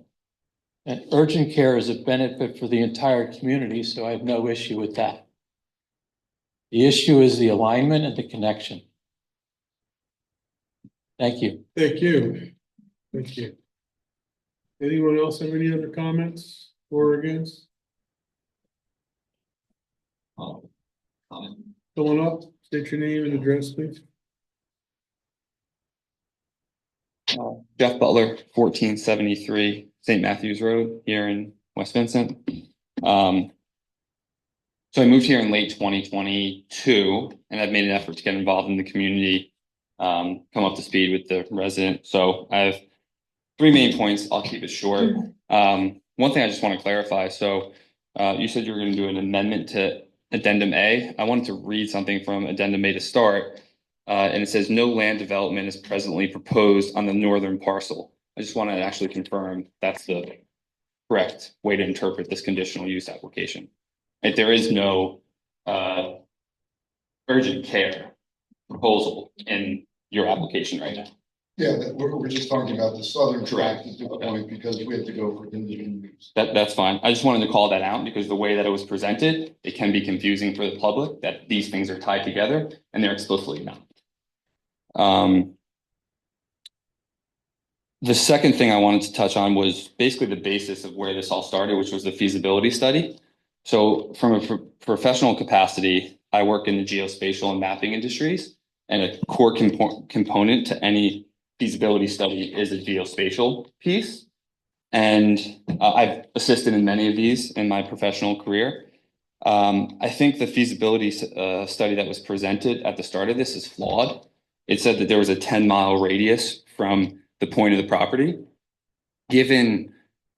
And urgent care is a benefit for the entire community, so I have no issue with that. The issue is the alignment and the connection. Thank you. Thank you. Thank you. Anyone else have any other comments or against? Someone up, state your name and address, please. Jeff Butler, 1473 St. Matthews Road here in West Vincent. So I moved here in late 2022 and I've made an effort to get involved in the community, come up to speed with the resident. So I have three main points. I'll keep it short. One thing I just want to clarify. So you said you were going to do an amendment to Addendum A. I wanted to read something from Addendum A to start. And it says no land development is presently proposed on the northern parcel. I just want to actually confirm that's the correct way to interpret this conditional use application. If there is no urgent care proposal in your application right now. Yeah, we're just talking about the southern tract at this point because we have to go for conditional use. That's fine. I just wanted to call that out because the way that it was presented, it can be confusing for the public that these things are tied together and they're explicitly not. The second thing I wanted to touch on was basically the basis of where this all started, which was the feasibility study. So from a professional capacity, I work in the geospatial and mapping industries, and a core component to any feasibility study is a geospatial piece. And I've assisted in many of these in my professional career. I think the feasibility study that was presented at the start of this is flawed. It said that there was a 10-mile radius from the point of the property. Given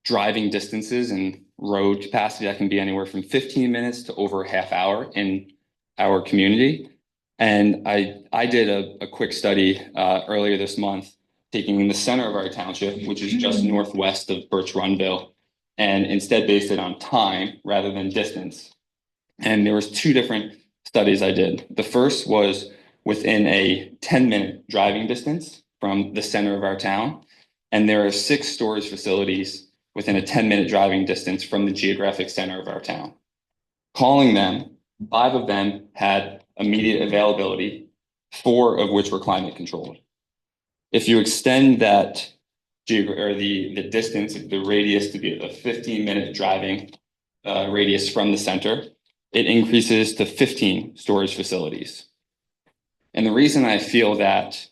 driving distances and road capacity, that can be anywhere from 15 minutes to over a half hour in our community. And I did a quick study earlier this month, taking the center of our township, which is just northwest of Birch Runville, and instead based it on time rather than distance. And there was two different studies I did. The first was within a 10-minute driving distance from the center of our town. And there are 6 storage facilities within a 10-minute driving distance from the geographic center of our town. Calling them, 5 of them had immediate availability, 4 of which were climate controlled. If you extend that the distance, the radius to be a 15-minute driving radius from the center, it increases to 15 storage facilities. And the reason I feel that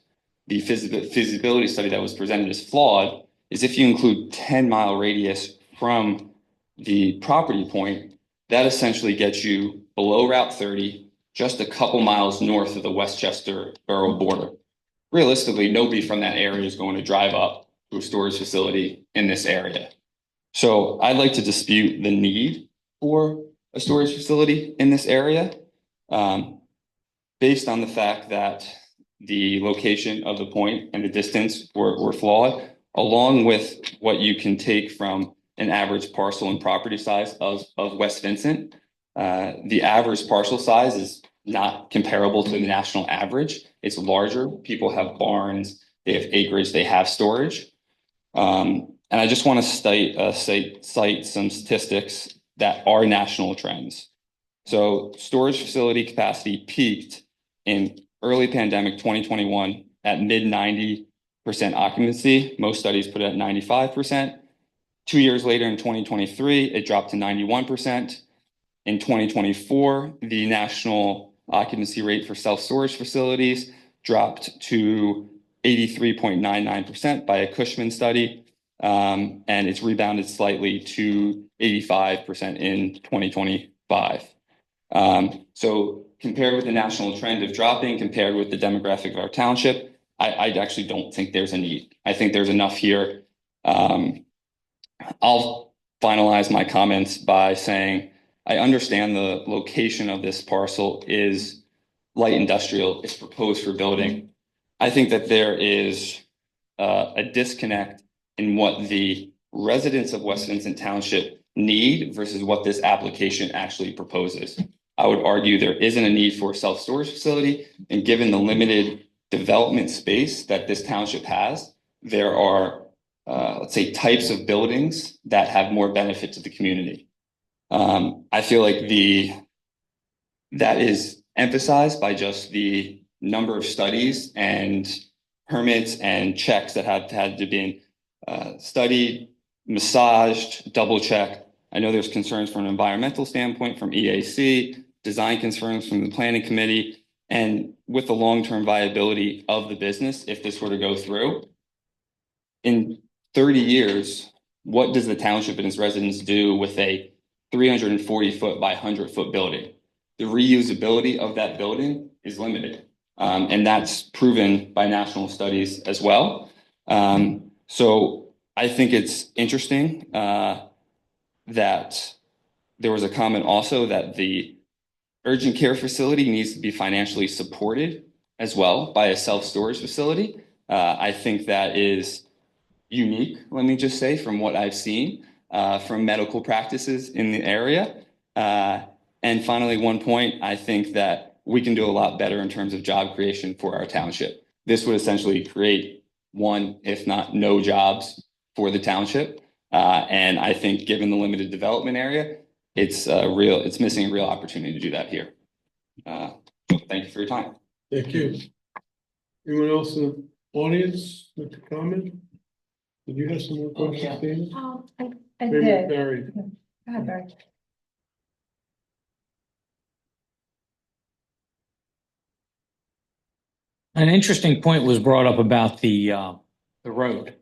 the feasibility study that was presented is flawed is if you include 10-mile radius from the property point, that essentially gets you below Route 30, just a couple miles north of the Westchester borough border. Realistically, nobody from that area is going to drive up to a storage facility in this area. So I'd like to dispute the need for a storage facility in this area, based on the fact that the location of the point and the distance were flawed, along with what you can take from an average parcel and property size of West Vincent. The average parcel size is not comparable to the national average. It's larger. People have barns, they have acreage, they have storage. And I just want to cite some statistics that are national trends. So storage facility capacity peaked in early pandemic 2021 at mid 90% occupancy. Most studies put it at 95%. 2 years later in 2023, it dropped to 91%. In 2024, the national occupancy rate for self-storage facilities dropped to 83.99% by a Cushman study. And it's rebounded slightly to 85% in 2025. So compared with the national trend of dropping, compared with the demographic of our township, I actually don't think there's a need. I think there's enough here. I'll finalize my comments by saying I understand the location of this parcel is light industrial. It's proposed for building. I think that there is a disconnect in what the residents of West Vincent Township need versus what this application actually proposes. I would argue there isn't a need for a self-storage facility, and given the limited development space that this township has, there are, let's say, types of buildings that have more benefit to the community. I feel like that is emphasized by just the number of studies and permits and checks that have had to be studied, massaged, double checked. I know there's concerns from an environmental standpoint from EAC, design concerns from the planning committee, and with the long-term viability of the business, if this were to go through. In 30 years, what does the township and its residents do with a 340-foot by 100-foot building? The reusability of that building is limited. And that's proven by national studies as well. So I think it's interesting that there was a comment also that the urgent care facility needs to be financially supported as well by a self-storage facility. I think that is unique, let me just say, from what I've seen from medical practices in the area. And finally, one point, I think that we can do a lot better in terms of job creation for our township. This would essentially create one, if not no jobs for the township. And I think given the limited development area, it's missing a real opportunity to do that here. Thank you for your time. Thank you. Anyone else in the audience like to comment? Did you have some more questions, Dana? I Very, did. very. Go ahead, Barry. An interesting point was brought up about the road.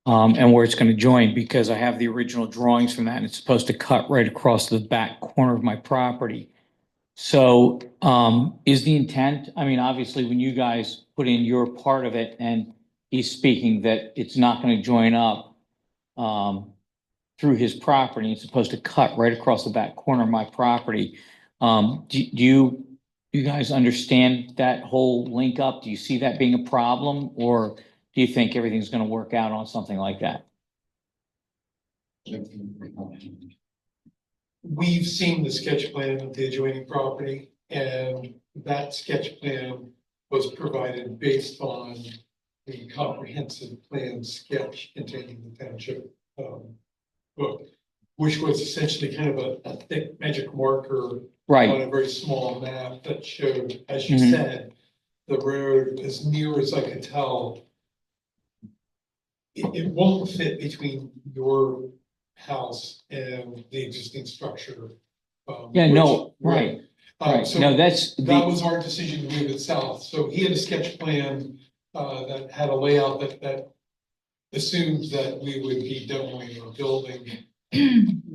And where it's gonna join, because I have the original drawings from that, and it's supposed to cut right across the back corner of my property. So, is the intent, I mean, obviously, when you guys put in your part of it, and he's speaking that it's not gonna join up, through his property, it's supposed to cut right across the back corner of my property. Do you guys understand that whole link up? Do you see that being a problem, or do you think everything's gonna work out on something like that? We've seen the sketch plan of the adjoining property, and that sketch plan was provided based on the comprehensive plan sketch containing the township book, which was essentially kind of a thick magic marker Right, on a very small map that showed, as you Mhm. said, the road, as near as I could tell. It won't fit between your house and the existing structure. yeah, no, which- right, right, So no, that's that the, was our decision to move it south. So he had a sketch plan that had a layout that assumed that we would be demoing or building.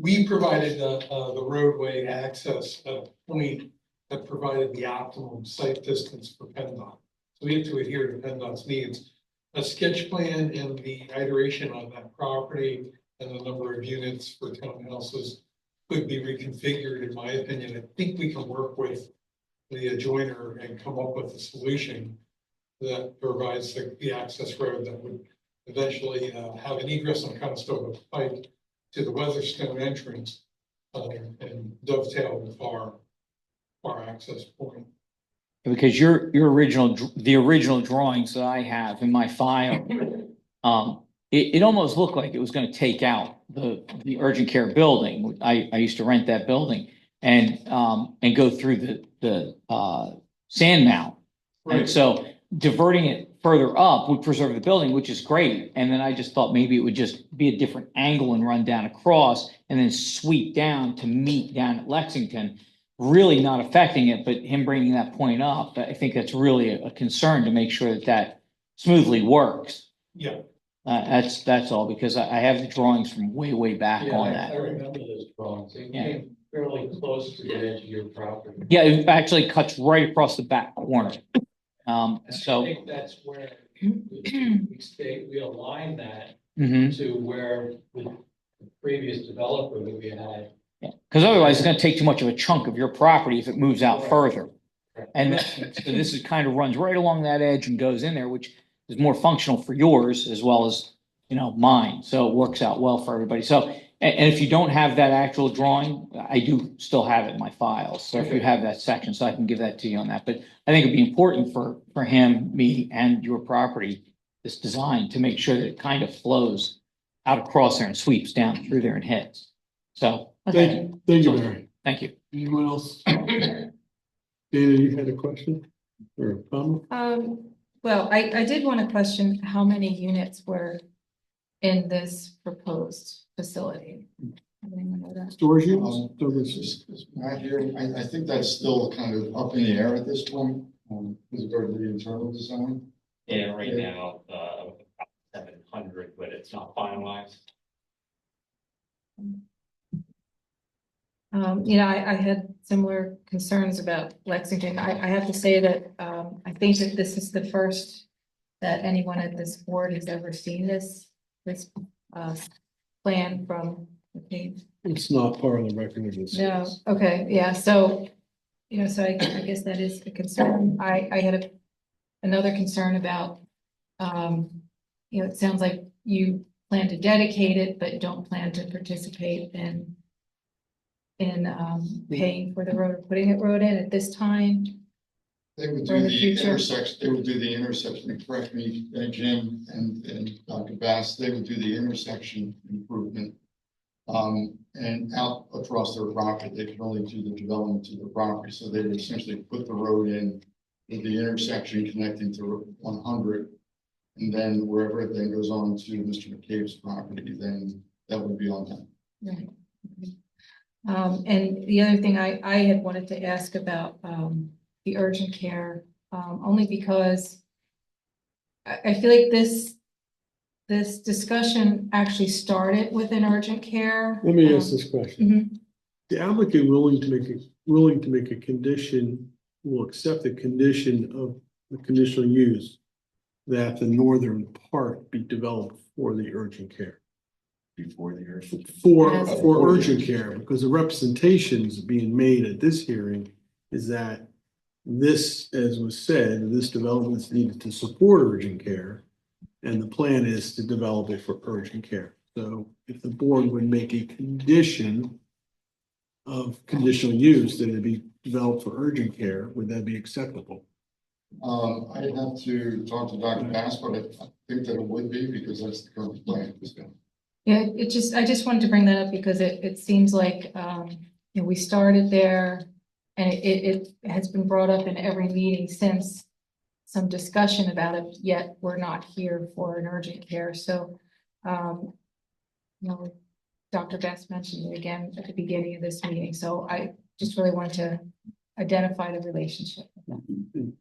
We provided the roadway access at a point that provided the optimum site distance for PennDOT. So we have to adhere to PennDOT's needs. A sketch plan and the iteration on that property and the number of units for townhouses could be reconfigured, in my opinion. I think we can work with the adjoiner and come up with a solution that provides the access road that would eventually have an egress on Conestoga Pike to the Weatherstone entrance and dovetail with our access point. because the original drawings that I have in my file, it almost looked like it was gonna take out the urgent care building. I used to rent that building and go through the sand mound. And so diverting it further up would preserve the building, which is great. And then I just thought maybe it would just be a different angle and run down across and then sweep down to meet down at Lexington. Really not affecting it, but him bringing that point up, I think that's really a concern to make sure that that smoothly works. Yeah. That's all, because I have the drawings from way back Yeah, on I that. remember those drawings. They Yeah. came fairly close to the edge of your property. Yeah, it actually cuts right across the back corner. I So. think that's where we aligned that Mhm. to where the previous developer that we had. Yeah, because otherwise it's gonna take too much of a chunk of your property if it moves out further. And so this is kind of runs right along that edge and goes in there, which is more functional for yours as well as, mine. So it works out well for everybody. So, and if you don't have that actual drawing, I do still have it in my files. So if you have that section, so I can give that to you on that. But I think it'd be important for him, me, and your property, this design, to make sure that it kind of flows out across there and sweeps down through there and hits. So. Thank you, Barry. Thank you. Anyone else? Dana, you had a question or a comment? Well, I did want to question how many units were in this proposed facility. Does anyone know that? Storage units? Right here, I think that's still kind of up in the air at this point, with regard to the internal design. Yeah, right now, 700, but it's not finalized. I had similar concerns about Lexington. I have to say that, I think that this is the first that anyone at this board has ever seen this plan from the team. It's not part of the record of this. No, okay, yeah, so, so I guess that is a concern. I had another concern about, it sounds like you plan to dedicate it, but don't plan to participate in paying for the road or putting it road in at this time. They would Or in do the the future. intersection, and correct me, Jim and Dr. Bass, they would do the intersection improvement. And out across their property, they could only do the development to their property, so they would essentially put the road in with the intersection connecting to 100. And then wherever it then goes on to Mr. McCabe's property, then that would be on them. Right. Okay. And the other thing I had wanted to ask about, the urgent care, only because I feel like this discussion actually started with an urgent care. Let me ask this question. Mhm. The applicant willing to make a condition, will accept the condition of the conditional use that the northern part be developed for the urgent care. Before the urgent. For urgent care, because the representations being made at this hearing is that this, as was said, this development is needed to support urgent care. And the plan is to develop it for urgent care. So if the board would make a condition of conditional use that it be developed for urgent care, would that be acceptable? I'd have to talk to Dr. Bass, but I think that it would be because that's the current plan. Yeah, I just wanted to bring that up because it seems like, we started there and it has been brought up in every meeting since, some discussion about it, yet we're not here for an urgent care. So, Dr. Bass mentioned it again at the beginning of this meeting. So I just really want to identify the relationship.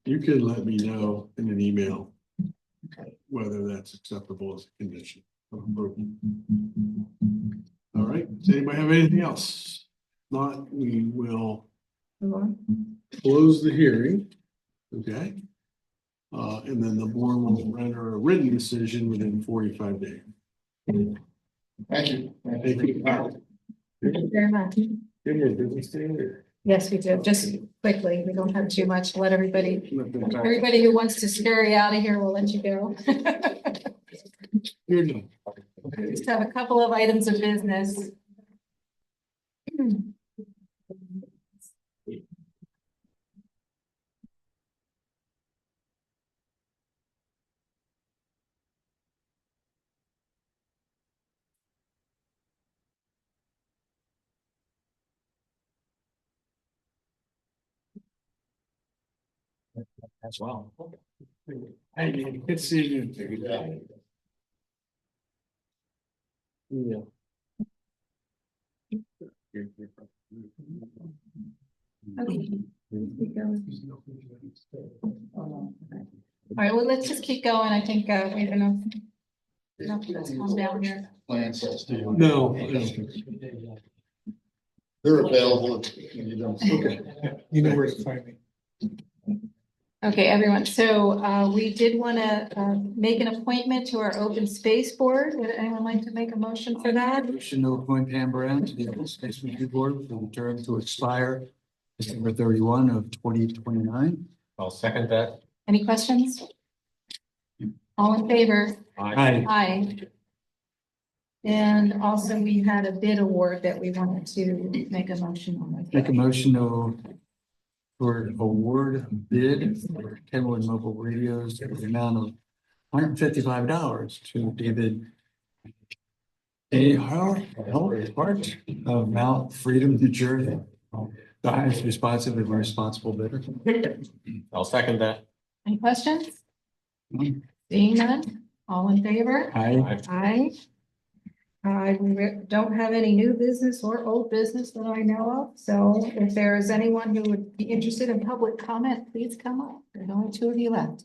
You can let me know in an email whether that's acceptable as a condition of approval. All right, does anybody have anything else? Not, we will Move on. close the hearing. Okay. And then the board will render a written decision within 45 days. Thank you. Thank you. Thank you very much. Yes, we do. Just quickly, we don't have too much. Let everybody who wants to scurry out of here, we'll let you go. You're done. Just have a couple of items of business. As well. Hey, good seeing you. Yeah. Okay. All right, well, let's just keep going. I think we have enough let's calm down here. Plan says to you. No. They're available. If you don't. Okay. You know where to find me. Okay, everyone. So we did want to make an appointment to our open space board. Would anyone like to make a motion for that? Motion to appoint Pam Brown to the Open Space Review Board for the term to expire December 31 of 2029. I'll second that. Any questions? All in favor? Aye. Aye. And also we had a bid award that we wanted to make a motion on. Make a motion for award bid for Kenwood Mobile Radios for the amount of $155 to David A. Hart of Mount Freedom, New Jersey. The highest responsive and responsible bidder. I'll second that. Any questions? Seeing none, all in favor? Aye. Aye. We don't have any new business or old business that I know of, so if there is anyone who would be interested in public comment, please come up. There's only two of you left.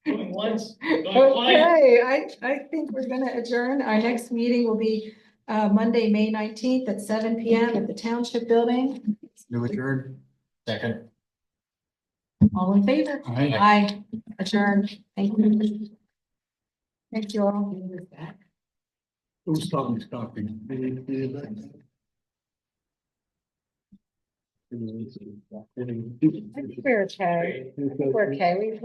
Going once, Okay, I think we're gonna adjourn. Our next meeting will be Monday, May 19th at 7 PM at the Township Building. You adjourned. Second. All in favor? Aye. Aye. Adjourned. Thank you. Thank you all. Who's Tommy's copy? I think we're okay. We're okay. We